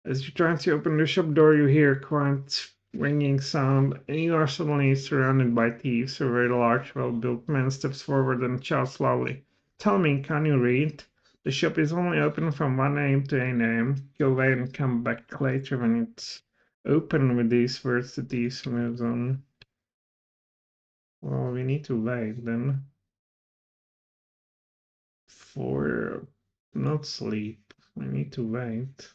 As you try to open the shop door, you hear a quiet ringing sound, and you are suddenly surrounded by thieves. A very large, well-built man steps forward and shouts loudly, "Tell me, can you read? The shop is only open from 1 a.m. to 8 a.m. Go away and come back later when it's open." With these words, the thief moves on. Well, we need to wait then. For not sleep. I need to wait.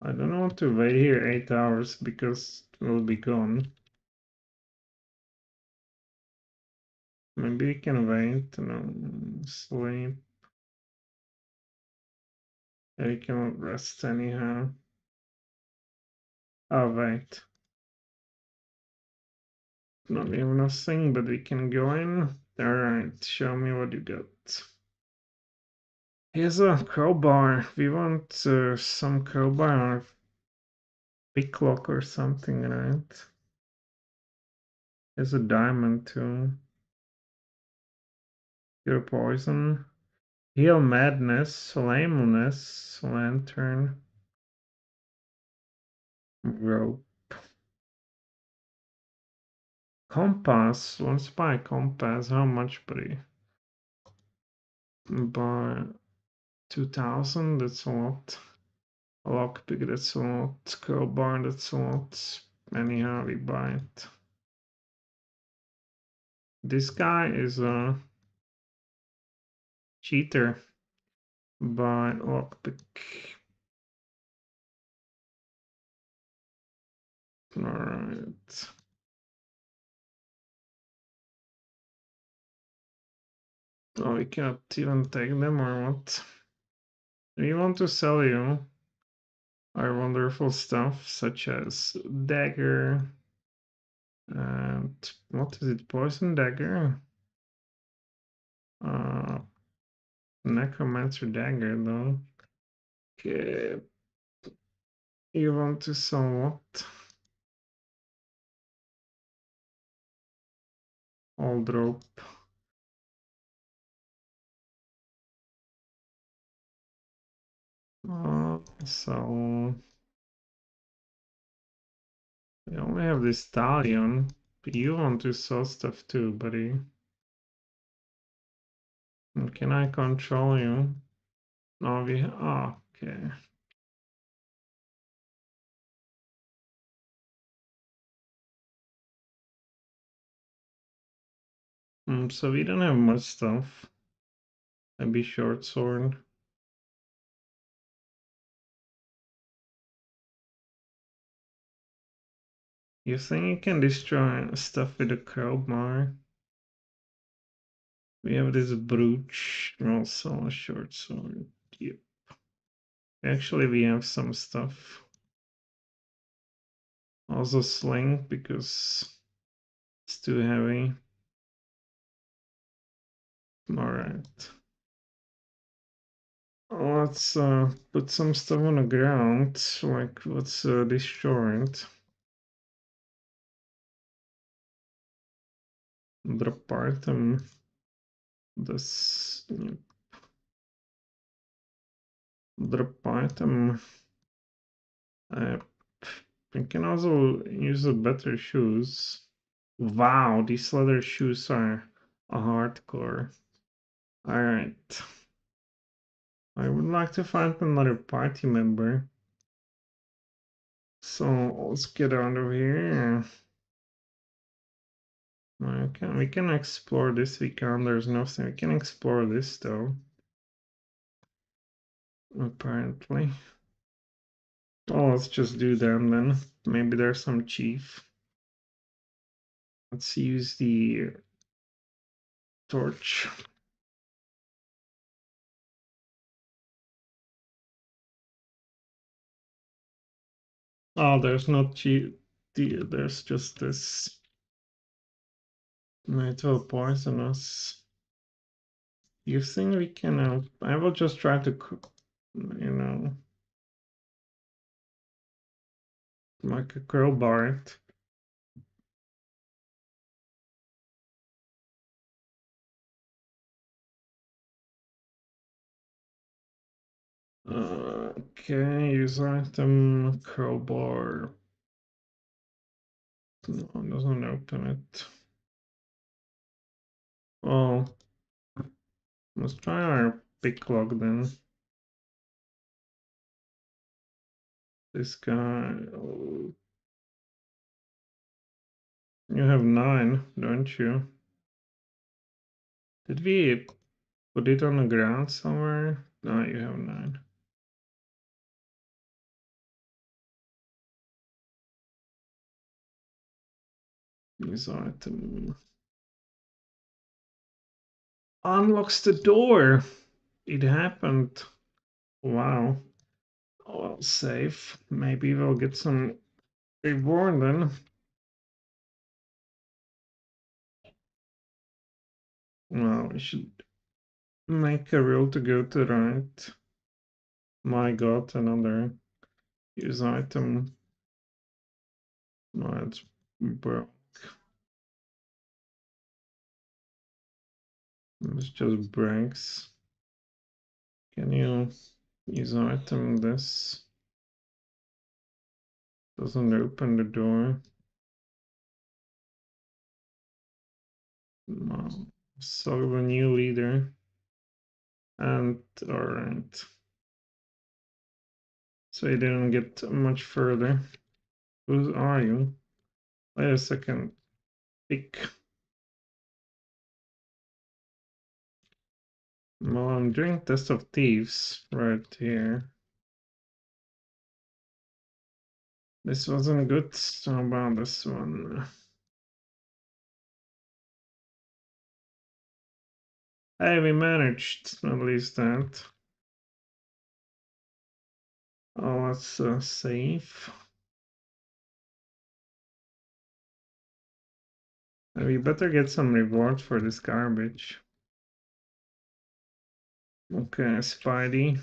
I don't want to wait here 8 hours because we'll be gone. Maybe we can wait. No, sleep. We can rest anyhow. Oh, wait. No, we have nothing, but we can go in. Alright, show me what you got. Here's a crowbar. We want some crowbar or picklock or something, right? There's a diamond too. Your poison. Heal madness, lameness, lantern, rope. Compass. Let's buy a compass. How much, buddy? Buy 2,000. That's a lot. Lockpick. That's a lot. Crowbar. That's a lot. Anyhow, we buy it. This guy is a cheater. Buy lockpick. All right. Oh, we can't even take them or what? We want to sell you our wonderful stuff, such as dagger, And what is it? Poison dagger? Uh, necromancer dagger though. Okay. You want to sell what? All drop. So we only have this Thalion. But you want to sell stuff too, buddy. And can I control you? No, okay. So we don't have much stuff. Maybe short sword. You think you can destroy stuff with a crowbar? We have this brooch, also a short sword. Yep. Actually, we have some stuff. Also sling because it's too heavy. Alright. Let's put some stuff on the ground. Like, let's destroy it. Drop item. This. Yep. Drop item. We can also use the better shoes. Wow, these leather shoes are a hardcore. Alright. I would like to find another party member. So let's get out of here. We can explore this. There's nothing. We can explore this though. Apparently. Oh, let's just do them then. Maybe there's some chief. Let's use the torch. Oh, there's not chief. There's just this. It will poison us. You think we can? I will just try to, like a crowbar it. Okay, use item crowbar. No, it doesn't open it. Oh, let's try our picklock then. This guy. Oh, you have 9, don't you? Did we put it on the ground somewhere? No, you have 9. Use item. Unlocks the door. It happened. Wow. Well, safe. Maybe we'll get some reward then. Well, we should make a rule to go to right. My god, another use item. No, it's broke. It's just breaks. Can you use item this? Doesn't open the door. No. So the new leader. And alright. So you didn't get much further. Who are you? Wait a second. Pick. Well, I'm doing test of thieves right here. This wasn't good. How about this one? Hey, we managed at least that. Oh, let's save. We better get some reward for this garbage. Okay, Spidey.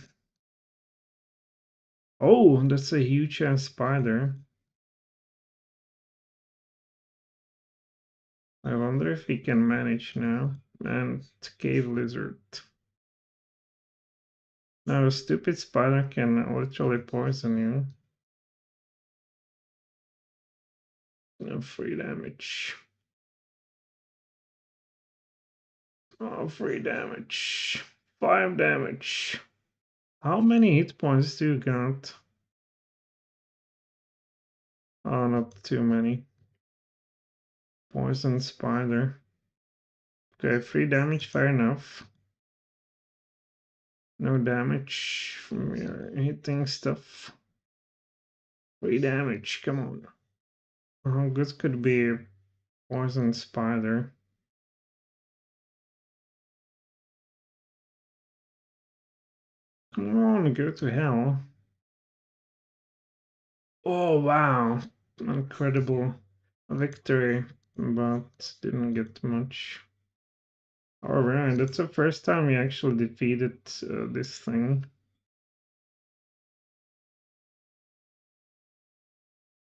Oh, that's a huge ass spider. I wonder if we can manage now. And cave lizard. Now, a stupid spider can literally poison you. No free damage. Oh, free damage. 5 damage. How many hit points do you got? Oh, not too many. Poison spider. Okay, 3 damage, fair enough. No damage from your hitting stuff. 3 damage, come on. How good could be a poison spider? Come on, go to hell. Oh, wow. Incredible victory, but didn't get much. Alright, that's the first time we actually defeated this thing.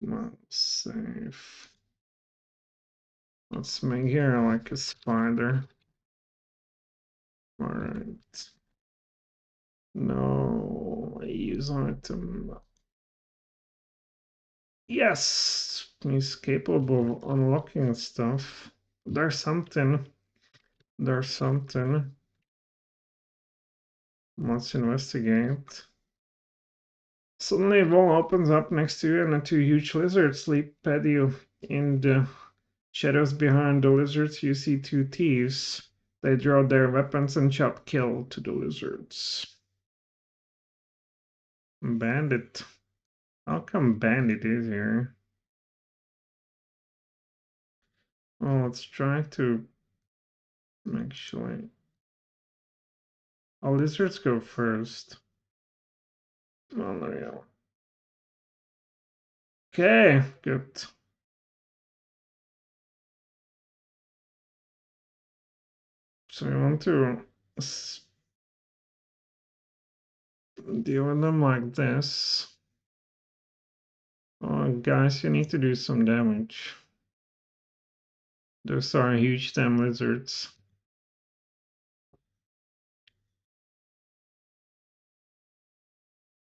Well, save. Let's make here like a spider. Alright. No, use item. Yes, he's capable of unlocking stuff. There's something. There's something. Let's investigate. Suddenly, a wall opens up next to you, and the two huge lizards leap at you. In the shadows behind the lizards, you see two thieves. They draw their weapons and shout kill to the lizards. Bandit. How come Bandit is here? Oh, let's try to actually. Oh, lizards go first. Unreal. Okay, good. So we want to deal with them like this. Oh, guys, you need to do some damage. Those are huge damn lizards.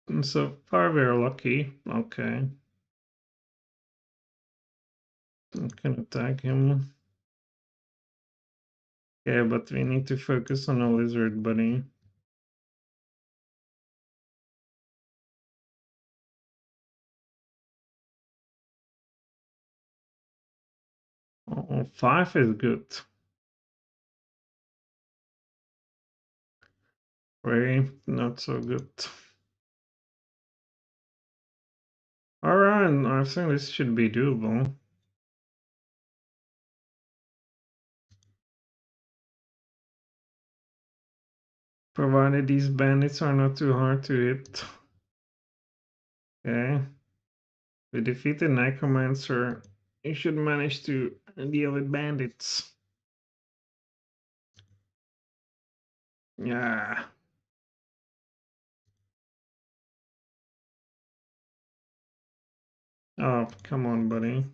And so far we're lucky. Okay. I can attack him. Yeah, but we need to focus on a lizard buddy. Oh, 5 is good. 3, not so good. Alright, I think this should be doable. Provided these bandits are not too hard to hit. Okay. We defeated Necromancer. You should manage to deal with bandits. Yeah. Oh, come on, buddy.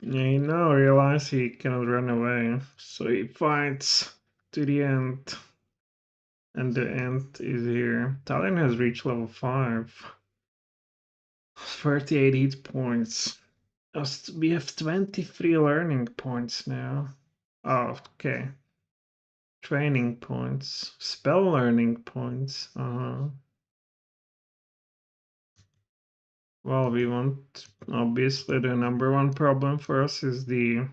Yeah, he now realizes he cannot run away, so he fights to the end. And the end is here. Thalion has reached level 5. 38 hit points. We have 23 learning points now. Oh, okay. Training points. Spell learning points. Well, we want, obviously, the number one problem for us is the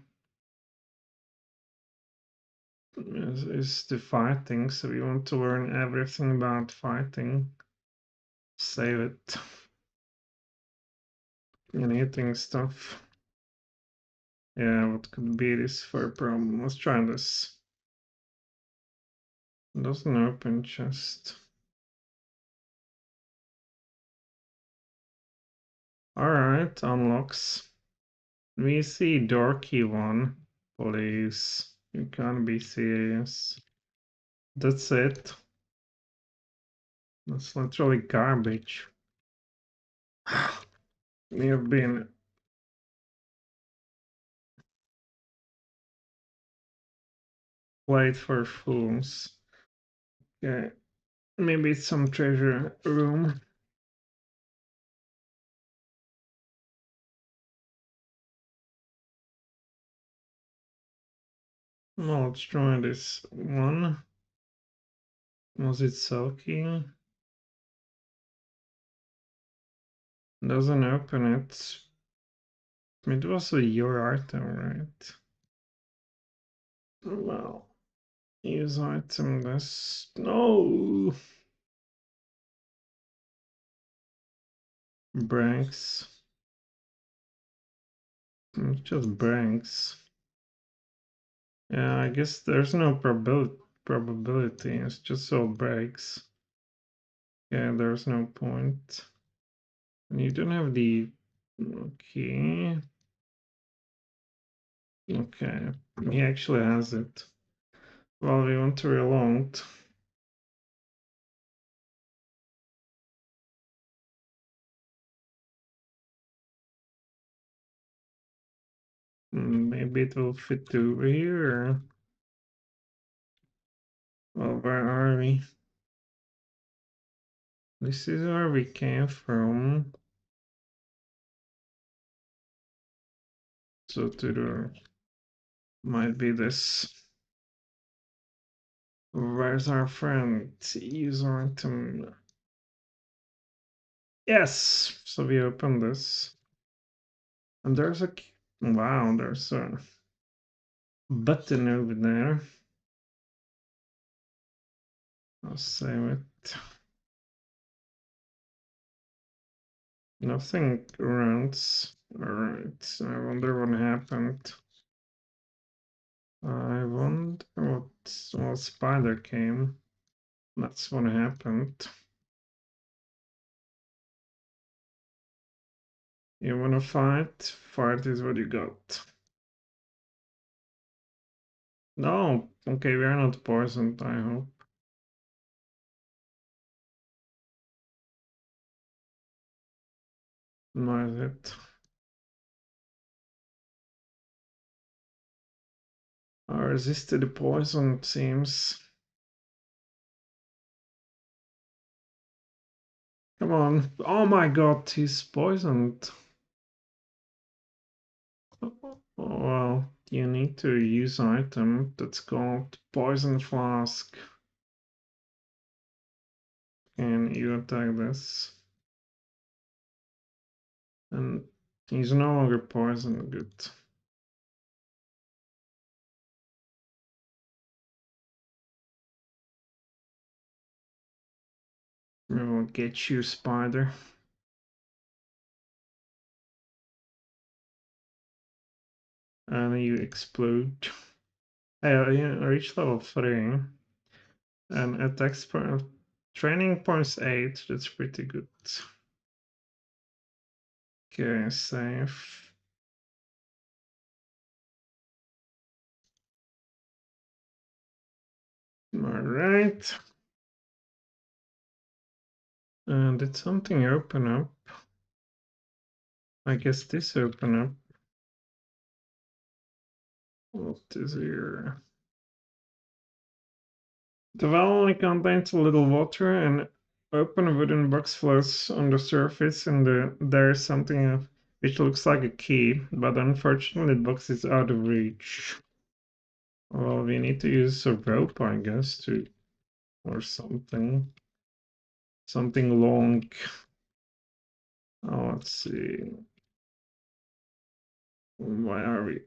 fighting, so we want to learn everything about fighting. Save it. And hitting stuff. Yeah, what could be this for a problem? Let's try this. Doesn't open chest. Alright, unlocks. We see dorky one. Please. You can't be serious. That's it. That's literally garbage. We have been played for fools. Okay, maybe it's some treasure room. No, let's try this one. Was it sulky? Doesn't open it. It was a your item, right? Well, use item this. No! Branks. It's just branks. Yeah, I guess there's no probability. It's just all breaks. Yeah, there's no point. And you don't have the... Okay. Okay. He actually has it. Well, we want to reload. Maybe it will fit over here. Well, where are we? This is where we came from. So to the... Might be this. Where's our friend? User item. Yes! So we open this. And there's a... Wow, there's a button over there. I'll save it. Nothing runs. Alright, I wonder what happened. I wonder what... Well, spider came. That's what happened. You wanna fight? Fight is what you got. No, okay, we are not poisoned, I hope. No, is it? I resisted the poison, it seems. Come on. Oh my god, he's poisoned. Oh, well, you need to use an item that's called Poison Flask. And you attack this. And he's no longer poisoned. Good. We will get you, spider. And you explode. You reach level 3. And attack training points 8. That's pretty good. Okay, save. Alright. And did something open up? I guess this open up. What is here? The well only contains a little water, and open wooden box floats on the surface, and there is something which looks like a key, but unfortunately the box is out of reach. Well, we need to use a rope, I guess, or something. Something long. Oh, let's see. Why are we?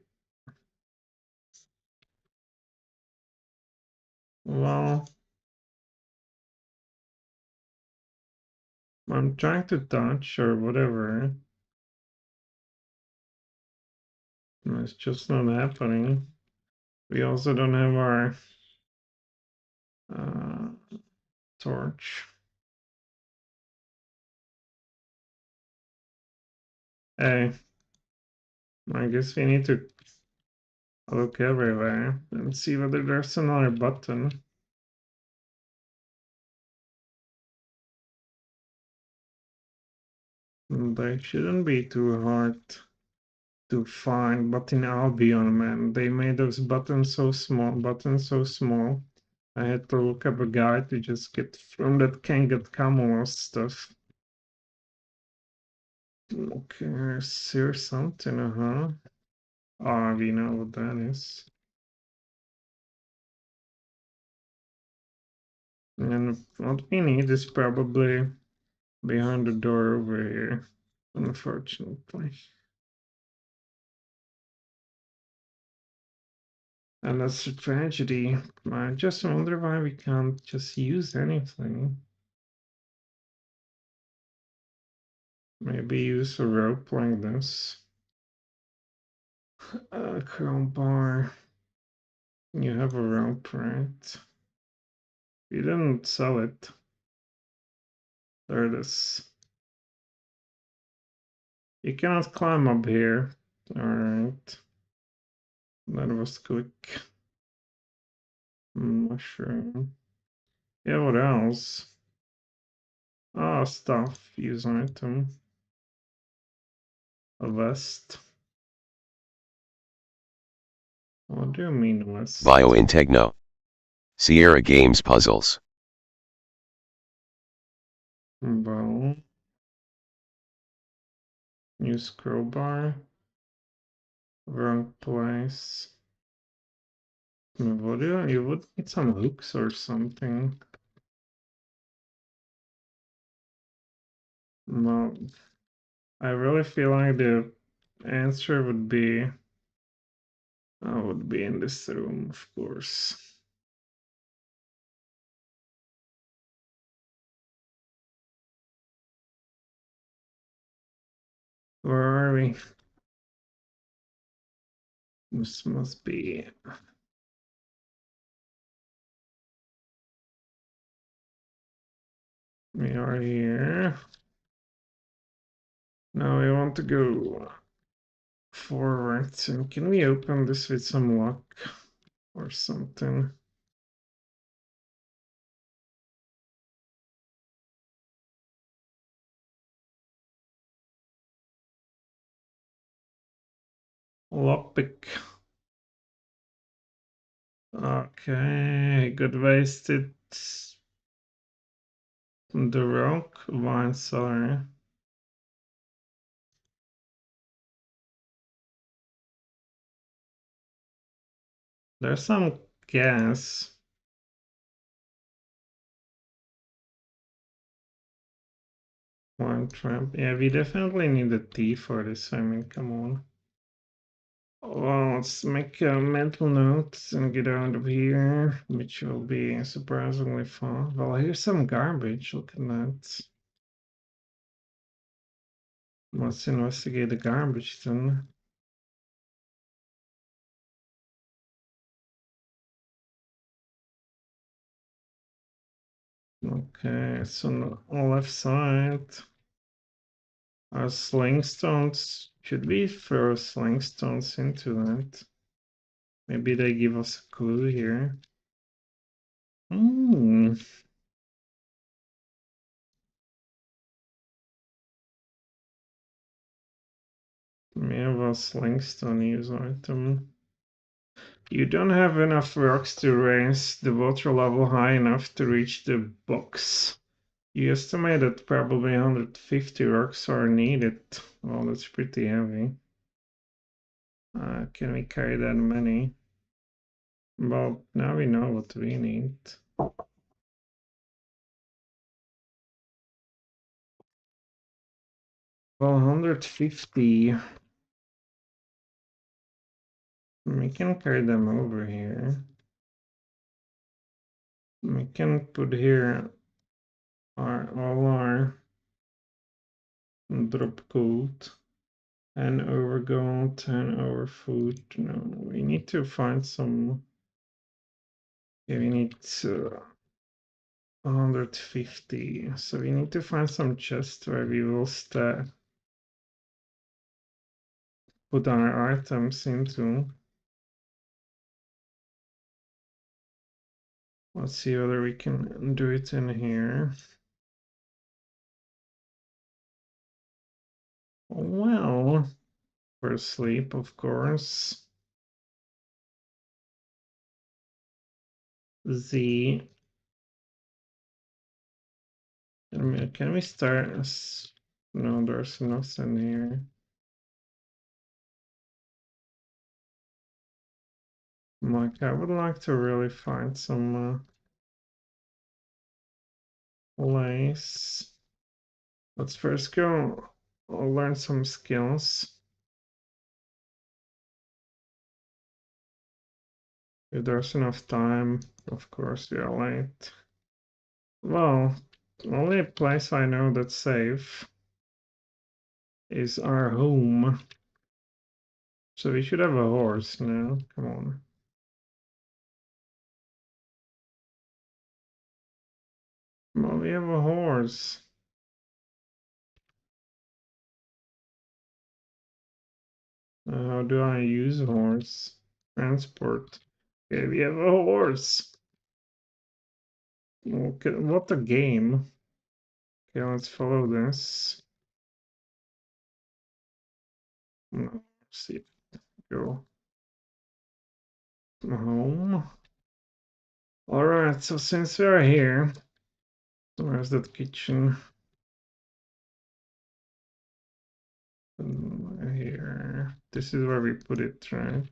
Well, I'm trying to touch or whatever. It's just not happening. We also don't have our torch. Hey, I guess we need to look everywhere and see whether there's another button. They shouldn't be too hard to find, but in Albion, man, they made those buttons so small. I had to look up a guide to just get from that can get camel stuff. Okay, here's something, Oh, we know what that is. And what we need is probably behind the door over here, unfortunately. And that's a tragedy. I just wonder why we can't just use anything. Maybe use a rope like this. A crowbar. You have a rope, right? You didn't sell it. There it is. You cannot climb up here. Alright. That was quick. Mushroom. Yeah, what else? Ah, stuff. Use item. A vest. What do you mean vest? Biointegno. Sierra Games Puzzles. Bow. Use crowbar. Wrong place. What do you would need some hooks or something. No, I really feel like the answer would be in this room, of course. Where are we? This must be. We are here. Now we want to go forward. So can we open this with some luck or something? Lockpick. Okay, good wasted. The rock, wine cellar. There's some gas. One trap. Yeah, we definitely need a T for this. I mean, come on. Well, let's make a mental note and get out of here, which will be surprisingly fun. Well, here's some garbage. Look at that. Let's investigate the garbage then. Okay, so on the left side are sling stones. Should we throw sling stones into that? Maybe they give us a clue here. Hmm. We have a sling stone use item. You don't have enough rocks to raise the water level high enough to reach the box. You estimate that probably 150 rocks are needed. Well, that's pretty heavy. Can we carry that many? Well, now we know what we need. Well, 150. We can carry them over here. We can put here all our drop gold and over gold and over food. No, we need to find some. Yeah, we need 150. So we need to find some chest where we will stay. put our items into. Let's see whether we can do it in here. Well, for sleep, of course. Z. Can we start? No, there's nothing here. Like, I would like to really find some place. Let's first go learn some skills. If there's enough time, of course, we are late. Well, only place I know that's safe is our home. So we should have a horse now. Come on. Well, we have a horse. How do I use a horse? Transport. Okay, we have a horse. Okay, what a game. Okay, let's follow this. No, let's see. Go home. All right, so since we're here, where's that kitchen? Here. This is where we put it, right?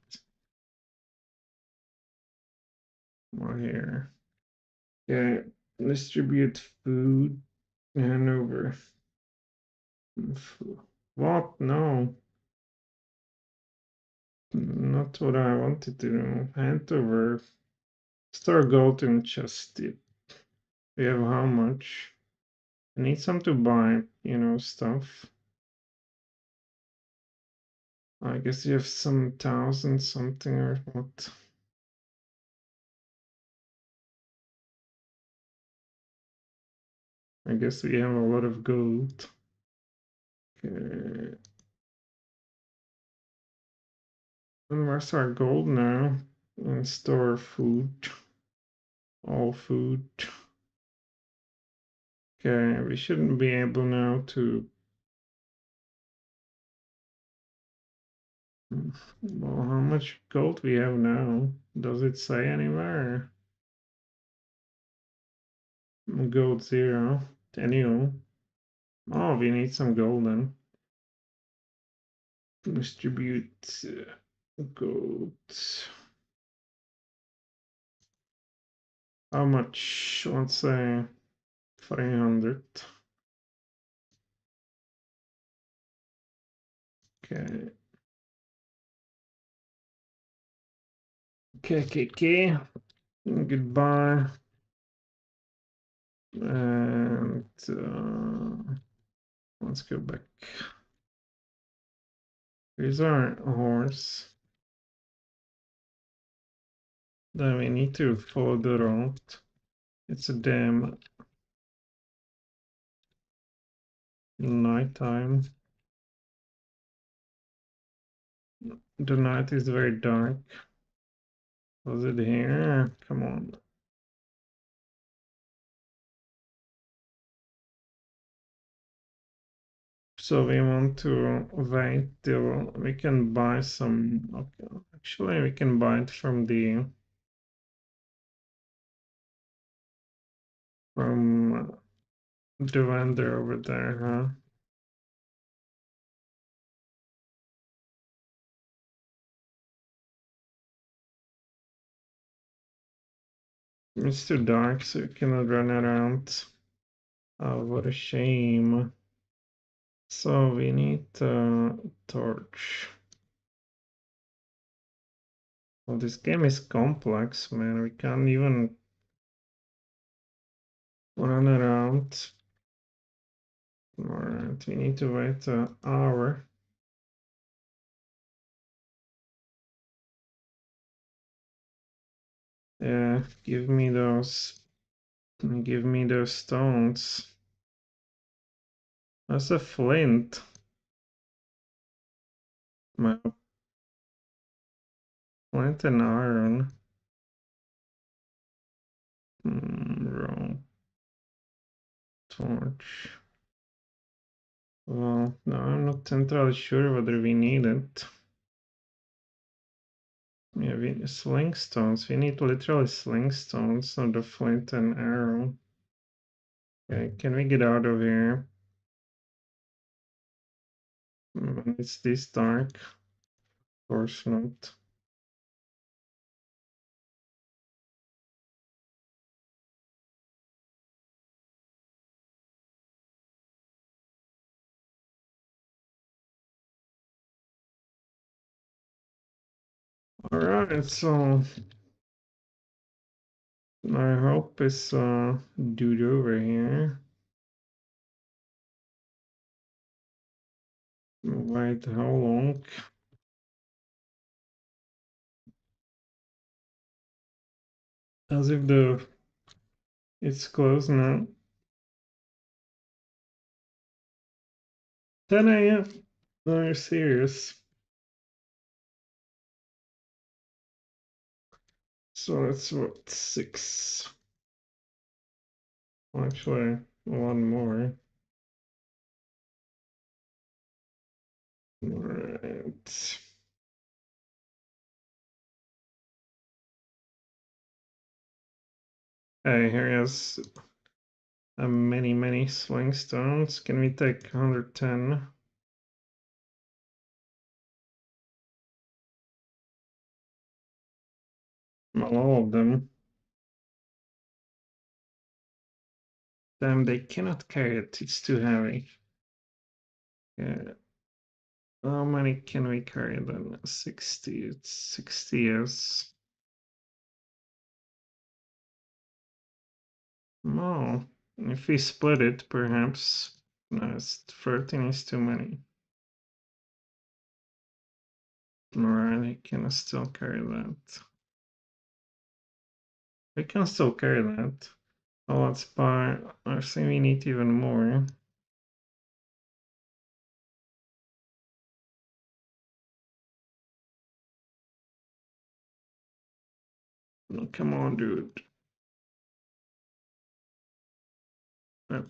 Or here. Yeah, distribute food and over. What? No. Not what I wanted to do. Hand over. Store gold in chest. We have how much? I need some to buy, stuff. I guess you have some thousand something or what? I guess we have a lot of gold. Okay. And where's our gold now? And store food. All food. Okay, we shouldn't be able now to. Well, how much gold we have now? Does it say anywhere? Gold 0. Anyway. Oh, we need some gold then. Distribute gold. How much? Let's say 300. Okay. Okay. Goodbye. And let's go back. Here's our horse. Then we need to follow the road. It's a damn nighttime. The night is very dark. Was it here? Come on. So we want to wait till we can buy some. Okay, actually, we can buy it from the vendor over there, huh? It's too dark, so you cannot run around. Oh, what a shame. So we need a torch. Well, this game is complex, man. We can't even run around. Alright, we need to wait an hour. Yeah, give me those. Give me those stones. That's a flint. Map. Flint and iron. Wrong. Torch. Well, no, I'm not entirely sure whether we need it. Yeah, we sling stones. We need literally sling stones, not the flint and arrow. Okay, can we get out of here? It's this dark. Of course not. Alright, so I hope is dude over here. Wait, how long? As if it's closed now. 10 a.m. No, you're serious. So that's what, 6. Well, actually, one more. Right. Hey, here is many swing stones. Can we take 110? All of them. Damn, they cannot carry it. It's too heavy. Yeah. How many can we carry then? 60. It's 60 years. No. If we split it, perhaps. No, it's 13 is too many. Alright, I can still carry that. We can still carry that. Oh, let's buy. I think we need even more. Oh, come on, dude. Yep.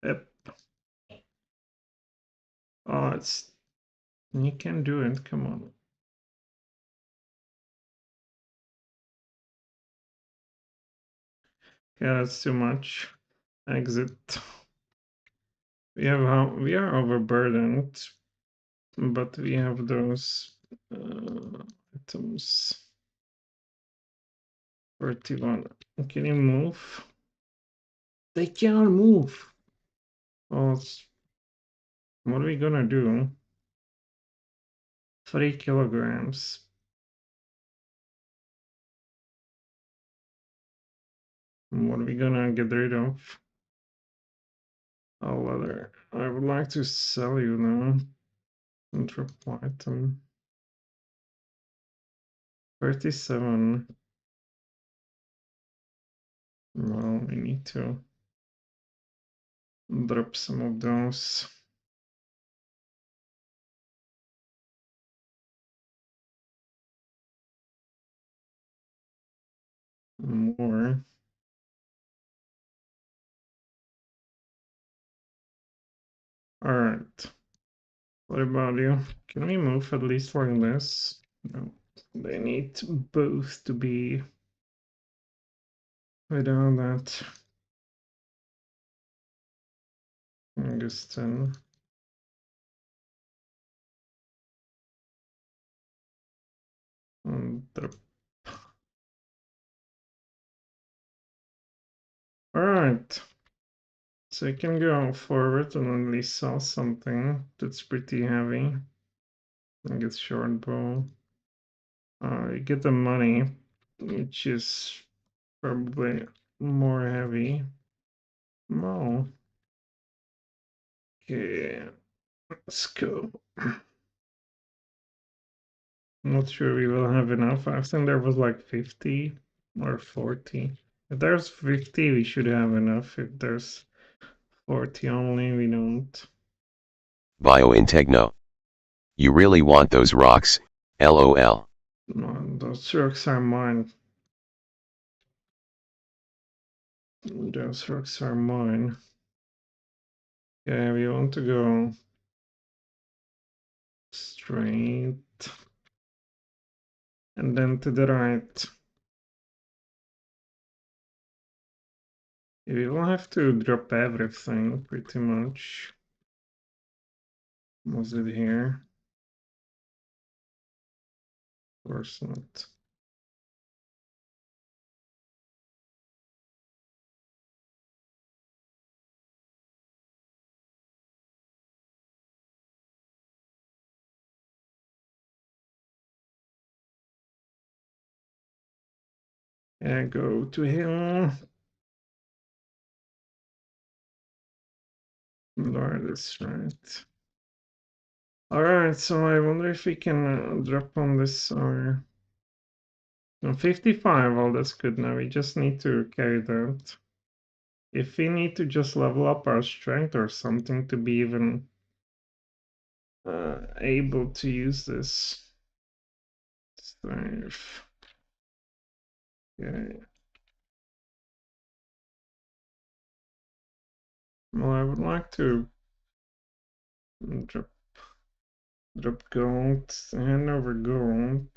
Yep. Oh, it's. You can do it. Come on. Yeah, that's too much. Exit. We are overburdened, but we have those items. 41. Can you move? They cannot move. Oh, what are we gonna do? 3 kilograms. What are we gonna get rid of? Oh, leather. I would like to sell you now. And reply item. 37. Well, we need to drop some of those. More. All right. What about you? Can we move at least like this? No. They need both to be without that. Augustin. And drop. All right. So I can go forward and at least sell something that's pretty heavy. I guess short bow. You get the money, which is probably more heavy. No. Okay, let's go. Not sure we will have enough. I think there was like 50 or 40. If there's 50, we should have enough. If there's 40 only, we don't. Biointegno. You really want those rocks, lol. No, those rocks are mine. Those rocks are mine. Okay, we want to go straight and then to the right. We will have to drop everything pretty much. Was it here? Of course not. Yeah, go to hill. That is right. Alright, so I wonder if we can drop on this or... No, 55, well that's good now, we just need to carry that. If we need to just level up our strength or something to be even able to use this. Save. Okay. Well, I would like to drop gold, hand over gold.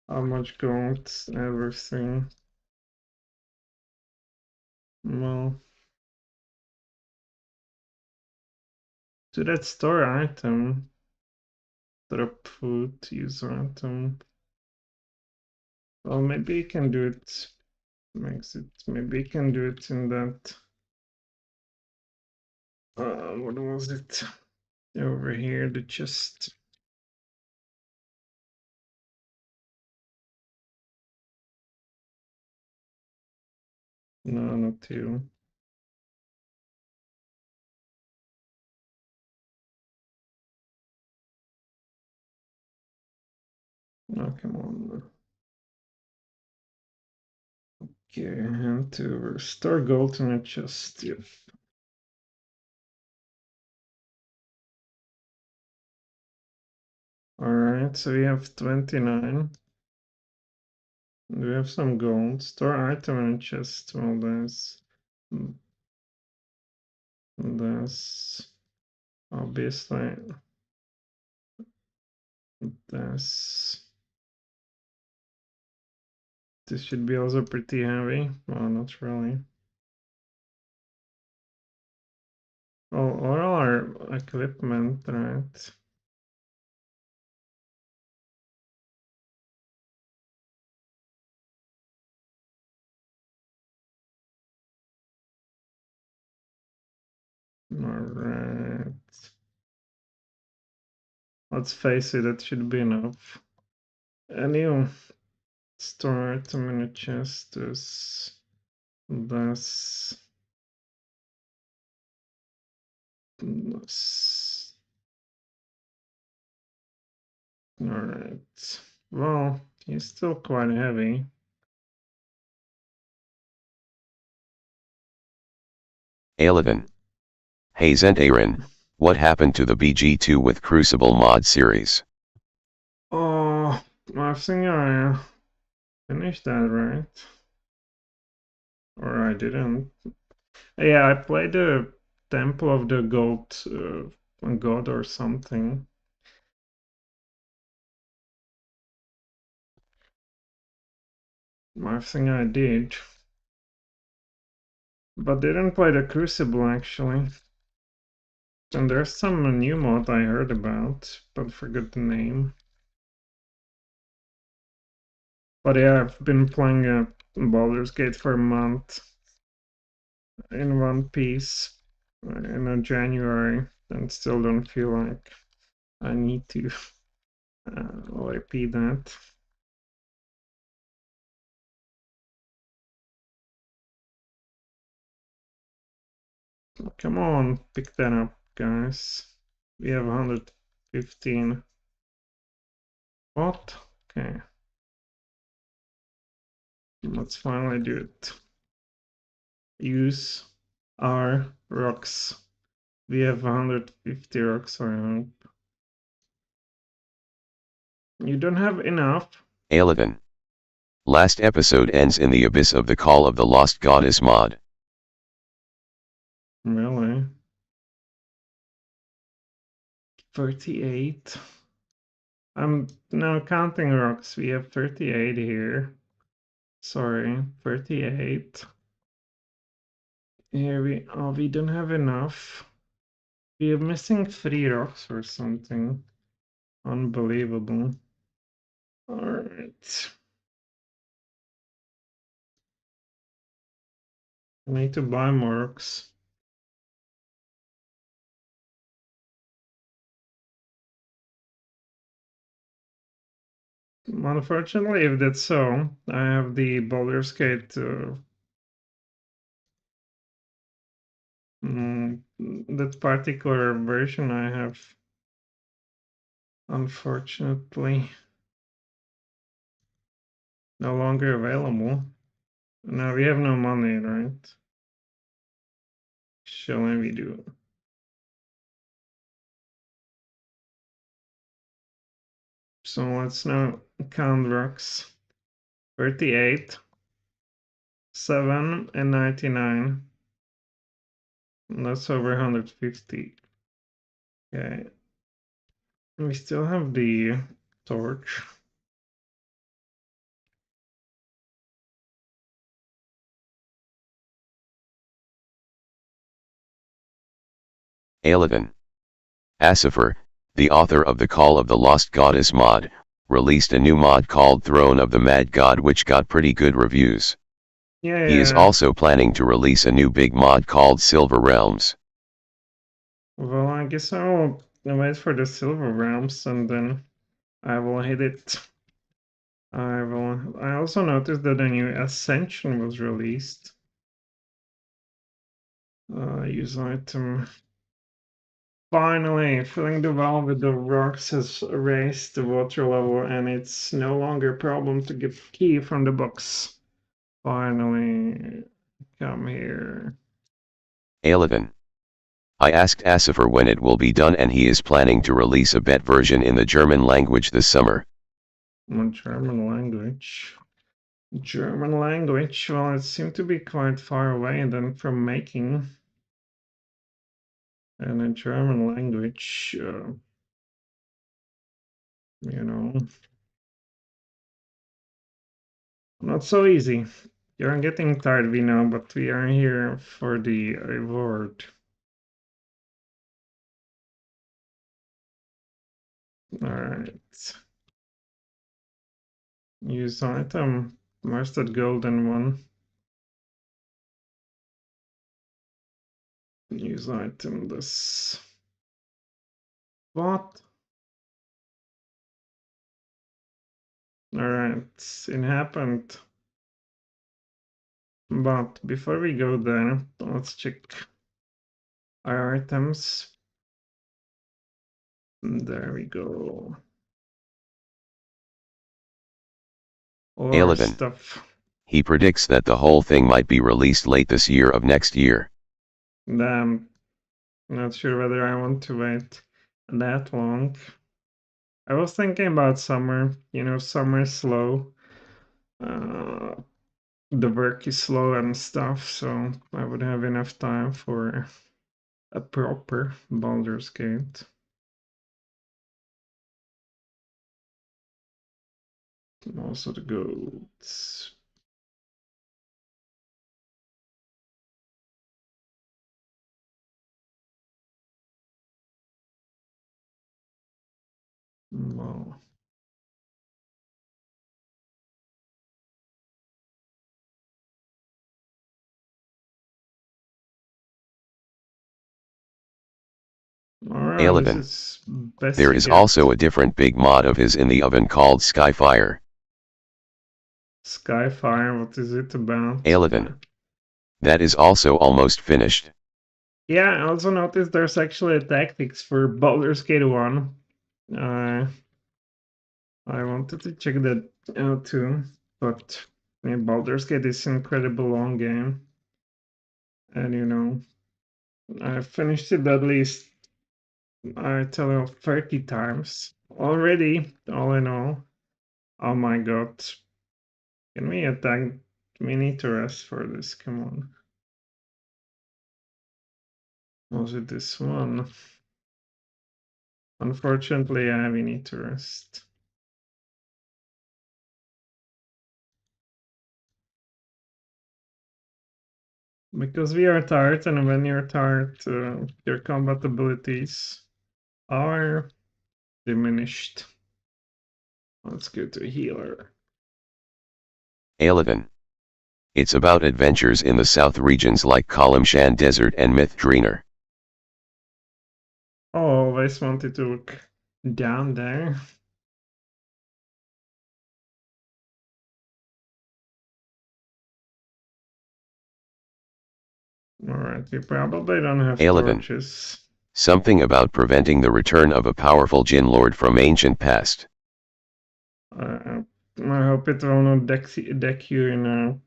How much gold? Everything. Well, to that store item. Drop food, use item. Well, maybe you can do it. Makes it. Maybe you can do it in that. What was it? Over here, the chest. No, not you. No, come on. Okay, and to restore gold in a chest. Yep. Alright, so we have 29. We have some gold. Store item in a chest. Well, there's obviously this. This should be also pretty heavy. Well, not really. Oh, all our equipment, right? Alright. Let's face it, that should be enough. A new store item in a chest is this. This. Alright. Well, he's still quite heavy. Alevin. Hey Zentaren, what happened to the BG2 with Crucible mod series? Oh, I think I finished that, right? Or I didn't. Yeah, I played the Temple of the God or something. I think I did. But didn't play the Crucible actually. And there's some new mod I heard about, but forgot the name. But yeah, I've been playing Baldur's Gate for a month in one piece in January, and still don't feel like I need to repeat that. Come on, pick that up, guys. We have 115. What? Okay. Let's finally do it. Use. our rocks. We have 150 rocks, I hope. You don't have enough? Alevin. Last episode ends in the abyss of the Call of the Lost Goddess mod. Really? 38. I'm now counting rocks. We have 38 here. Sorry, 38. Here we don't have enough. We are missing 3 rocks or something. Unbelievable. Alright. I need to buy more rocks. Unfortunately, if that's so, I have the Baldur's Gate that particular version I have, unfortunately, no longer available. Now we have no money, right? Shall we do? So let's now count rocks. 38, 7, and 99. That's over 150. Okay. We still have the torch. Alevin. Asifer, the author of the Call of the Lost Goddess mod, released a new mod called Throne of the Mad God which got pretty good reviews. Yeah, He is yeah. also planning to release a new big mod called Silver Realms. Well, I guess I'll wait for the Silver Realms and then I will hit it. I also noticed that a new Ascension was released. Use item. Finally, filling the well with the rocks has raised the water level and it's no longer a problem to get key from the box. Finally, come here. Alevin. I asked Asifer when it will be done and he is planning to release a bet version in the German language this summer. German language. German language, well, it seemed to be quite far away then from making. And in German language, you know, not so easy. You're getting tired, we know, but we are here for the reward. Alright. Use item. Where's that golden one? Use item this. What? Alright, it happened. But before we go there, let's check our items. There we go. All our Alevin. stuff. He predicts that the whole thing might be released late this year of next year. Damn. Not sure whether I want to wait that long. I was thinking about summer. Summer is slow. Uh, the work is slow and stuff, so I would have enough time for a proper Baldur's Gate. And also the goats. Well, alright, this Alevin. is best There you is get. also a different big mod of his in the oven called Skyfire. Skyfire, what is it about? Alevin. That is also almost finished. Yeah, I also noticed there's actually a tactics for Baldur's Gate 1. I wanted to check that out too, but Baldur's Gate is an incredible long game. And I finished it at least, I tell you, 30 times already, all in all. Oh my god. Can we attack? We need to rest for this, come on. Was it this one? Unfortunately, we need to rest. Because we are tired, and when you're tired, your combat abilities are diminished. Let's go to healer. Alevin. It's about adventures in the south regions like Kalimshan Desert and Myth Dreener. Oh, always wanted to look down there. Alright, we probably don't have Alevin. torches. Something about preventing the return of a powerful Jinn Lord from ancient past. I hope it will not deck you in a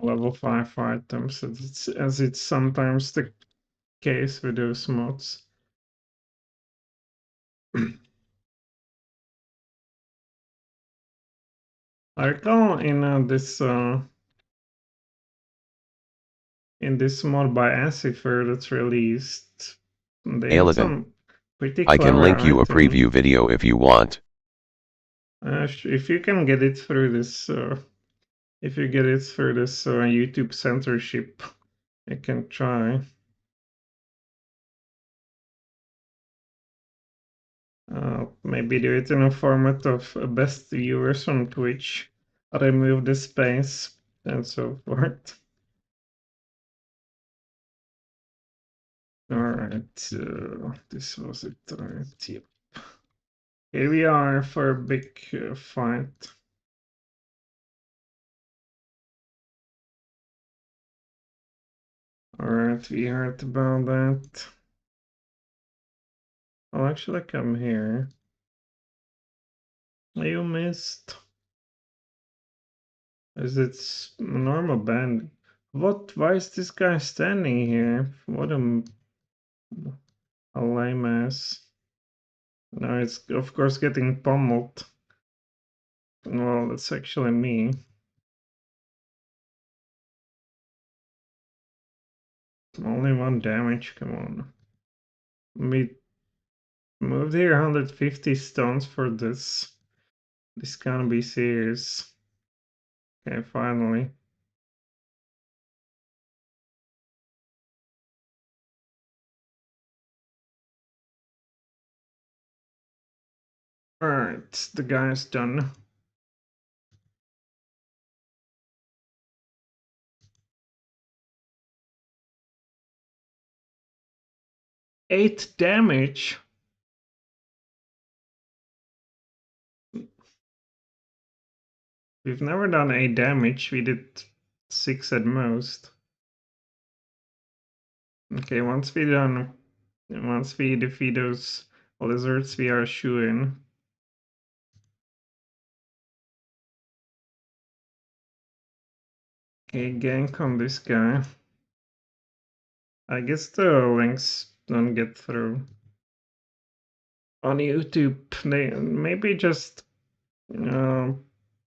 level 5 items, as it's sometimes the case with those mods. I recall in this mod by Acifer that's released, they had Alevin. some pretty I can clever link you a items. preview video if you want. If you can get it through this, if you get it through this YouTube censorship, I can try. Maybe do it in a format of best viewers on Twitch, remove the space, and so forth. Alright, this was it, right? Yep. Here we are for a big fight. Alright, we heard about that. I'll actually come here. You missed. As it's a normal band. What? Why is this guy standing here? What a lame ass. Now it's of course getting pummeled. Well, that's actually me. Only 1 damage, come on. We moved here 150 stones for this. This can't be serious. Okay, finally. Alright, the guy's done. Eight damage. We've never done 8 damage, we did 6 at most. Okay, once we defeat those lizards, we are shoo-in. Okay, gank on this guy. I guess the links don't get through. On YouTube, they maybe just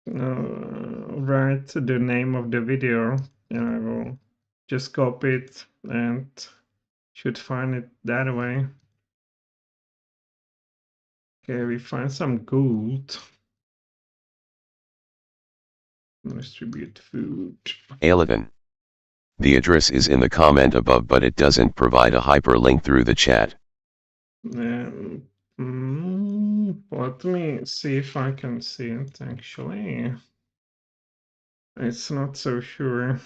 write the name of the video, and I will just copy it and should find it that way. Okay, we find some gold. Distribute food. Alevin. The address is in the comment above, but it doesn't provide a hyperlink through the chat. Let me see if I can see it actually. It's not so sure.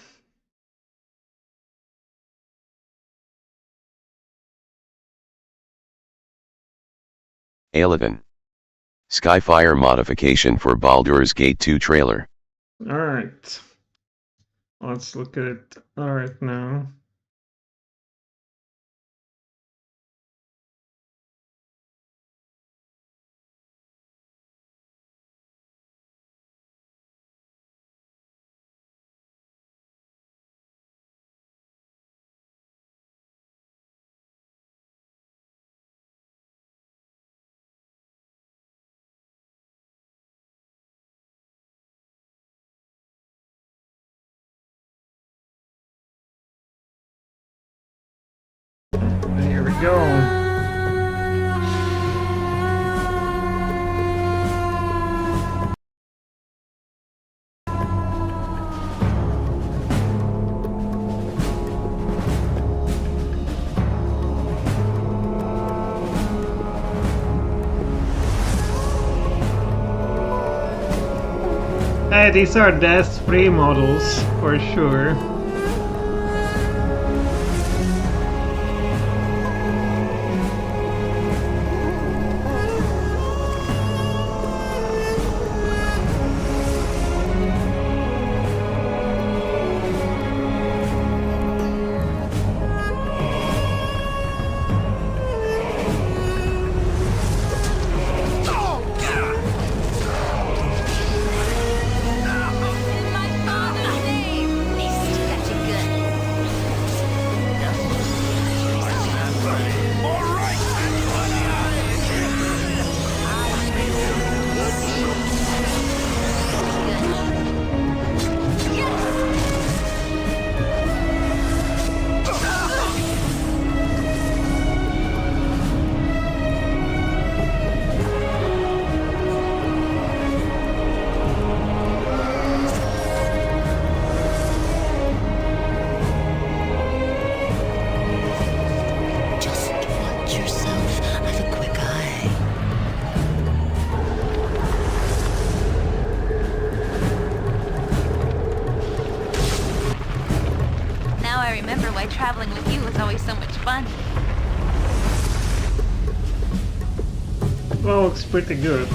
Alevin. Skyfire modification for Baldur's Gate 2 trailer. Alright. Let's look at it right now. go. Hey, these are death-free models, for sure. Traveling with you was always so much fun. Well, looks pretty good.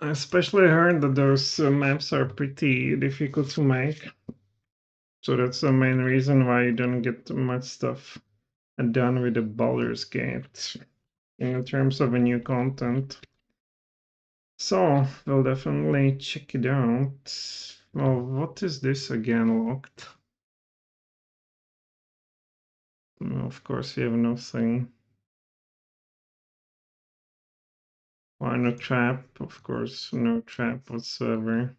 I especially heard that those maps are pretty difficult to make. So that's the main reason why you don't get much stuff done with the Baldur's Gate in terms of a new content. So, we'll definitely check it out. Well, what is this again locked? Well, of course, you have nothing. Why no trap? Of course, no trap whatsoever.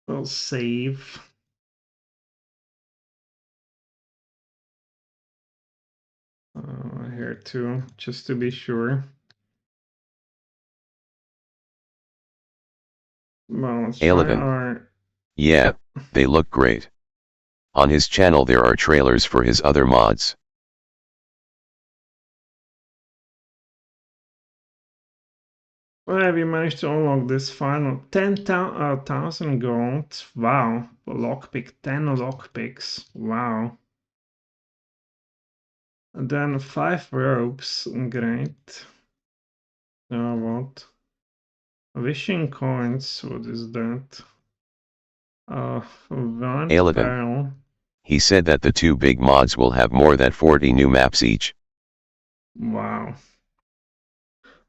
We'll save. Here too, just to be sure. Well, let's try our... Yeah, they look great. On his channel there are trailers for his other mods. Well, have you managed to unlock this final 10,000 gold? Wow, lockpick, 10 lockpicks. Wow. And then 5 ropes, great. Now what? Wishing coins, what is that? One barrel. He said that the 2 big mods will have more than 40 new maps each. Wow.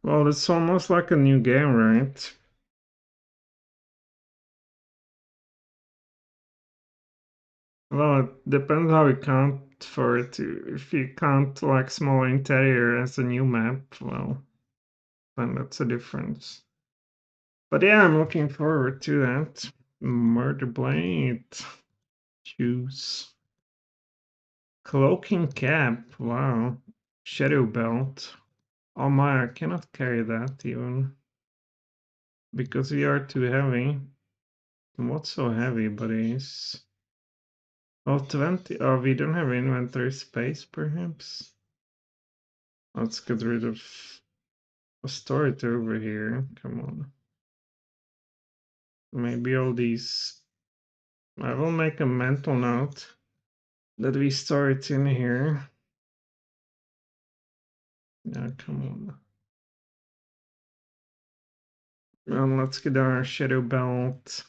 Well, it's almost like a new game, right? Well, it depends how you count for it. If you count like small interior as a new map, well, then that's a difference. But yeah, I'm looking forward to that. Murder Blade. Choose. Cloaking Cap. Wow. Shadow Belt. Oh my, I cannot carry that even. Because we are too heavy. What's so heavy, buddies? Oh, 20. Oh, we don't have inventory space, perhaps? Let's get rid of a storage over here. Come on. Maybe all these. I will make a mental note that we store it in here. Yeah, come on. And let's get our shadow belt.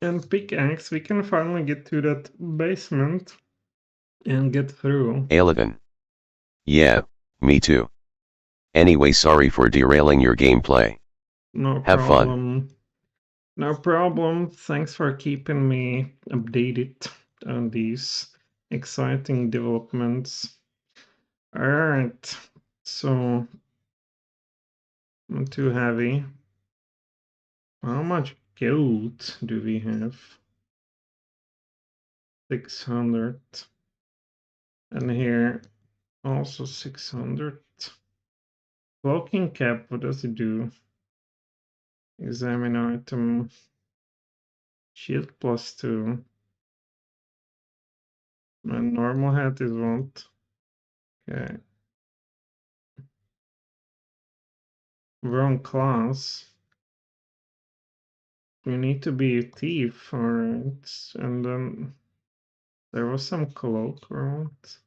And pickaxe, we can finally get to that basement and get through. Yeah, me too. Anyway, sorry for derailing your gameplay. No Have problem. Fun. No problem. Thanks for keeping me updated on these exciting developments. Alright, so I'm too heavy. How much gold do we have? 600. And here also 600. Cloaking cap, what does it do? Examine item. Shield +2. My normal hat is what? Okay. Wrong class. You need to be a thief, alright. And then there was some cloak, right?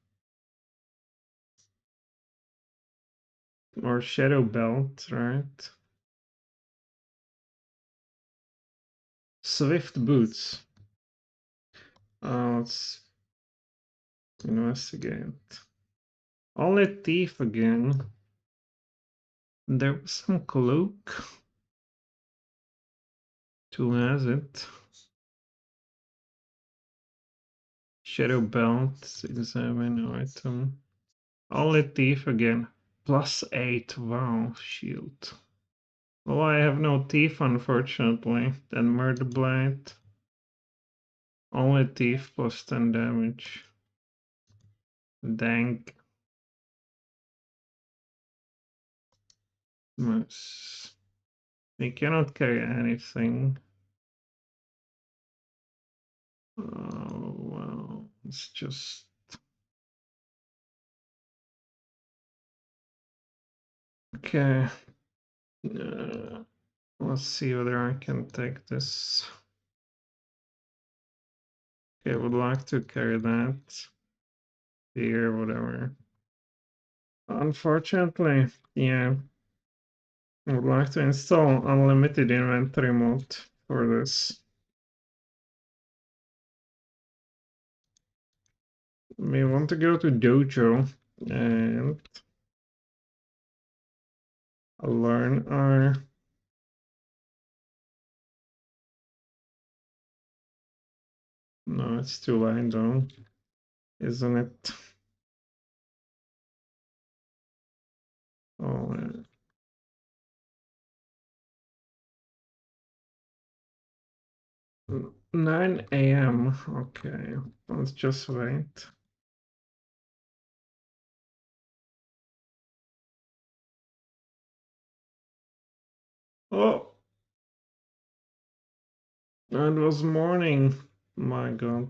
Or shadow belt, right? Swift boots. Let's investigate. Only thief again. There was some cloak. Who has it? Shadow belt, examine item. Only thief again. +8, wow, shield. Well, I have no thief, unfortunately. Then murder blade. Only thief +10 damage. Dang. Nice. He cannot carry anything. Oh, well, it's just... Okay. Let's see whether I can take this. Okay, I would like to carry that. Here, whatever. Unfortunately, yeah. I would like to install unlimited inventory mode for this. We want to go to dojo and learn our... No, it's too late though, isn't it? Oh, 9 a.m. Okay, let's just wait. Oh, it was morning. My God.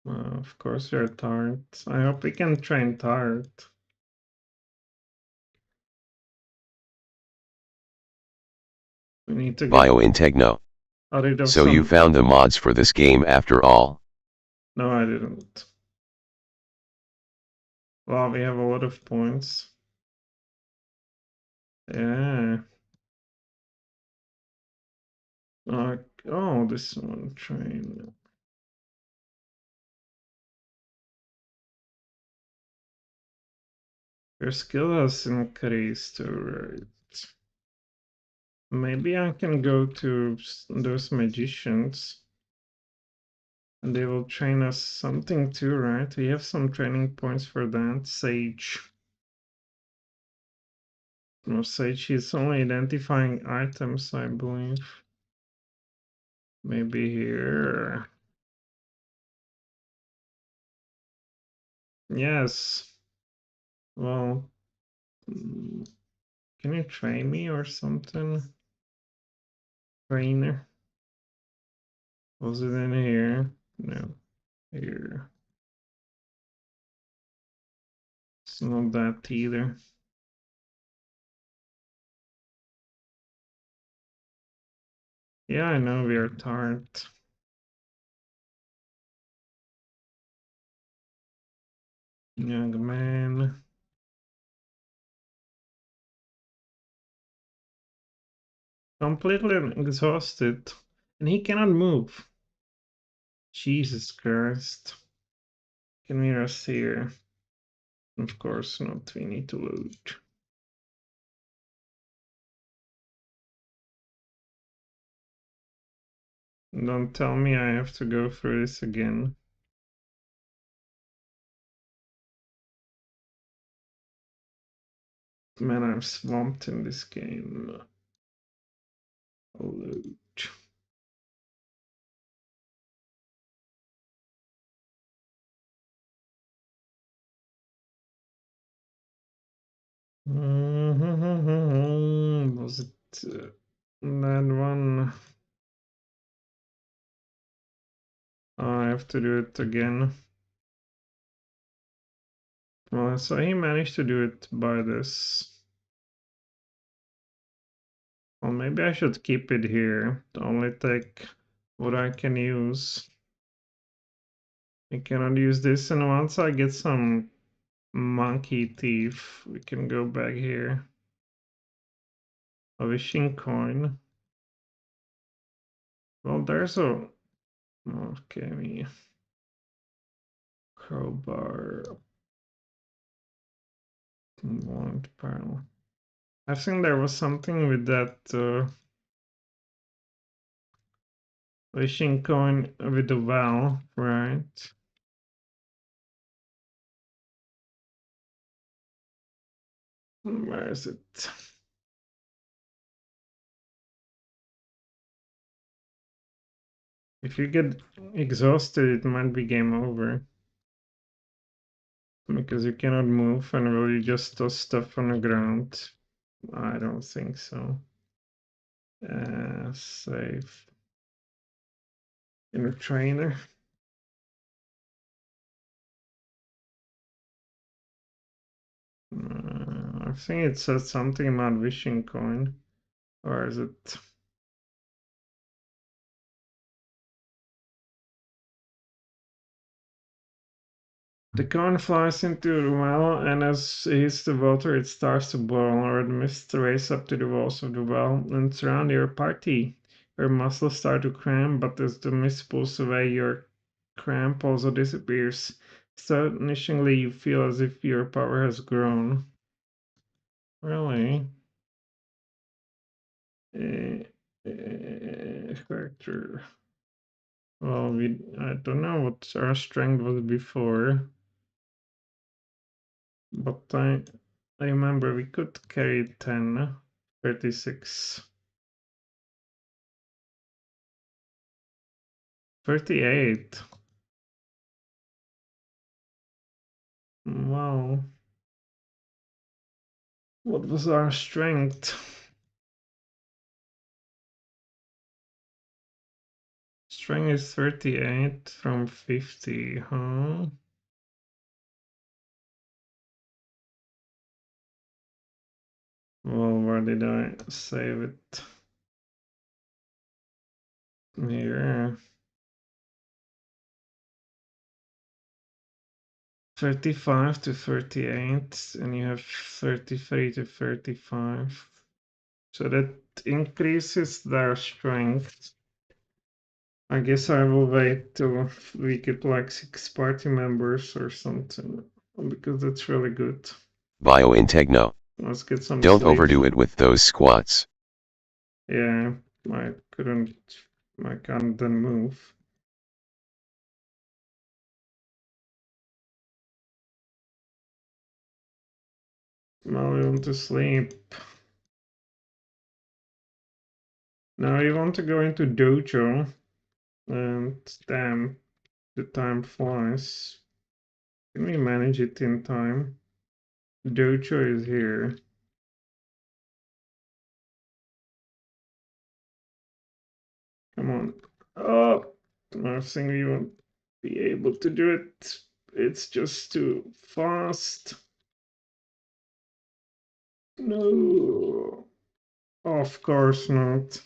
Of course you're tired. I hope we can train tired. We need to get Biointechno. rid of So you found the mods for this game after all? No, I didn't. Wow, we have a lot of points. Yeah. Oh, this one train. Your skill has increased, alright. Maybe I can go to those magicians. And they will train us something too, right? We have some training points for that. Sage. No, Sage is only identifying items, I believe. Maybe here. Yes. Well, can you train me or something? Trainer. Was it in here? No. Here. It's not that either. Yeah, I know we are tired. Young man. Completely exhausted. And he cannot move. Jesus Christ. Can we rest here? Of course not. We need to load. Don't tell me I have to go through this again. Man, I'm swamped in this game. Load. Was it that one? Oh, I have to do it again. Well, so he managed to do it by this. Well, maybe I should keep it here to only take what I can use. I cannot use this, and once I get some monkey teeth, we can go back here. A wishing coin. Well, there's a... Okay, me. Crowbar. Long pile. I think there was something with that wishing coin with the well, right? Where is it? If you get exhausted, it might be game over. Because you cannot move and really just toss stuff on the ground. I don't think so. Save. In a trainer. I think it says something about wishing coin. Or is it? The coin flies into the well, and as it hits the water, it starts to boil, or the mist races up to the walls of the well and surround your party. Your muscles start to cramp, but as the mist pulls away, your cramp also disappears. Astonishingly, you feel as if your power has grown. Really? Character. Well, I don't know what our strength was before. But I remember we could carry 10, 36, 38. Wow. What was our strength? Strength is 38 from 50, huh? Well, where did I save it? Here. 35 to 38, and you have 33 to 35. So that increases their strength. I guess I will wait till we get like 6 party members or something, because that's really good. Bio in techno. Let's get some Don't sleep. overdo it with those squats. Yeah, I can't then move. Now we want to sleep. Now you want to go into dojo, and damn, the time flies. Can we manage it in time? Dojo is here. Come on. Oh, I think we won't be able to do it. It's just too fast. No. Of course not.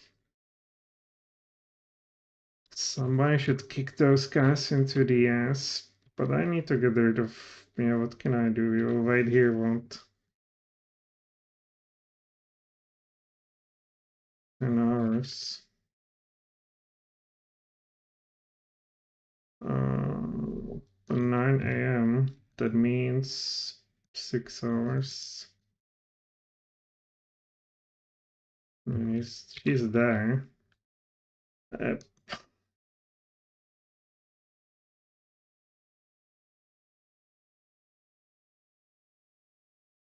Somebody should kick those guys into the ass. But I need to get rid of... Yeah, what can I do? We will wait here, won't... 10 hours. 9 a.m. That means 6 hours. She's there.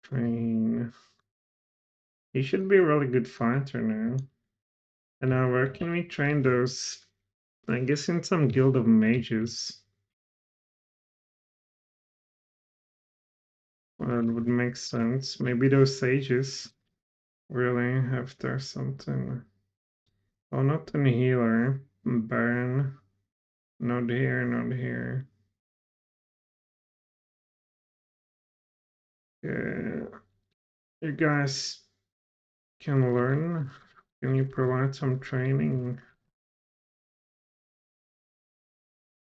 Train. He should be a really good fighter now. And now where can we train those? I guess in some guild of mages. That would make sense. Maybe those sages really after something. Oh, not an healer. Baron. Not here, not here. Yeah. You guys can learn. Can you provide some training?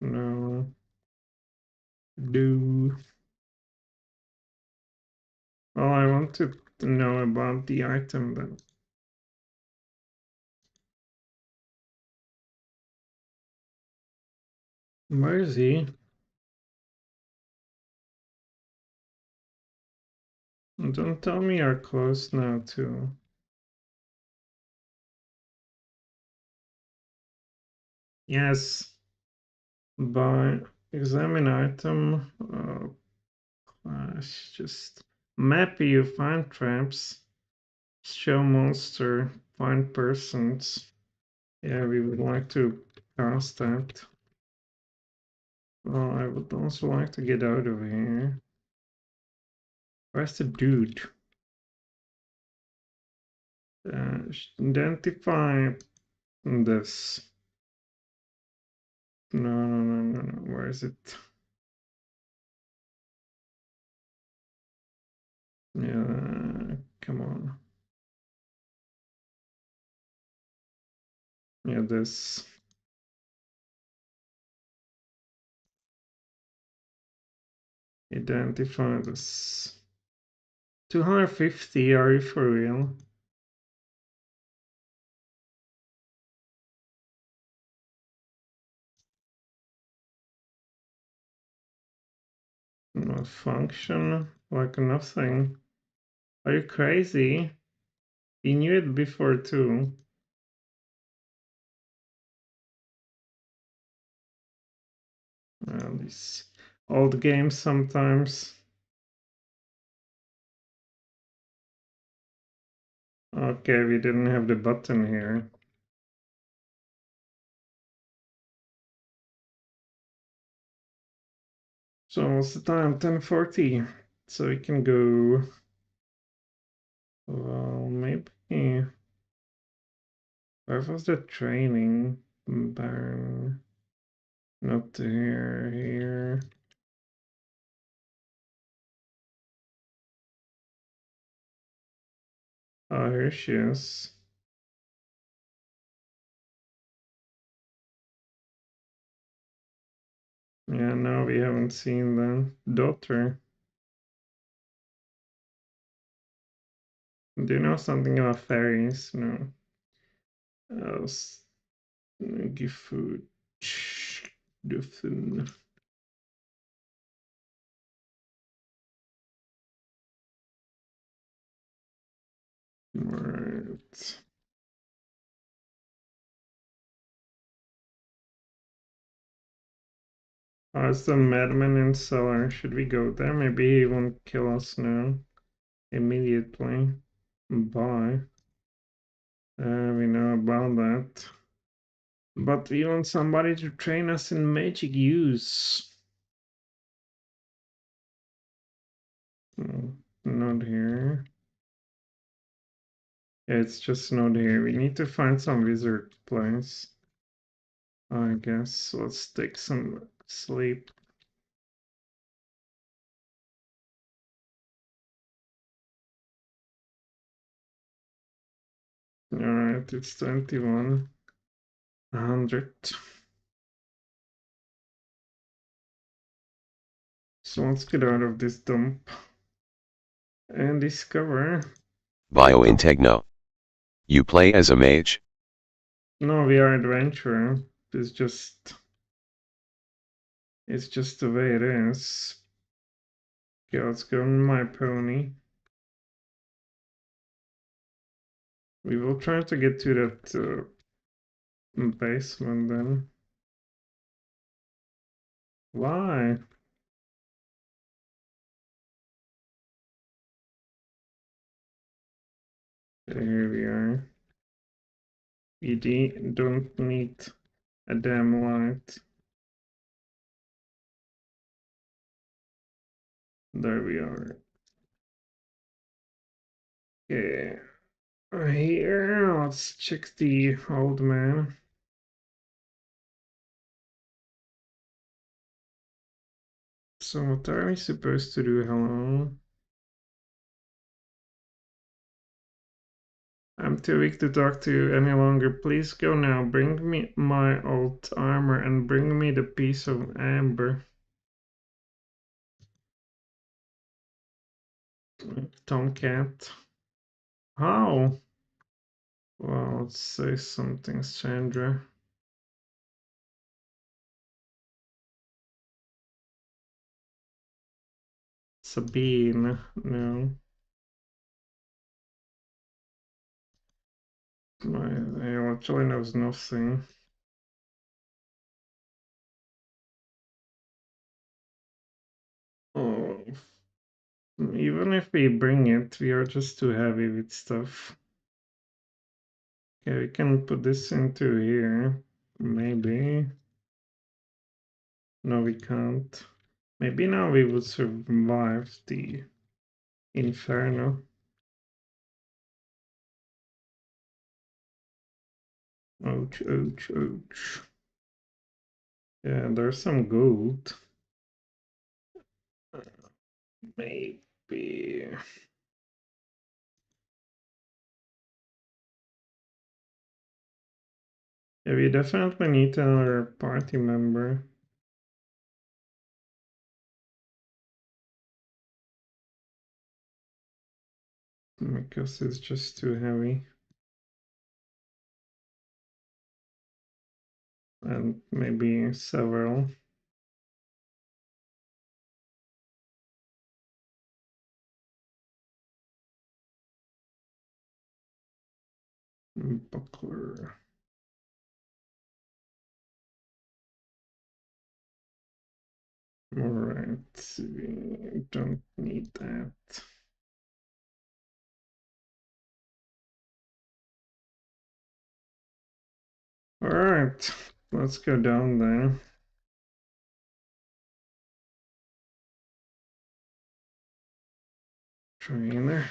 No. Do. Well, I want to know about the item then. Where is he? Don't tell me you're close now too. Yes. By examine item. Clash. Just map you find traps. Show monster. Find persons. Yeah, we would like to cast that. Well, I would also like to get out of here. Where's the dude? Identify this. No, no, no, no, no. Where is it? Yeah, come on. Yeah, this. Identify this. 250, are you for real? No function, like nothing. Are you crazy? You knew it before too. Well, these old games sometimes. Okay, we didn't have the button here. So what's the time? 10:40. So we can go. Well, maybe. Where was the training? Baron. Not here. Here. Oh, here she is. Yeah, no, we haven't seen the daughter. Do you know something about fairies? No. Else, give food. Duffen. Right. Oh, it's the madman in cellar. Should we go there? Maybe he won't kill us now. Immediately. Bye. We know about that. But we want somebody to train us in magic use. Not here. Yeah, it's just not here. We need to find some wizard place. I guess let's take some sleep. Alright, it's 21. 100. So let's get out of this dump and discover. Bio in Techno. You play as a mage? No, we are adventurer. It's just the way it is. Okay, let's go on my pony. We will try to get to that basement then. Why? Here we are. don't need a damn light. There we are. Okay. Here, let's check the old man. So what are we supposed to do? Hello? I'm too weak to talk to you any longer. Please go now. Bring me my old armor and bring me the piece of amber. Tomcat. How? Well, let's say something, Sandra. Sabine. No. I actually knows nothing. Oh. Even if we bring it, we are just too heavy with stuff. Okay, we can put this into here. Maybe. No, we can't. Maybe now we would survive the inferno. Ouch, ouch, ouch. Yeah, there's some gold. Maybe. Yeah, we definitely need another party member. Because it's just too heavy. And maybe several. Buckler. Alright, we don't need that. Alright, let's go down there. Trainer.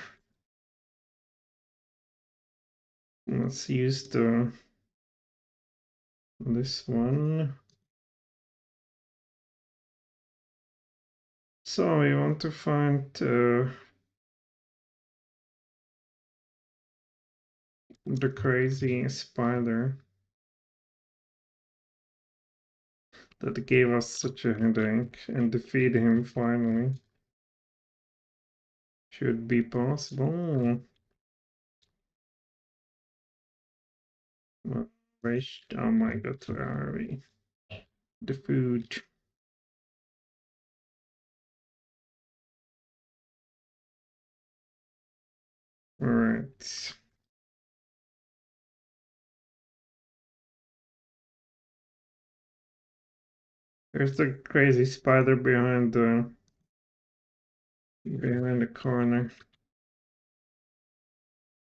Let's use this one. So we want to find the crazy spider that gave us such a headache and defeat him finally. Should be possible. Oh my god, where are we? The food. Alright. There's the crazy spider behind the corner.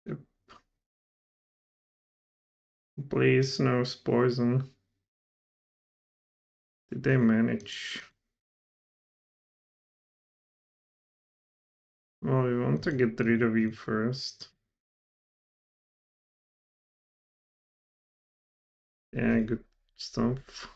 Yep. Please, no poison. Did they manage? Well, we want to get rid of you first. Yeah, good stuff.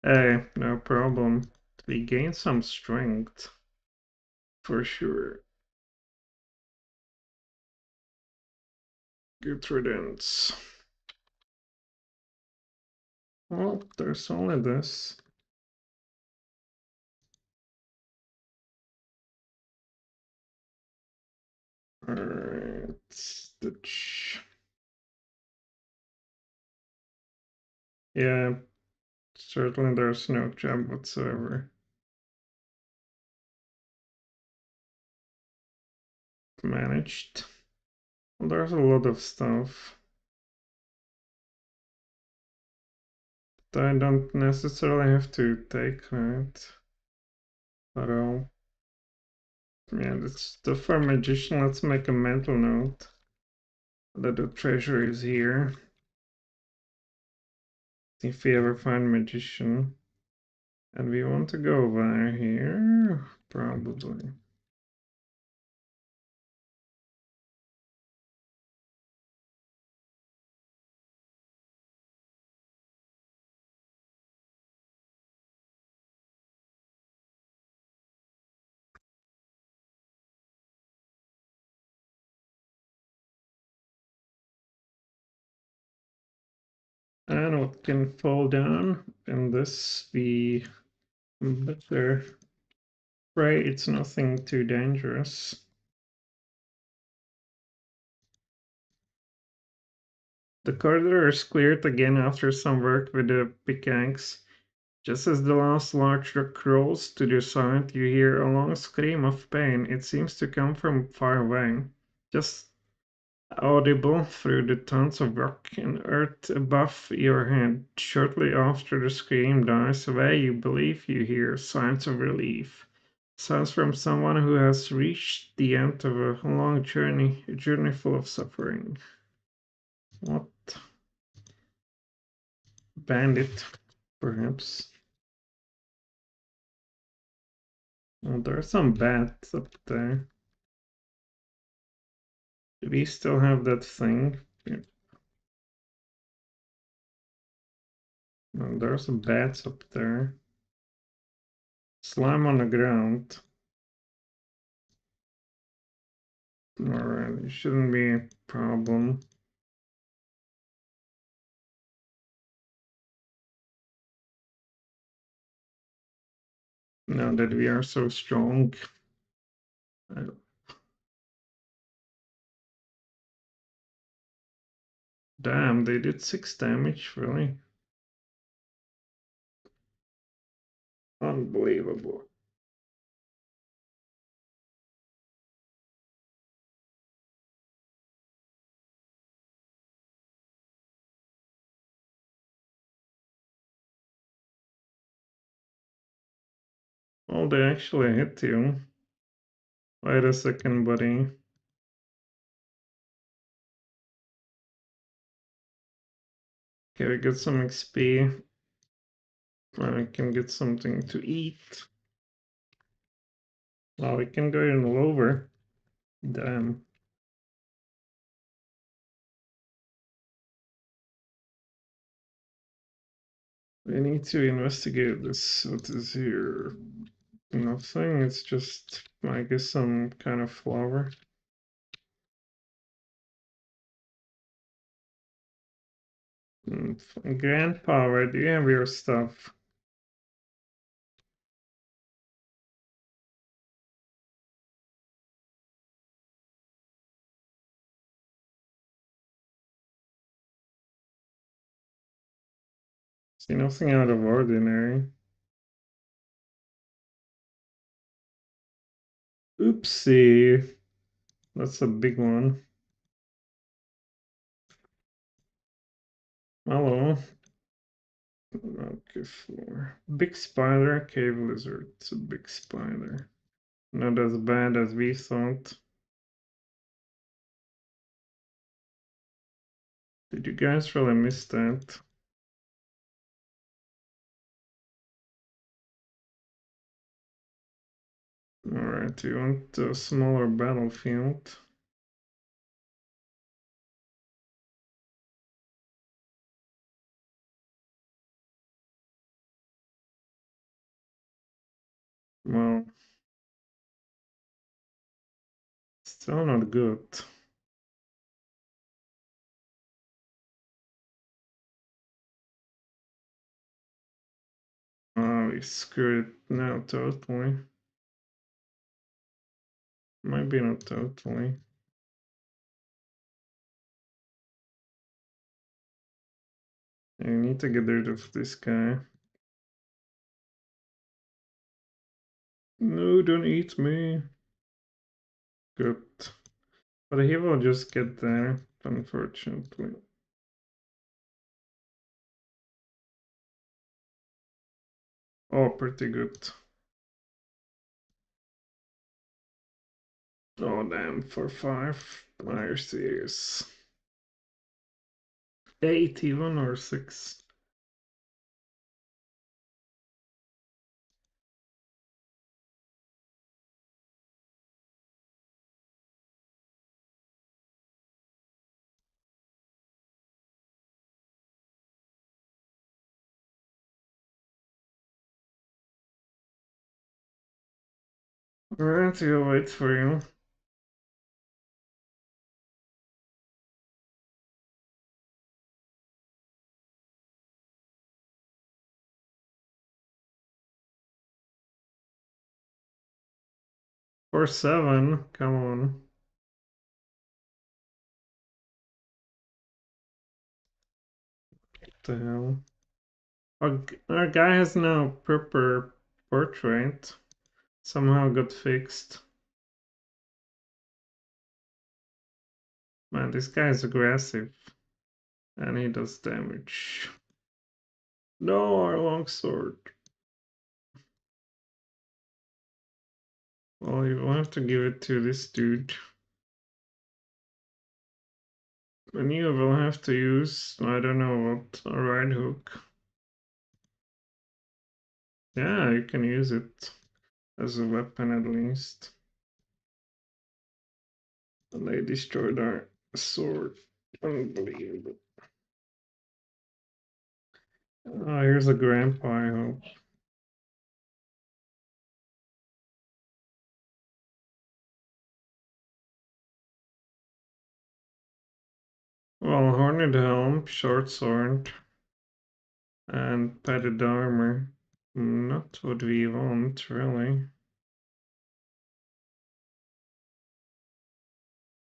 Hey, no problem. We gain some strength. For sure. Good riddance. Well, there's only this. Alright, Stitch. Yeah, certainly there's no job whatsoever. Managed. Well, there's a lot of stuff that I don't necessarily have to take, right? At all. Yeah, that's the for magician. Let's make a mental note that the treasure is here. If we ever find magician. And we want to go via here, probably. And what can fall down in this be better? Pray it's nothing too dangerous. The corridor is cleared again after some work with the pickaxe. Just as the last large rock rolls to the side, you hear a long scream of pain. It seems to come from far away, just audible through the tons of rock and earth above your head. Shortly after the scream dies away, you believe you hear signs of relief. Sounds from someone who has reached the end of a long journey, a journey full of suffering. What? Bandit, perhaps. Oh, there are some bats up there. Do we still have that thing? Yeah. No, there are some bats up there. Slime on the ground. Alright, it shouldn't be a problem. Now that we are so strong. Uh, Damn, they did 6 damage, really? Unbelievable. Oh, they actually hit you. Wait a second, buddy. Okay, we get some XP. I can get something to eat. Oh, we can go in lower. Damn. We need to investigate this. What is here? Nothing. It's just, I guess, some kind of flower. Grandpa, where do you have your stuff? See nothing out of ordinary. Oopsie. That's a big one. Hello. Okay, floor. Big spider, cave lizard. It's a big spider. Not as bad as we thought. Did you guys really miss that? Alright, you want a smaller battlefield? Well, still not good. Oh, we screwed it now totally. Maybe not totally. I need to get rid of this guy. No, don't eat me. Good. But he will just get there, unfortunately. Oh, pretty good. Oh damn, for 5. Are you serious? 8 even or 6? Alright, I'll wait for you. For 7, come on. What the hell? Our guy has no proper portrait. Somehow got fixed. Man, this guy is aggressive. And he does damage. No, our longsword. Well, you will have to give it to this dude. And you will have to use, I don't know what, a right hook. Yeah, you can use it as a weapon at least. And they destroyed our sword. Unbelievable. Oh, here's a grandpa, I hope. Well, horned helm, short sword, and padded armor. Not what we want, really.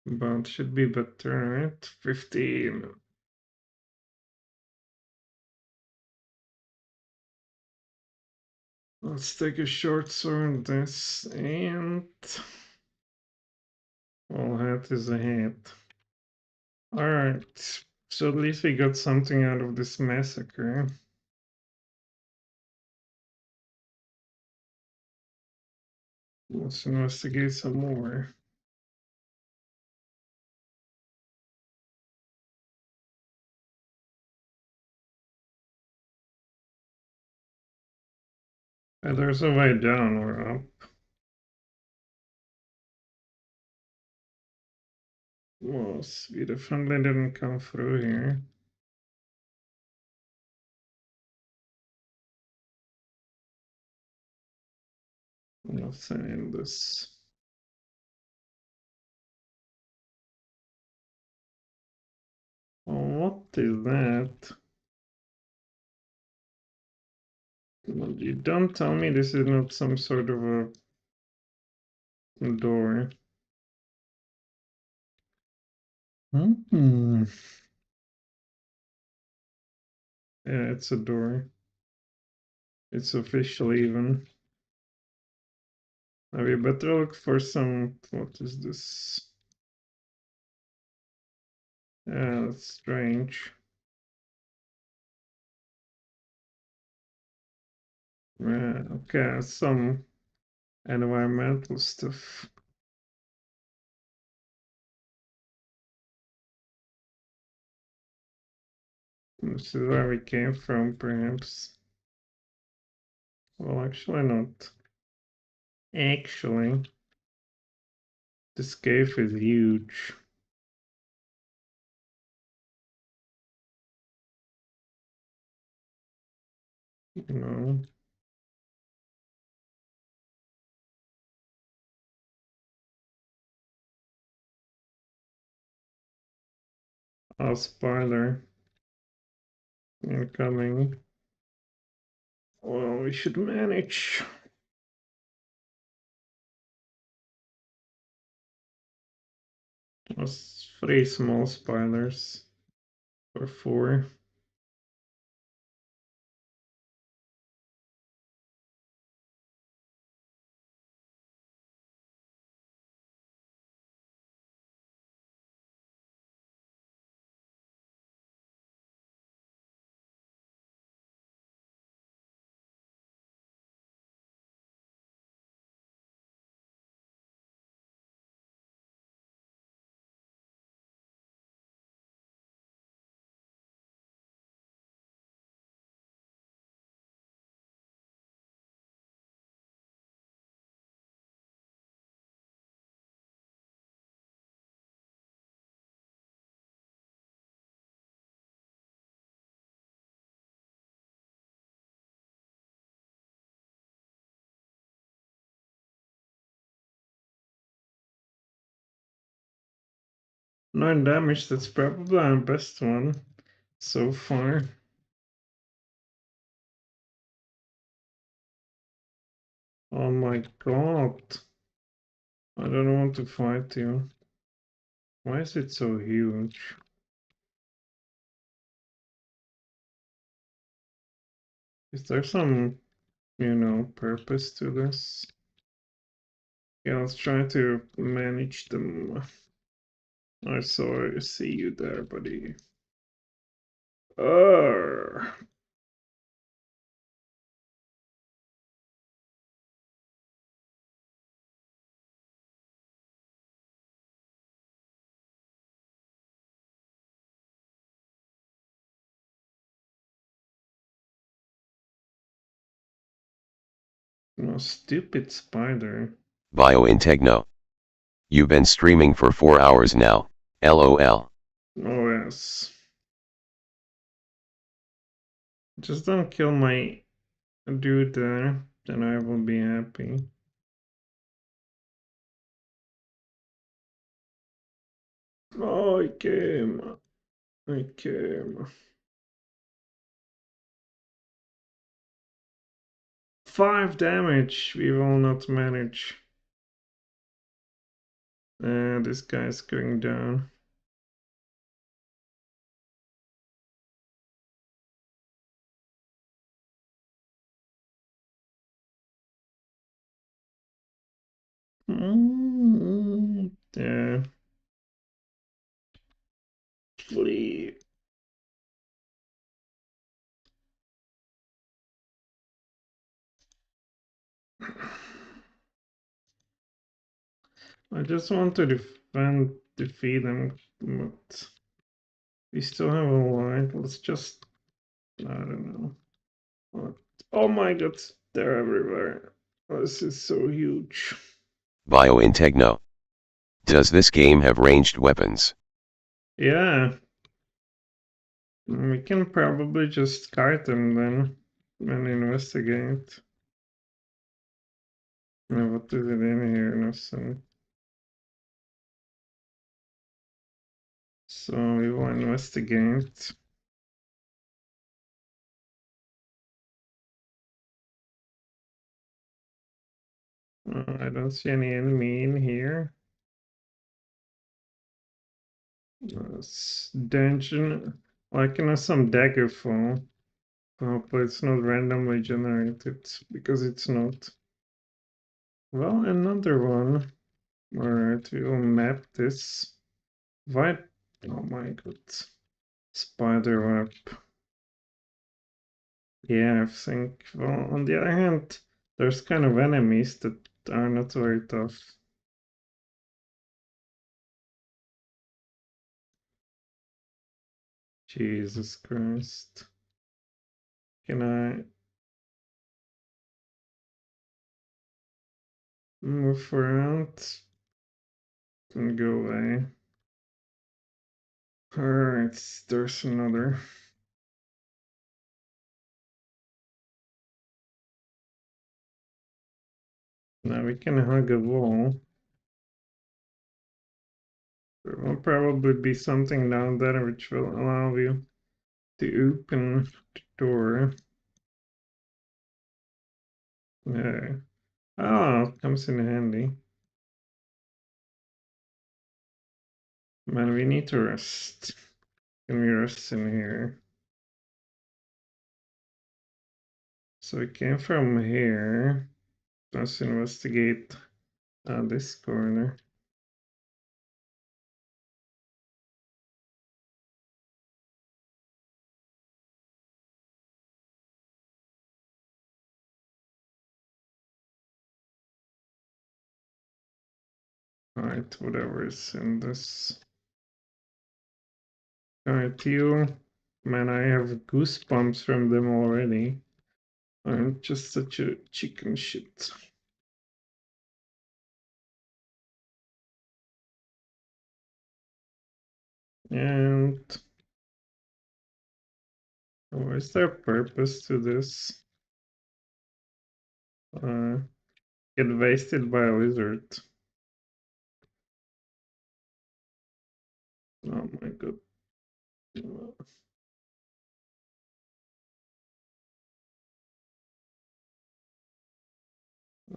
But should be better, right? 15. Let's take a short sword, this, and... Well, hat is a hat. Alright, so at least we got something out of this massacre. Let's investigate some more. There's a way down or up. Well, we definitely didn't come through here. Nothing in this. Oh, what is that? Well, you don't tell me this is not some sort of a door. Hmm. Yeah, it's a door. It's official even. Now we better look for some. What is this? Yeah, that's strange. Yeah, okay, some environmental stuff. This is where we came from, perhaps. Well, actually not. Actually, this cave is huge. No. A spider incoming. Well, we should manage. That's 3 small spiders. Or 4. 9 damage, that's probably our best one so far. Oh my god. I don't want to fight you. Why is it so huge? Is there some, purpose to this? Yeah, let's try to manage them. I see you there, buddy. Arr. No, stupid spider. Biointegno. You've been streaming for 4 hours now, lol. Oh yes. Just don't kill my dude there, then I will be happy. Oh, I came. I came. 5 damage, we will not manage. This guy's going down. Yeah. Flee. I just want to defeat them, but we still have a line. Let's just, I don't know. What? Oh my god, they're everywhere. This is so huge. Biointegno. Does this game have ranged weapons? Yeah. We can probably just kite them then and investigate. What is it in here? Nothing. So we will investigate. I don't see any enemy in here. Dungeon, like some dagger fall. Hopefully it's not randomly generated, because it's not. Well, another one. Alright, we will map this. Why? Oh my god. Spider web. Yeah, I think. Well, on the other hand, there's kind of enemies that are not very tough. Jesus Christ. Can I move around and go away? Alright, there's another. Now we can hug a wall. There will probably be something down there which will allow you to open the door. Yeah. Oh, it comes in handy. Man, we need to rest. Can we rest in here? So we came from here. Let's investigate this corner. Alright, whatever is in this. Alright, you. Man, I have goosebumps from them already. I'm just such a chicken shit. And is there a purpose to this? Get wasted by a lizard. Oh my god.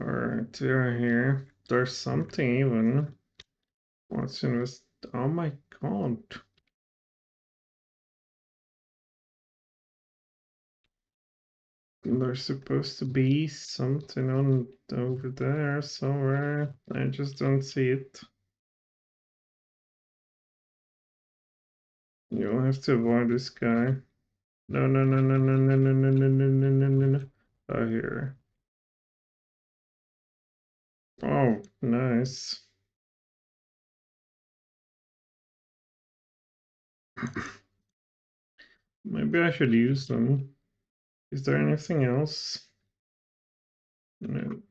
Alright, we're here. There's something even. What's in this? Oh my god. There's supposed to be something on over there somewhere. I just don't see it. You'll have to avoid this guy. No, no, no, no, no, no, no, no, no, no, no, no, no, no. Oh, here. Oh, nice. Maybe I should use them. Is there anything else? No.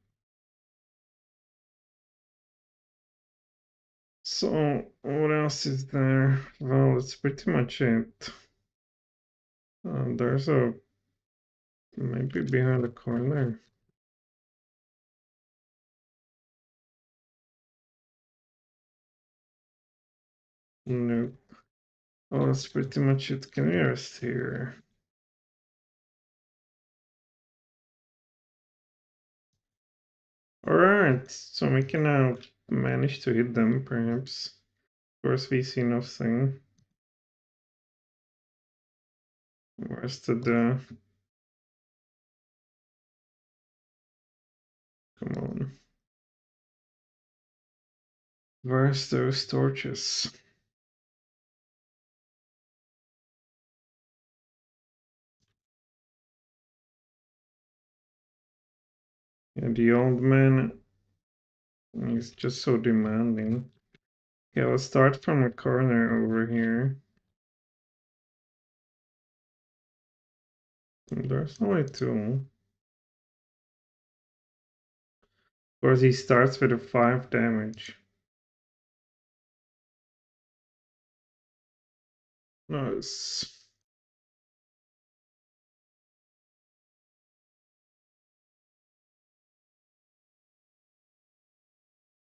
So, what else is there? Well, that's pretty much it. There's a maybe behind the corner. No. Oh, that's pretty much it. Can we rest here? Alright, so we can now manage to hit them, perhaps. Of course, we see nothing. Where's the... Come on. Where's those torches? Yeah, the old man is just so demanding. Okay, let's start from a corner over here. There's only two. Of course, he starts with a 5 damage. Nice.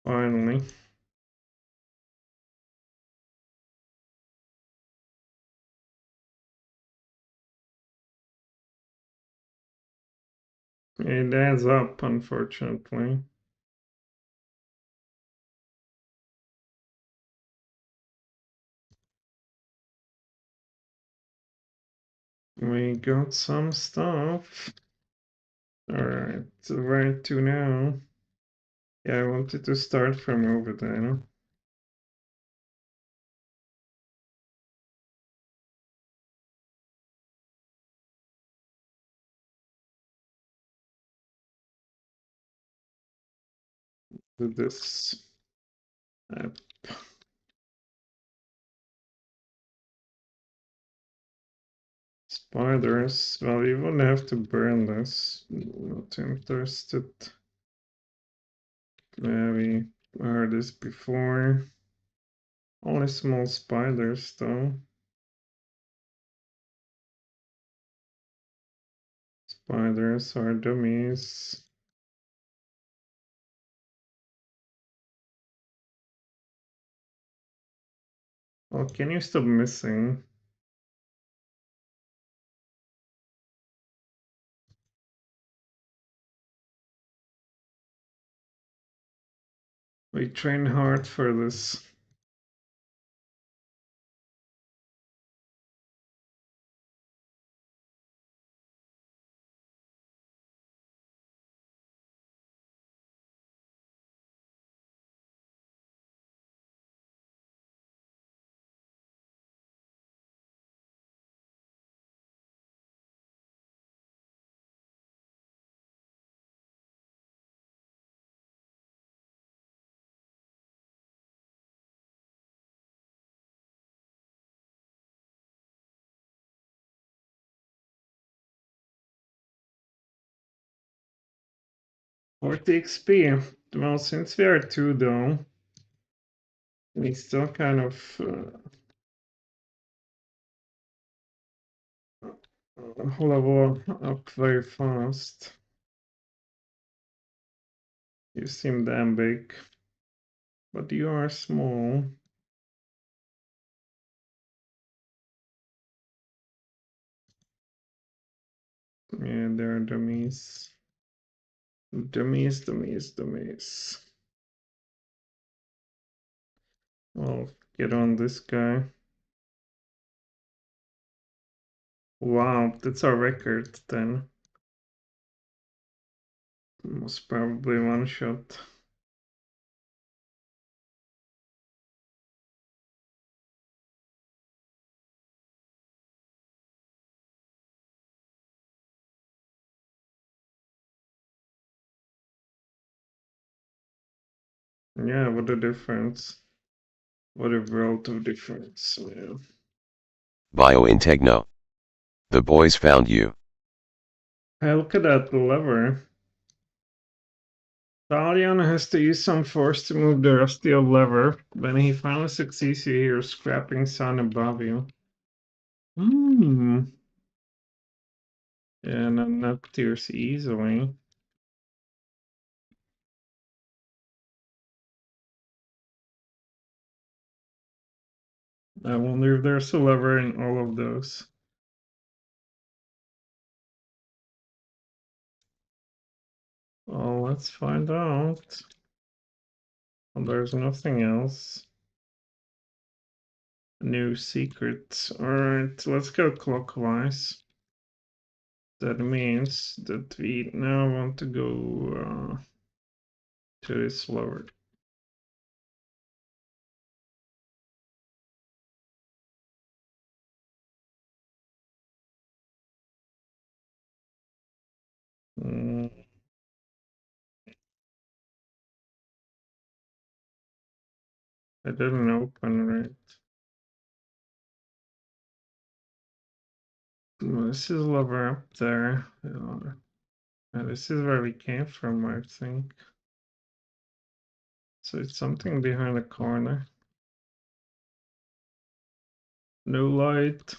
Finally. It adds up, unfortunately. We got some stuff. Alright, where to now? Yeah, I wanted to start from over there. Do this. Yep. Spiders. Well, you wouldn't have to burn this. Not interested. Yeah, we heard this before. Only small spiders, though. Spiders are dummies. Oh, can you stop missing? We train hard for this. Or the XP. Well, since we are two, though, we still kind of level up very fast. You seem damn big, but you are small. Yeah, there are dummies. Dummies, dummies, dummies. I'll get on this guy. Wow, that's our record then. Most probably one shot. Yeah, what a difference. What a world of difference. Yeah. Bio in Techno. The boys found you. Hey, look at that lever. Thalion has to use some force to move the rusty old lever. When he finally succeeds, you hear a scrapping sound above you. Hmm. Yeah, and then that tears easily. I wonder if there's a lever in all of those. Oh, let's find out. Well, there's nothing else. New secrets. Alright, let's go clockwise. That means that we now want to go to this lever. Mm, I didn't open right. Well, this is lever up there. And this is where we came from, I think. So it's something behind the corner. No light.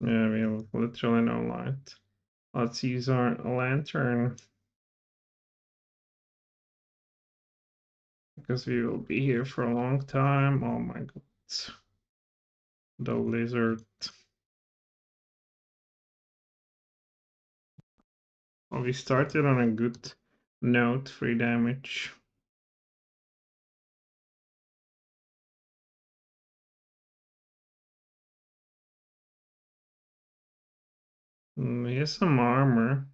Yeah, we have literally no light. Let's use our lantern. Because we will be here for a long time. Oh my god. The lizard. Well, we started on a good note, 3 damage. He has some armor.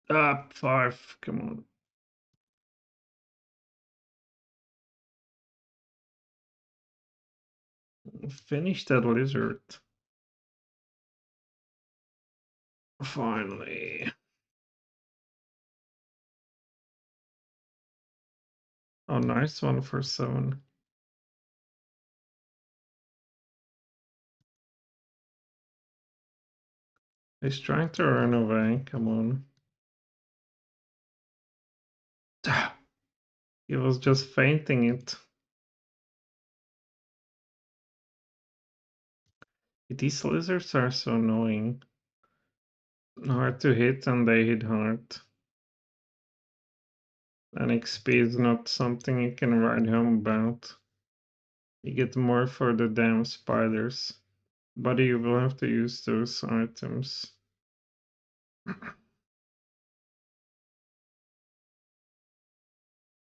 Ah, 5, come on. Finish that lizard. Finally. Oh, nice one for 7. He's trying to run away, come on. He was just fainting it. These lizards are so annoying. Hard to hit and they hit hard. And XP is not something you can write home about. You get more for the damn spiders. But you will have to use those items.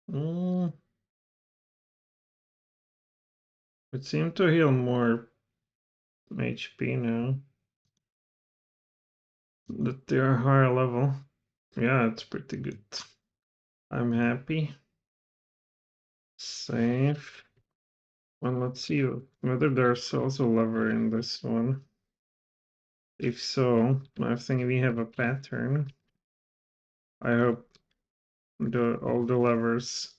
Mm, it seemed to heal more HP now. That they are higher level. Yeah, it's pretty good. I'm happy. Save. Well, let's see whether there's also lever in this one. If so, I think we have a pattern. I hope all the levers.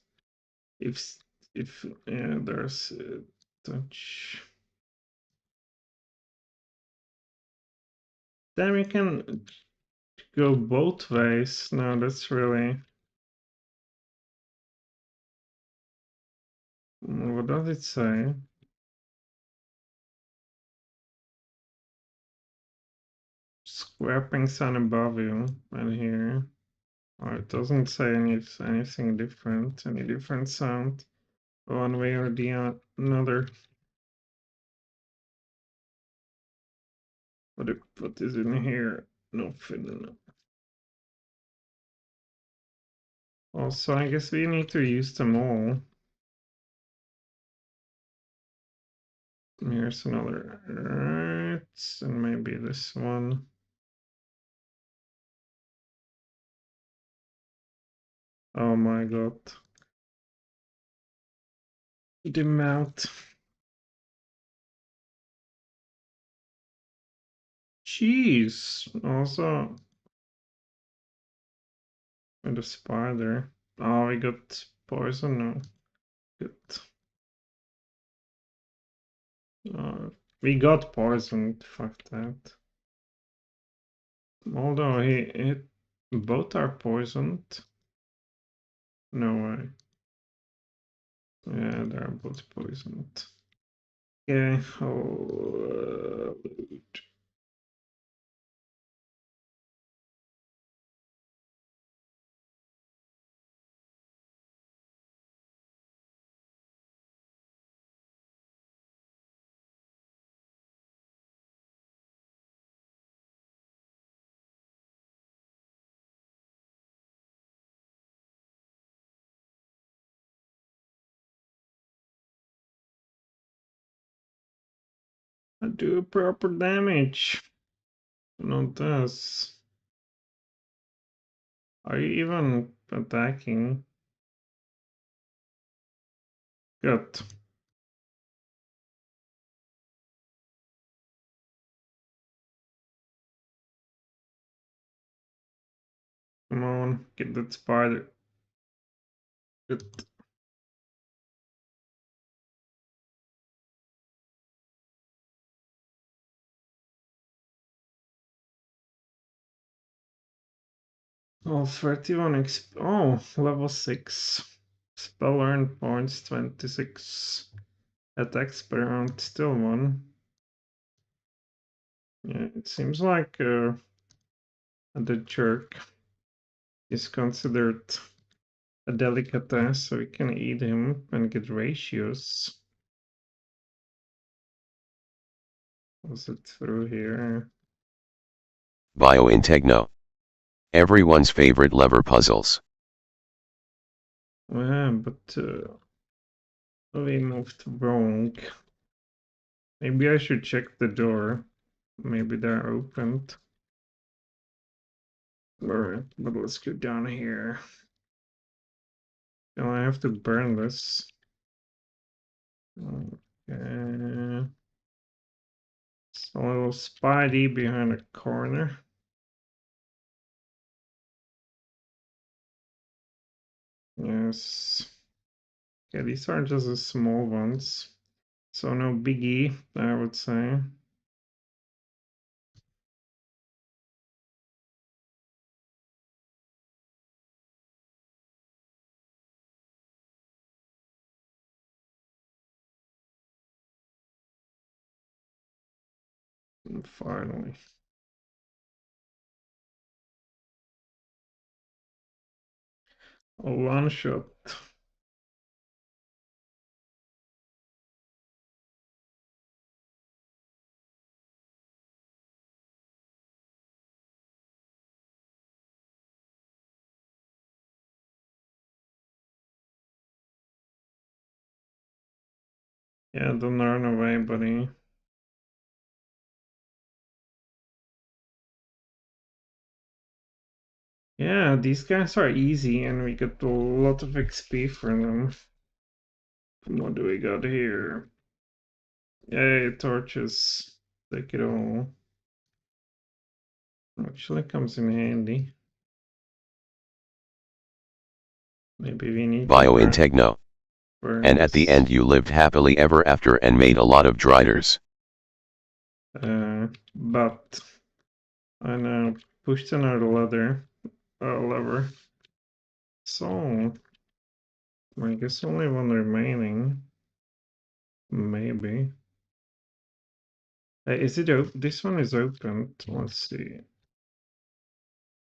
If yeah, there's a touch. Then we can go both ways. No, that's really. What does it say? Scrapping sun above you and here. Oh, it doesn't say anything different, any different sound, one way or the another. What is in here? Nothing. Also, I guess we need to use them all. Here's another. Right, and maybe this one. Oh my god. The mount. Jeez. Also, with the spider. Oh, we got poison now. Good. We got poisoned. Fuck that. Although both are poisoned. No way. Yeah, they're both poisoned. Okay. Oh, I do proper damage. Not this. Are you even attacking? Good. Come on, get that spider. Good. Oh, 31 XP. Oh, level 6. Spell earn points 26. Attack experiment still 1. Yeah, it seems like the jerk is considered a delicatesse, so we can eat him and get ratios. Was it through here? Bio in Techno. Everyone's favorite lever puzzles. Yeah, but we moved wrong. Maybe I should check the door. Maybe they're opened. Alright, but let's go down here. Now I have to burn this. Okay. So a little Spidey behind a corner. Yes. Okay, these are just the small ones. So no biggie, I would say. And finally. A one shot. Yeah, don't run away, buddy. Yeah, these guys are easy and we get a lot of XP for them. What do we got here? Yay, torches. Take it all. Actually comes in handy. Maybe we need Bio in to Techno. burn And at the this. end you lived happily ever after and made a lot of driders. But I now pushed another lever. So I guess only one remaining. Maybe. Is it open? This one is open. Let's see.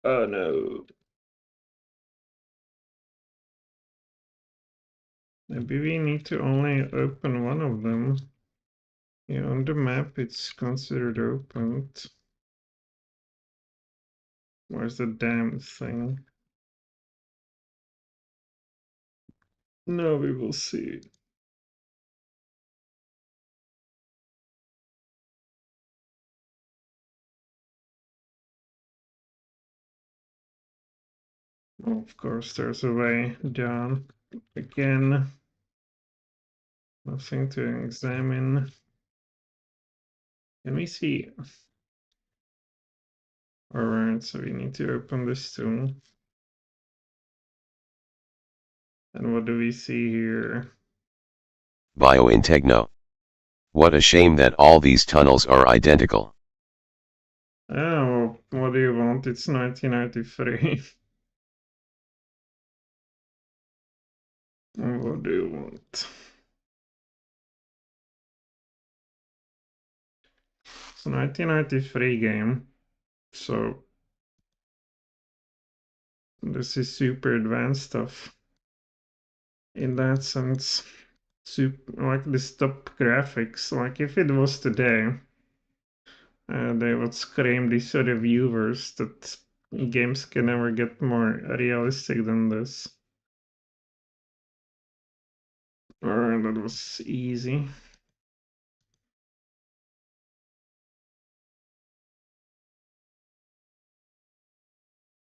Oh no. Maybe we need to only open one of them. Yeah, on the map it's considered opened. Where's the damn thing? No, we will see. Oh, of course, there's a way down. Again, nothing to examine. Can we see? Alright, so we need to open this too. And what do we see here? Biointegno. What a shame that all these tunnels are identical. Oh, what do you want? It's 1993. What do you want? It's a 1993 game, so this is super advanced stuff. In that sense, like the top graphics. Like if it was today, they would scream these sort of viewers that games can never get more realistic than this. Alright, that was easy.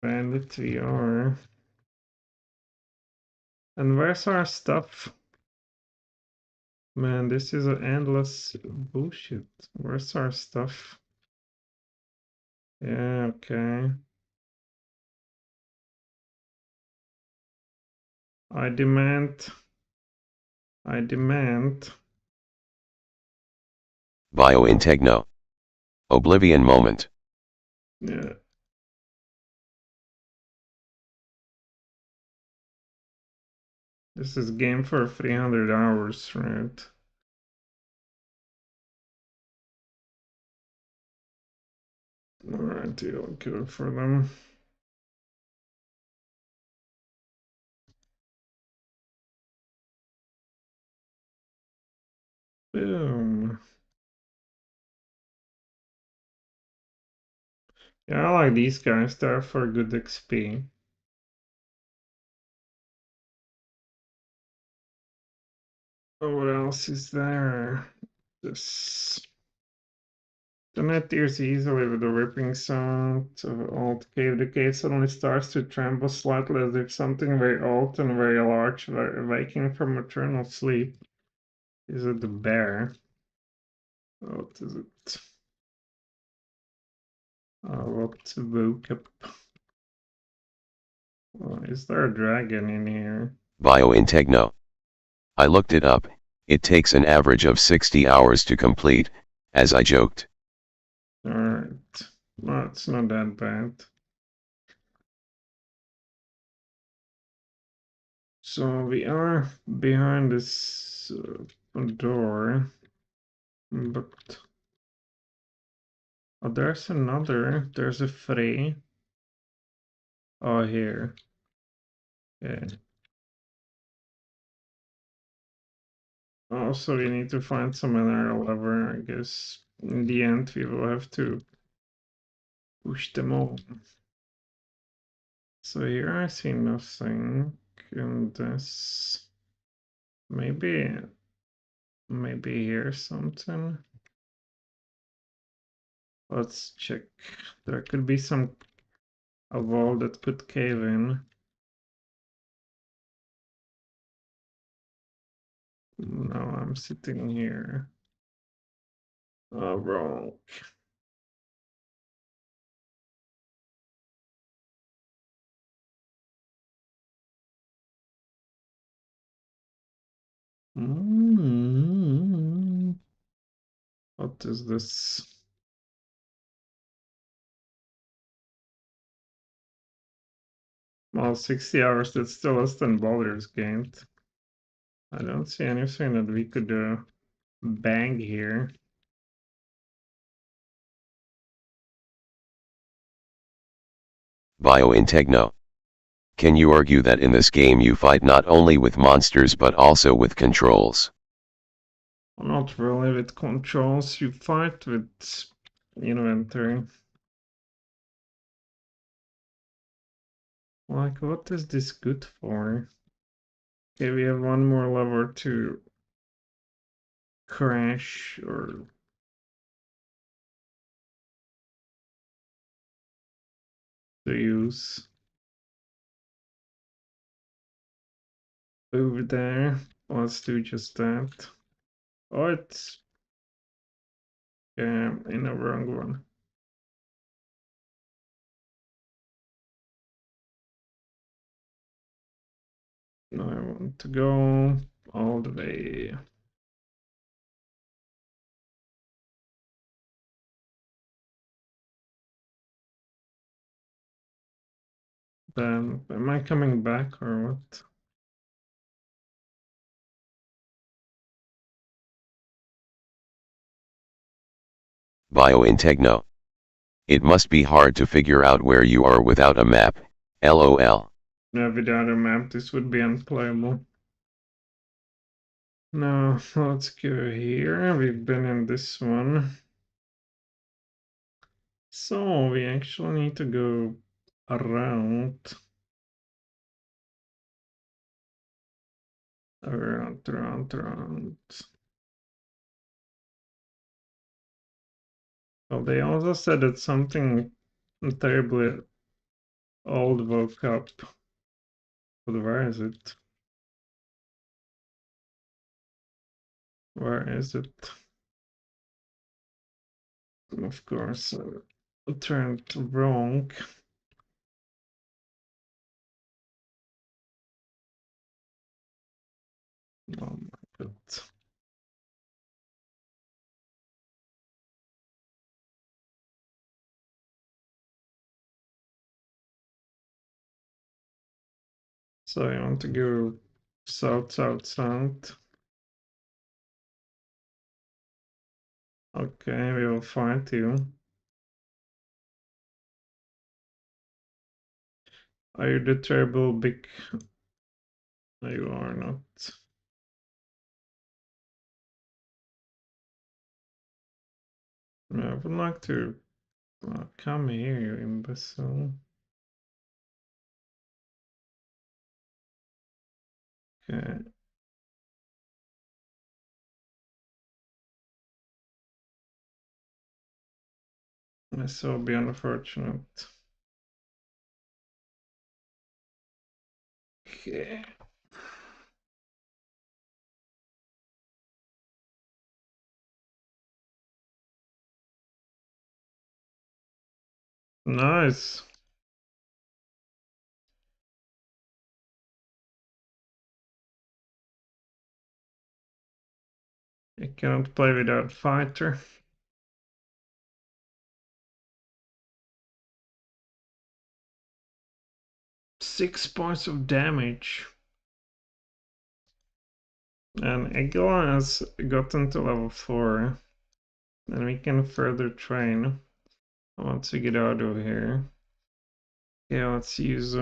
Bandit VR. And where's our stuff? Man, this is an endless bullshit. Where's our stuff? Yeah, okay. I demand. Biointegno. Oblivion moment. Yeah. This is game for 300 hours, right? Alright, I'll go for them. Boom. Yeah, I like these guys. They're for good XP. Oh, what else is there? This. The net tears easily with the ripping sound of old cave. The cave suddenly starts to tremble slightly as if something very old and very large waking from eternal sleep. Is it the bear? What is it? What woke up? Is there a dragon in here? Biointegno. I looked it up, it takes an average of 60 hours to complete, as I joked. Alright. No, it's not that bad. So we are behind this door, but oh, there's another. There's a free. Oh, here. Yeah. Also, we need to find some other lever. I guess in the end we will have to push them all. So here I see nothing, and this maybe here's something. Let's check. There could be a wall that could cave in. No, I'm sitting here. Oh, wrong. What is this? Well, 60 hours, that's still less than Baldur's Gate. I don't see anything that we could bang here. Biointegno. Can you argue that in this game you fight not only with monsters but also with controls? Not really with controls, you fight with inventory. Like, what is this good for? Okay, we have one more lever to crash or to use. Over there, let's do just that. Oh, it's in the wrong one. Now I want to go all the way. Then, am I coming back or what? Biointegno. It must be hard to figure out where you are without a map, lol. No, without a map, this would be unplayable. Now, let's go here. We've been in this one. So, we actually need to go around. Around. Well, they also said that something terribly old woke up. But where is it? Where is it? Of course, turned wrong. Oh my god. So I want to go south. Okay, we will find you. Are you the terrible big? No, you are not. I would like to come here, you imbecile. Okay. This will be unfortunate. Okay. Nice. I cannot play without fighter. 6 points of damage. And Egila has gotten to level 4. And we can further train once we get out of here. Okay, let's use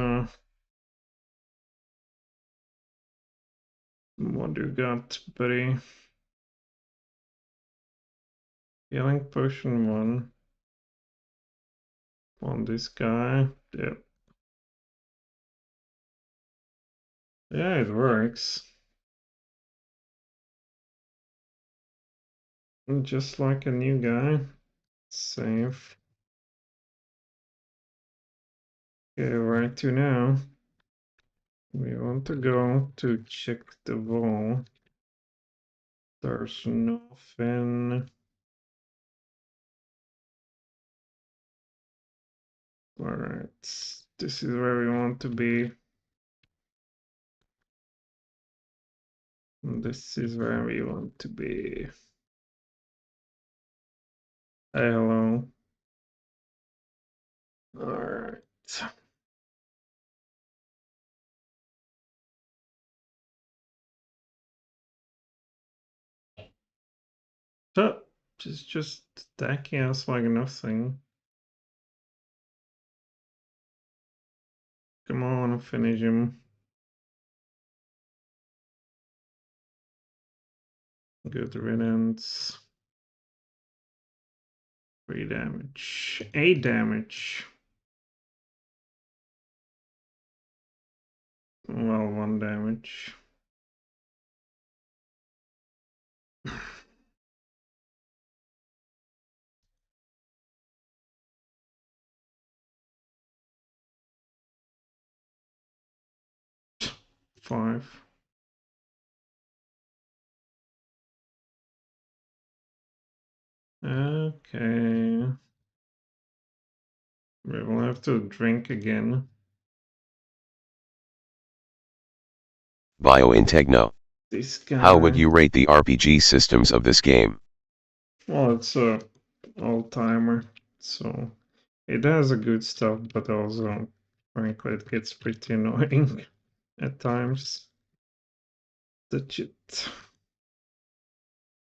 what do you got, buddy? Healing potion 1 on this guy. Yep. Yeah, it works. Just like a new guy. Save. Okay, where to now? We want to go to check the wall. There's nothing. Alright, this is where we want to be. This is where we want to be. Hey, hello. Alright. So, just attacking us like nothing. Come on, finish him. Good riddance. 3 damage. 8 damage. Well, 1 damage. Five. Okay. We will have to drink again. Biointegno. This guy. How would you rate the RPG systems of this game? Well, it's a all-timer, so it has a good stuff, but also, frankly, it gets pretty annoying at times. That's it.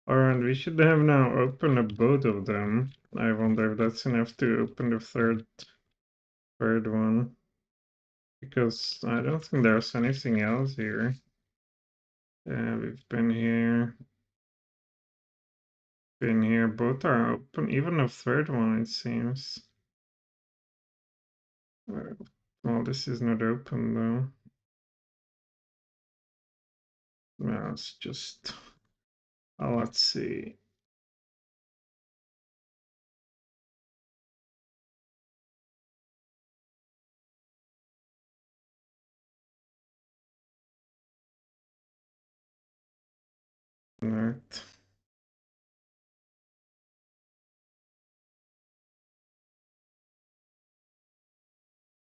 Alright, we should have now opened both of them. I wonder if that's enough to open the third one. Because I don't think there's anything else here. We've been here. Been here. Both are open. Even a third one, it seems. Well, this is not open though. Well, it's just. Oh, let's see. Right.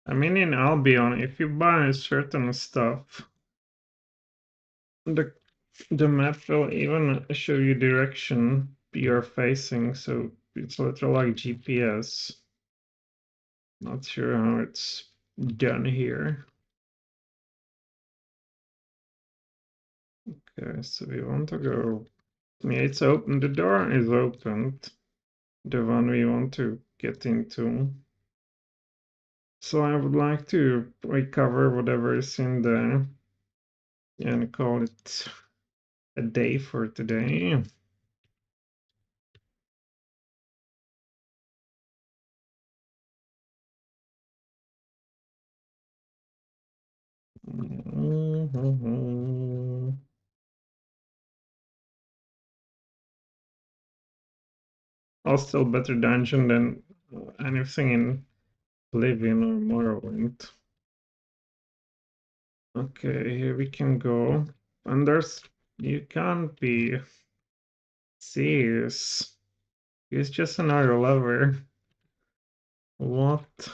I mean, in Albion, if you buy certain stuff, the map will even show you direction you're facing, so it's literally like GPS. Not sure how it's done here. Okay, so we want to go. Yeah, it's open. The door is opened. The one we want to get into. So I would like to recover whatever is in there and call it a day for today. I'll still better dungeon than anything in Oblivion or Morrowind. Okay, here we can go. And you can't be serious. He's just another lover. What?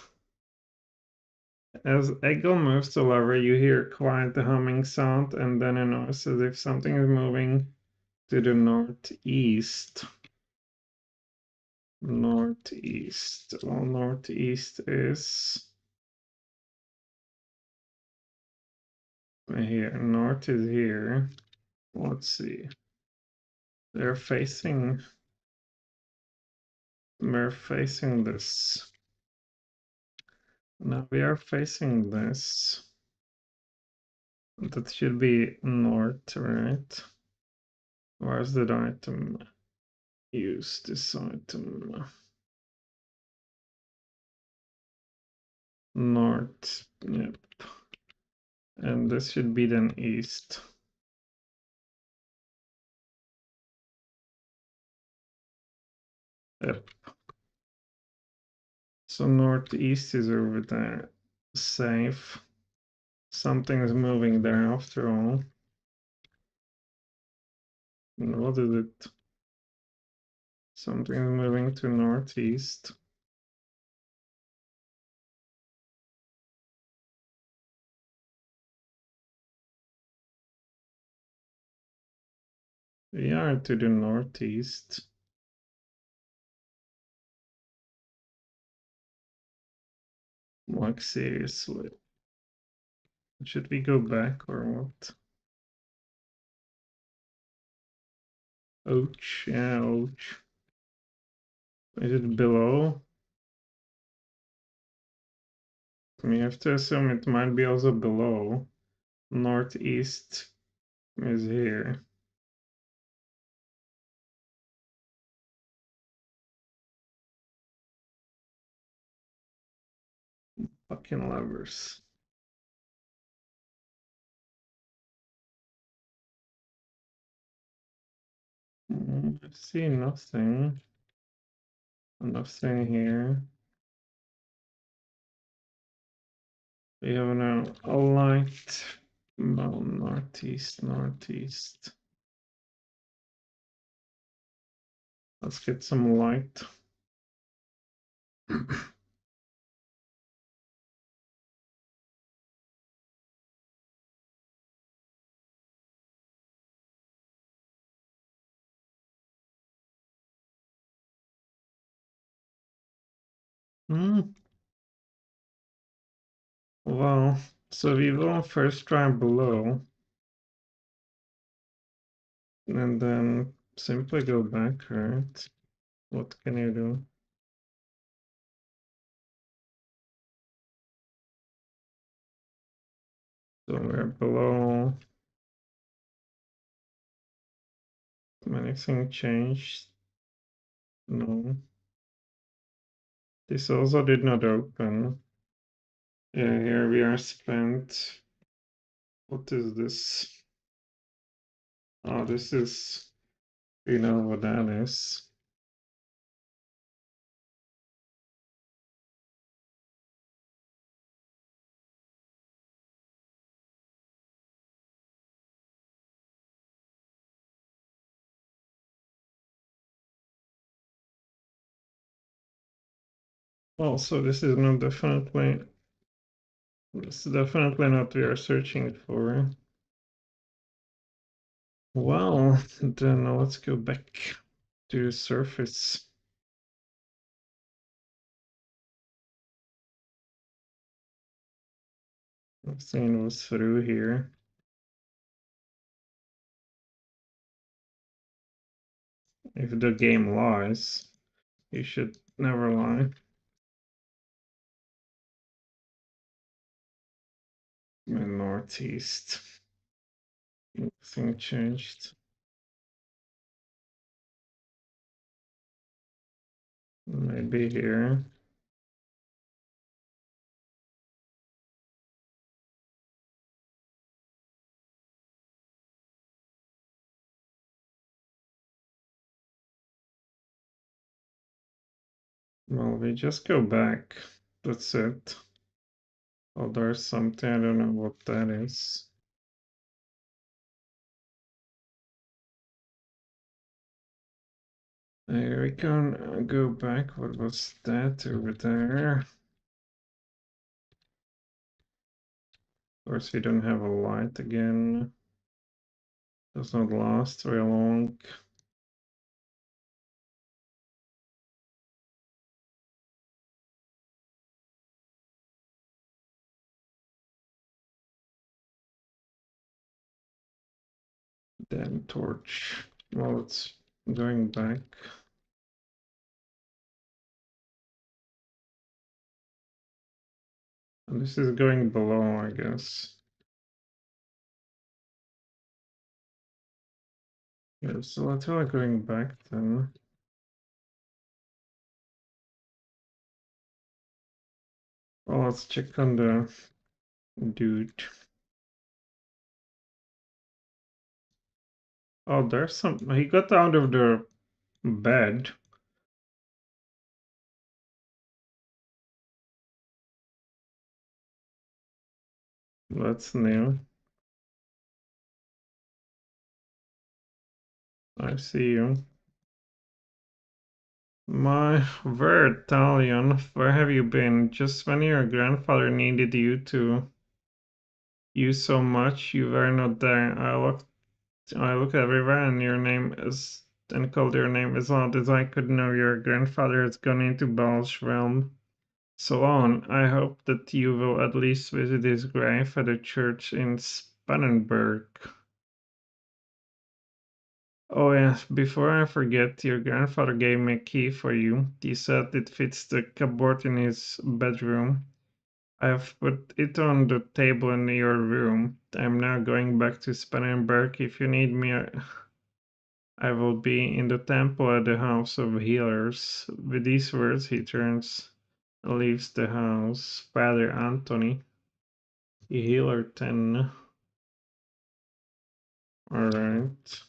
As Eggle moves to lever, you hear a quiet humming sound and then a noise as if something is moving to the northeast. Northeast. Well, northeast is here. North is here. Let's see. They're facing. We're facing this. Now we are facing this. That should be north, right? Where's that item? Use this item. North, yep. And this should be then east. Yep. So northeast is over there. Safe. Something's moving there after all. And what is it? Something's moving to northeast. We are to the northeast. Like seriously. Should we go back or what? Ouch, yeah, ouch. Is it below? We have to assume it might be also below. Northeast is here. Fucking lovers. I see nothing. Nothing here. We have now a light. Well, northeast, northeast. Let's get some light. Well, so we will first try below. And then simply go back, right? What can you do? So we're below. Anything changed? No. This also did not open. Yeah, here we are spent. What is this? Oh, this is, you know what that is. Well, so this is not definitely, this is definitely not what we are searching for. Well, then let's go back to the surface. Nothing was through here. If the game lies, you should never lie. And northeast. Nothing changed. Maybe here. Well, we just go back. That's it. Oh, there's something, I don't know what that is. There we can go back. What was that over there? Of course, we don't have a light again. Does not last very long. Then torch. Well, it's going back. And this is going below, I guess. Yeah, so let's try going back then. Well, let's check on the dude. Oh, there's some. He got out of the bed. That's new. I see you. My word, Thalion, where have you been? Just when your grandfather needed you so much, you were not there. I looked everywhere, and your name is and called your name as loud as I could. Know your grandfather has gone into Baal's realm. So on. I hope that you will at least visit his grave at a church in Spannenberg. Oh yes, before I forget, your grandfather gave me a key for you. He said it fits the cupboard in his bedroom. I've put it on the table in your room. I'm now going back to Spannenberg. If you need me, I will be in the temple at the House of Healers. With these words, he turns leaves the house. Father Anthony, healer 10. Alright.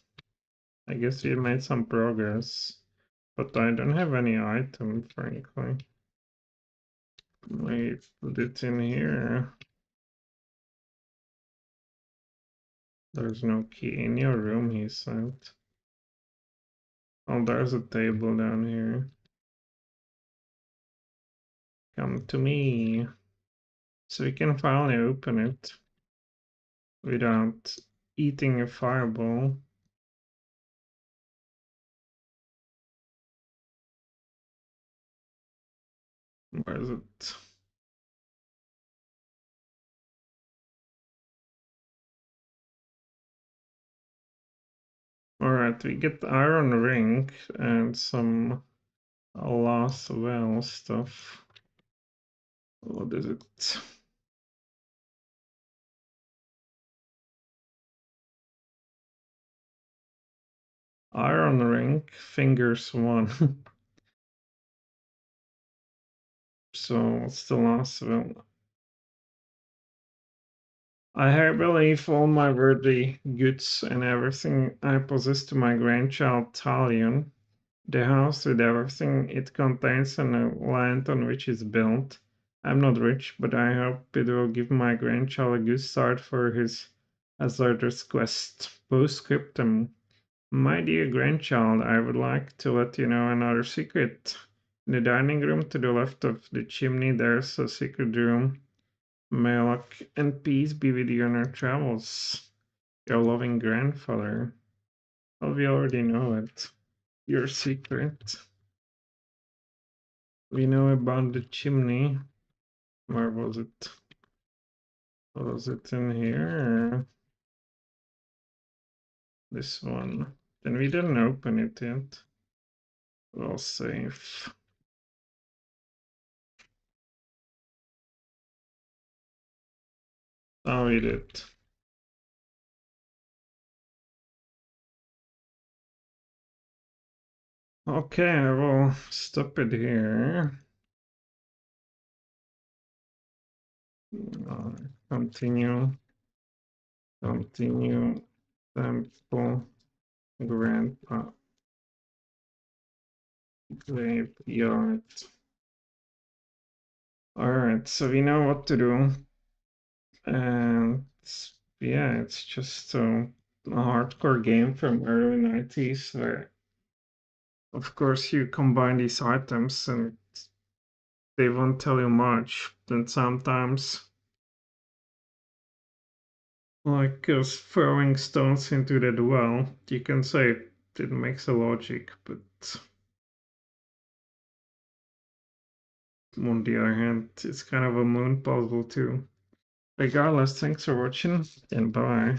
I guess we made some progress. But I don't have any item, frankly. Let me put it in here. There's no key in your room, he said. Oh, there's a table down here. Come to me. So we can finally open it without eating a fireball. Where is it? Alright, we get the iron ring and some last well stuff. What is it? Iron ring, fingers 1. So what's the last one? I believe all my worthy goods and everything I possess to my grandchild Thalion. The house with everything it contains and the land on which it's built. I'm not rich, but I hope it will give my grandchild a good start for his hazardous quest. Postscriptum. My dear grandchild, I would like to let you know another secret. In the dining room to the left of the chimney, there's a secret room. May luck and peace be with you on your travels. Your loving grandfather. Oh, we already know it. Your secret. We know about the chimney. Where was it? Was it in here? This one. Then we didn't open it yet. We'll save. Oh, we did. Okay, I will stop it here. Continue. Continue. Sample. Grandpa. Graveyard. Alright, so we know what to do. And yeah, it's just a hardcore game from early 90s where, of course, you combine these items and they won't tell you much. Then sometimes, like throwing stones into that well, you can say it makes a logic, but on the other hand, it's kind of a moon puzzle too. Regardless, thanks for watching and bye.